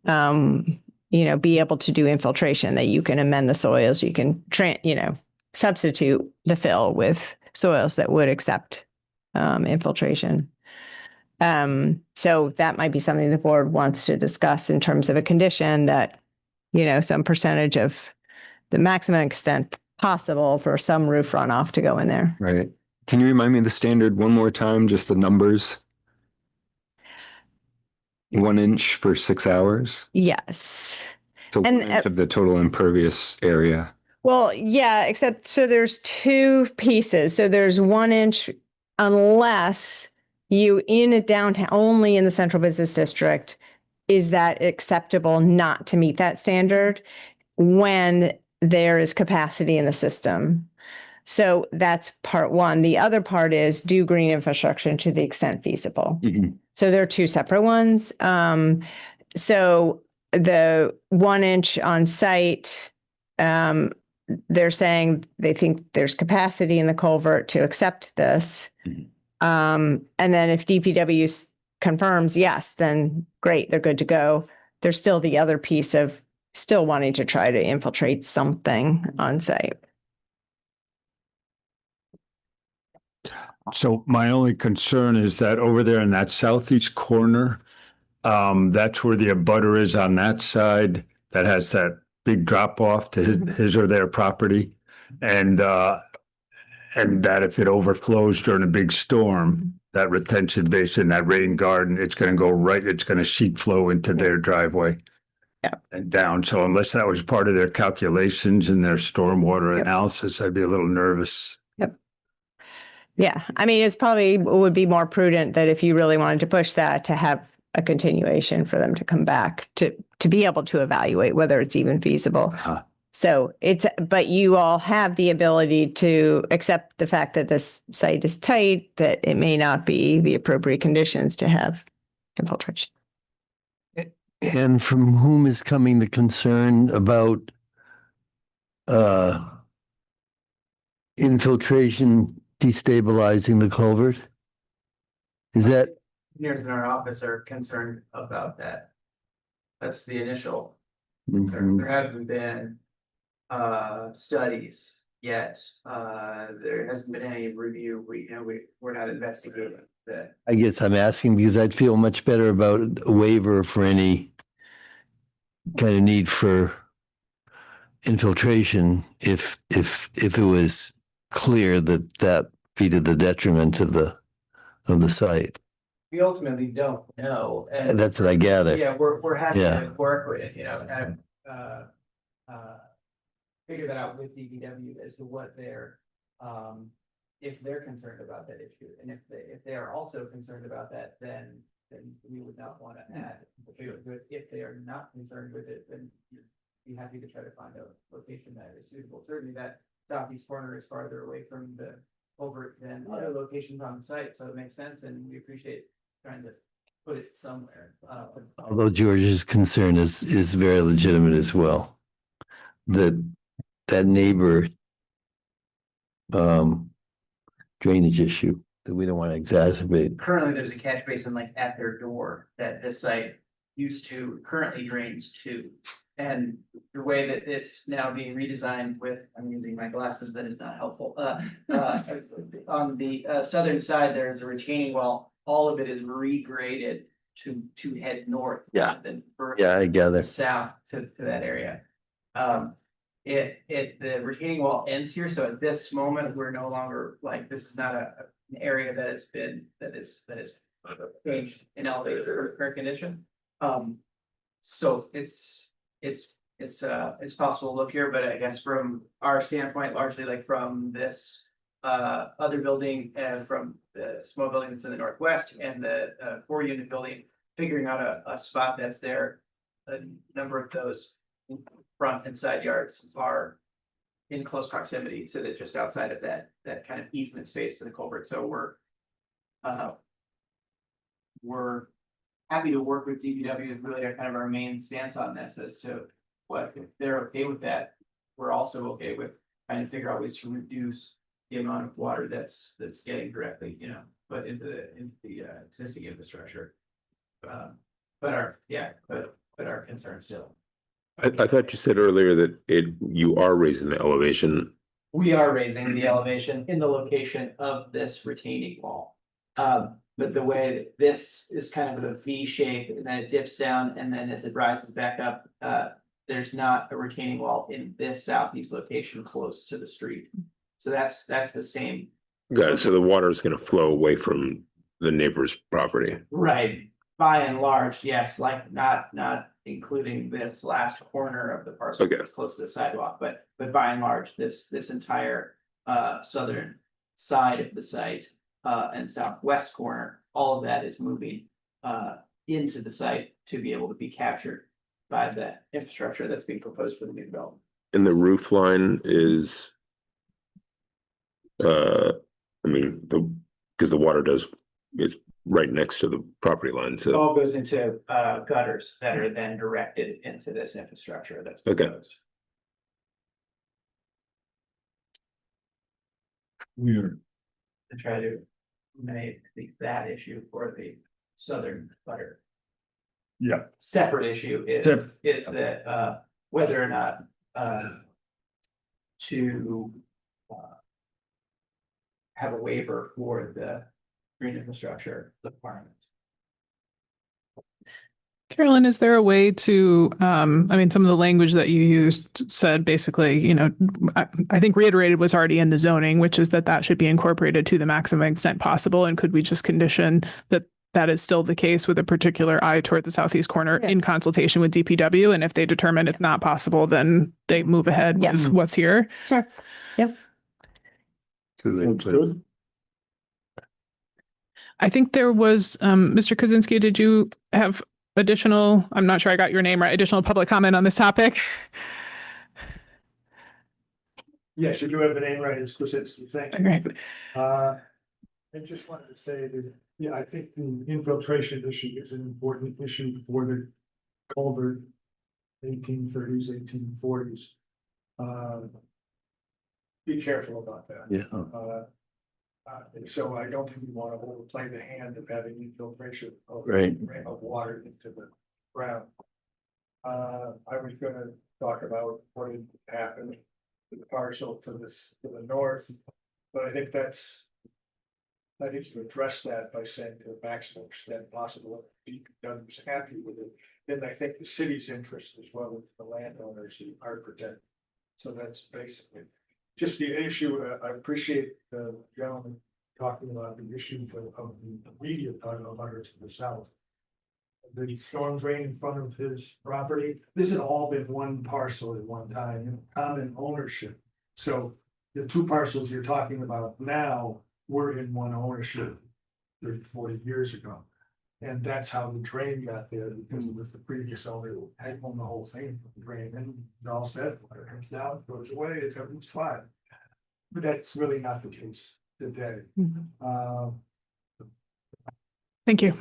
be able to do infiltration, that you can amend the soils, you can, substitute the fill with soils that would accept infiltration. So that might be something the board wants to discuss in terms of a condition that, some percentage of the maximum extent possible for some roof runoff to go in there.
Right. Can you remind me of the standard one more time, just the numbers? 1 inch for 6 hours?
Yes.
So 1 inch of the total impervious area.
Well, yeah, except so there's two pieces. So there's 1 inch unless you in a downtown, only in the central business district, is that acceptable not to meet that standard when there is capacity in the system. So that's part one. The other part is do green infrastructure to the extent feasible. So there are two separate ones. So the 1 inch on site they're saying they think there's capacity in the culvert to accept this. And then if DPW confirms yes, then great, they're good to go. There's still the other piece of still wanting to try to infiltrate something on site.
So my only concern is that over there in that southeast corner, that's where the abutter is on that side that has that big drop off to his or their property. And that if it overflows during a big storm, that retention basin, that rain garden, it's going to go right, it's going to sheet flow into their driveway.
Yeah.
And down. So unless that was part of their calculations and their stormwater analysis, I'd be a little nervous.
Yep. Yeah. I mean, it's probably would be more prudent that if you really wanted to push that, to have a continuation for them to come back to be able to evaluate whether it's even feasible. So but you all have the ability to accept the fact that this site is tight, that it may not be the appropriate conditions to have infiltration.
And from whom is coming the concern about infiltration destabilizing the culvert? Is that?
Engineers in our office are concerned about that. That's the initial concern. There haven't been studies yet. There hasn't been any review. We're not investigating that.
I guess I'm asking because I'd feel much better about a waiver for any kind of need for infiltration if it was clear that be to the detriment of the site.
We ultimately don't know.
And that's what I gather.
Yeah, we're happy to work with, and figure that out with DPW as to what they're if they're concerned about that issue. And if they are also concerned about that, then we would not want to add. If they are not concerned with it, then you'd be happy to try to find a location that is suitable. Certainly that southeast corner is farther away from the culvert than other locations on the site, so it makes sense, and we appreciate trying to put it somewhere.
Although George's concern is very legitimate as well. That neighbor drainage issue that we don't want to exacerbate.
Currently, there's a catch basin like at their door that this site currently drains to. And the way that it's now being redesigned I'm using my glasses, that is not helpful. On the southern side, there's a retaining wall. All of it is regraded to head north.
Yeah.
Then
I gather.
south to that area. The retaining wall ends here. So at this moment, we're no longer this is not an area that is changed in elevated or current condition. So it's possible to look here, but I guess from our standpoint, largely from this other building and from the small building that's in the northwest and the 4-unit building, figuring out a spot that's there. A number of those front and side yards are in close proximity to just outside of that kind of easement space to the culvert. So we're happy to work with DPW is really kind of our main stance on this as to what, if they're okay with that, we're also okay with trying to figure out ways to reduce the amount of water that's getting directly, put into the existing infrastructure. But our concern still.
I thought you said earlier that you are raising the elevation.
We are raising the elevation in the location of this retaining wall. But the way that this is kind of a V shape and then it dips down and then as it rises back up, there's not a retaining wall in this southeast location close to the street. So that's the same.
Got it. So the water is going to flow away from the neighbor's property.
Right. By and large, yes, not including this last corner of the parcel that's close to the sidewalk, but by and large, this entire southern side of the site and southwest corner, all of that is moving into the site to be able to be captured by the infrastructure that's being proposed for the new development.
And the roof line is, because the water is right next to the property line. So
it all goes into gutters that are then directed into this infrastructure that's proposed.
Weird.
To try to make that issue for the southern butter.
Yeah.
Separate issue is that whether or not to have a waiver for the green infrastructure requirement.
Carolyn, is there a way to, I mean, some of the language that you used said basically, you know, I think reiterated was already in the zoning, which is that that should be incorporated to the maximum extent possible. And could we just condition that that is still the case with a particular eye toward the southeast corner in consultation with DPW? And if they determine it's not possible, then they move ahead with what's here.
Sure. Yep.
Good.
I think there was, Mr. Kaczynski, did you have additional, I'm not sure I got your name right, additional public comment on this topic?
Yes, you do have the name right. It's Kwasinski. Thank you.
Great.
I just wanted to say that, yeah, I think the infiltration issue is an important issue for the culvert 1830s, 1840s. Be careful about that.
Yeah.
So I don't think we want to overplay the hand of having infiltration of,
Right.
of water into the ground. I was going to talk about what had happened to the parcel to the north, but I think you address that by saying to the maximum extent possible, if DPW is happy with it, then I think the city's interest as well as the landowners are protected. So that's basically just the issue. I appreciate the gentleman talking about the issue of the immediate butter to the south. The storm drain in front of his property. This had all been one parcel at one time, common ownership. So the two parcels you're talking about now were in one ownership 30, 40 years ago. And that's how the drain got there, because it was the previous owner who had owned the whole thing from the drain, and it all said, water comes down, goes away, everything's fine. But that's really not the case today.
Thank you.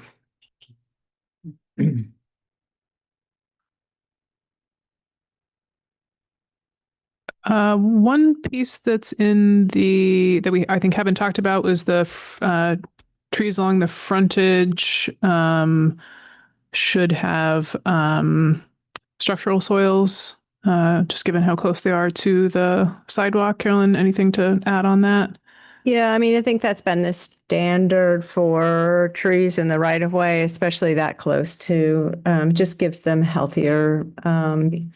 One piece that's in that we I think haven't talked about was the trees along the frontage should have structural soils, just given how close they are to the sidewalk. Carolyn, anything to add on that?
Yeah, I mean, I think that's been the standard for trees in the right of way, especially that close to, just gives them healthier,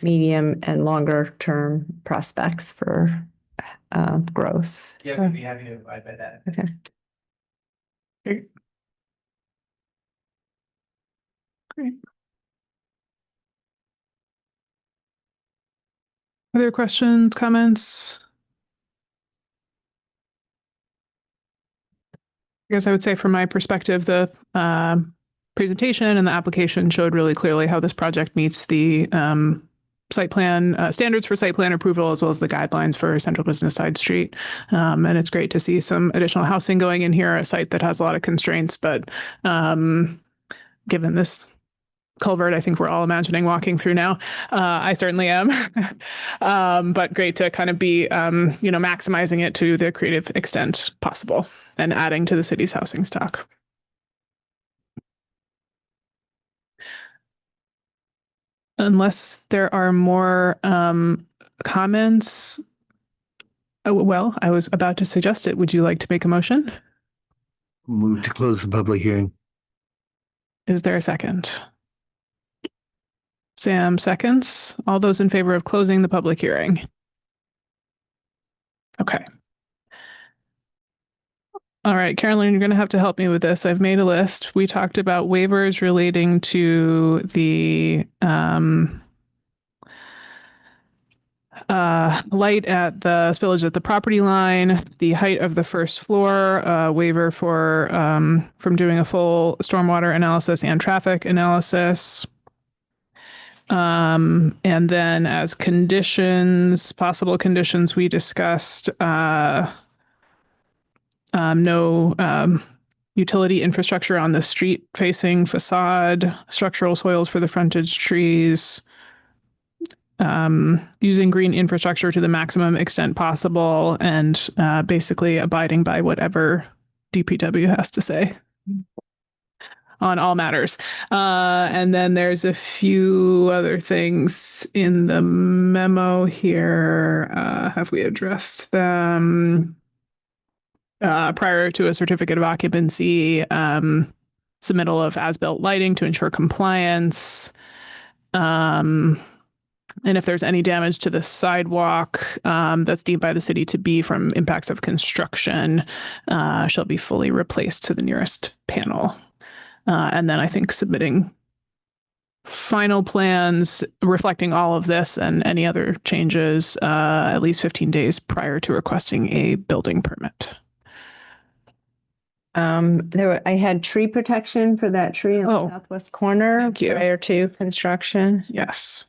medium and longer term prospects for growth.
Yeah, we'd be happy to abide by that.
Okay.
Great. Other questions, comments? I guess I would say from my perspective, the presentation and the application showed really clearly how this project meets the site plan standards for site plan approval, as well as the guidelines for Central Business Side Street. And it's great to see some additional housing going in here, a site that has a lot of constraints, but given this culvert, I think we're all imagining walking through now. I certainly am. But great to kind of be, maximizing it to the creative extent possible and adding to the city's housing stock. Unless there are more comments. Oh, well, I was about to suggest it. Would you like to make a motion?
Move to close the public hearing.
Is there a second? Sam seconds. All those in favor of closing the public hearing? Okay. All right, Carolyn, you're going to have to help me with this. I've made a list. We talked about waivers relating to the light at the spillage at the property line, the height of the first floor, waiver for from doing a full stormwater analysis and traffic analysis. And then as conditions, possible conditions, we discussed no utility infrastructure on the street facing facade, structural soils for the frontage trees, using green infrastructure to the maximum extent possible and basically abiding by whatever DPW has to say on all matters. And then there's a few other things in the memo here. Have we addressed them? Prior to a certificate of occupancy, submittal of as-built lighting to ensure compliance. And if there's any damage to the sidewalk that's deemed by the city to be from impacts of construction, shall be fully replaced to the nearest panel. And then I think submitting final plans reflecting all of this and any other changes at least 15 days prior to requesting a building permit.
I had tree protection for that tree in the southwest corner prior to construction.
Yes.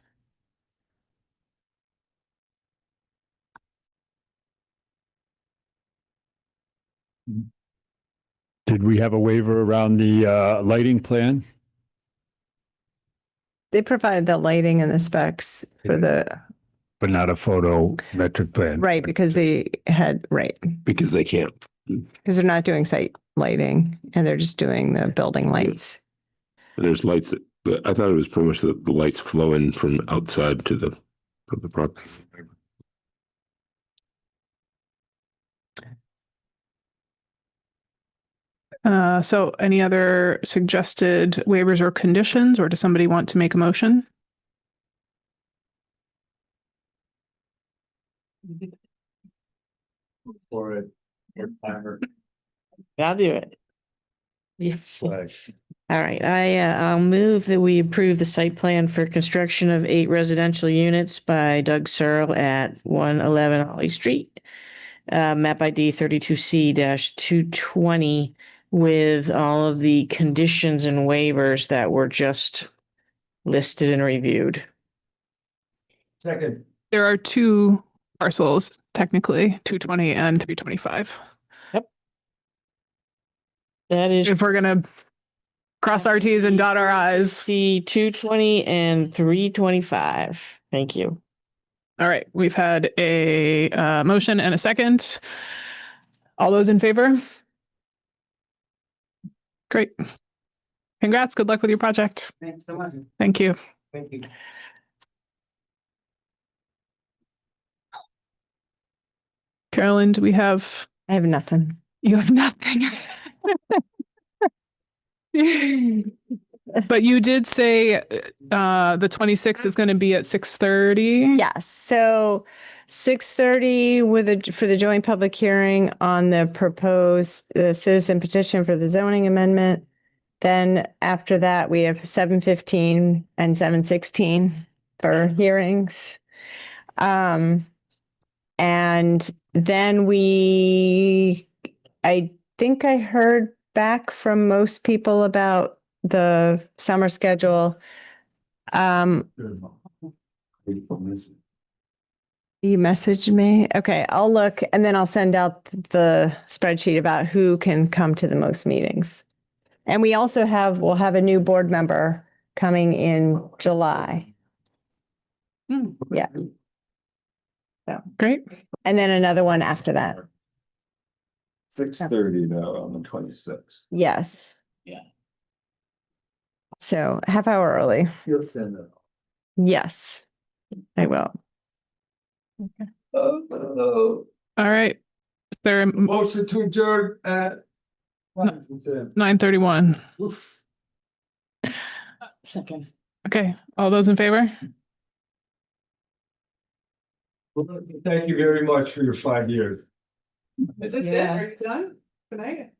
Did we have a waiver around the lighting plan?
They provided the lighting and the specs for the.
But not a photometric plan.
Right, because they had,
Because they can't.
because they're not doing site lighting and they're just doing the building lights.
And there's lights that, but I thought it was pretty much the lights flow in from outside to the property.
So any other suggested waivers or conditions, or does somebody want to make a motion?
For it.
I'll do it. Yes. All right, I'll move that we approve the site plan for construction of 8 residential units by Doug Searle at 111 Holly Street. Map ID 32C-220 with all of the conditions and waivers that were just listed and reviewed.
Second.
There are 2 parcels, technically, 220 and 325.
That is.
If we're going to cross our T's and dot our I's.
C 220 and 325. Thank you.
All right, we've had a motion and a second. All those in favor? Great. Congrats. Good luck with your project.
Thanks so much.
Thank you.
Thank you.
Carolyn, do we have?
I have nothing.
You have nothing. But you did say the 26th is going to be at 6:30.
Yes. So 6:30 for the joint public hearing on the proposed citizen petition for the zoning amendment. Then after that, we have 7:15 and 7:16 for hearings. And then I think I heard back from most people about the summer schedule. You messaged me? Okay, I'll look and then I'll send out the spreadsheet about who can come to the most meetings. And we'll have a new board member coming in July. Yeah. So
great.
And then another one after that.
6:30 though on the 26th.
Yes.
Yeah.
So half hour early.
You'll send it.
Yes, I will.
Okay.
All right. Is there a
Motion to adjourn at
9:31?
Second.
Okay. All those in favor?
Thank you very much for your 5 years.
Is this
Yeah.
it? Are you done? Good night.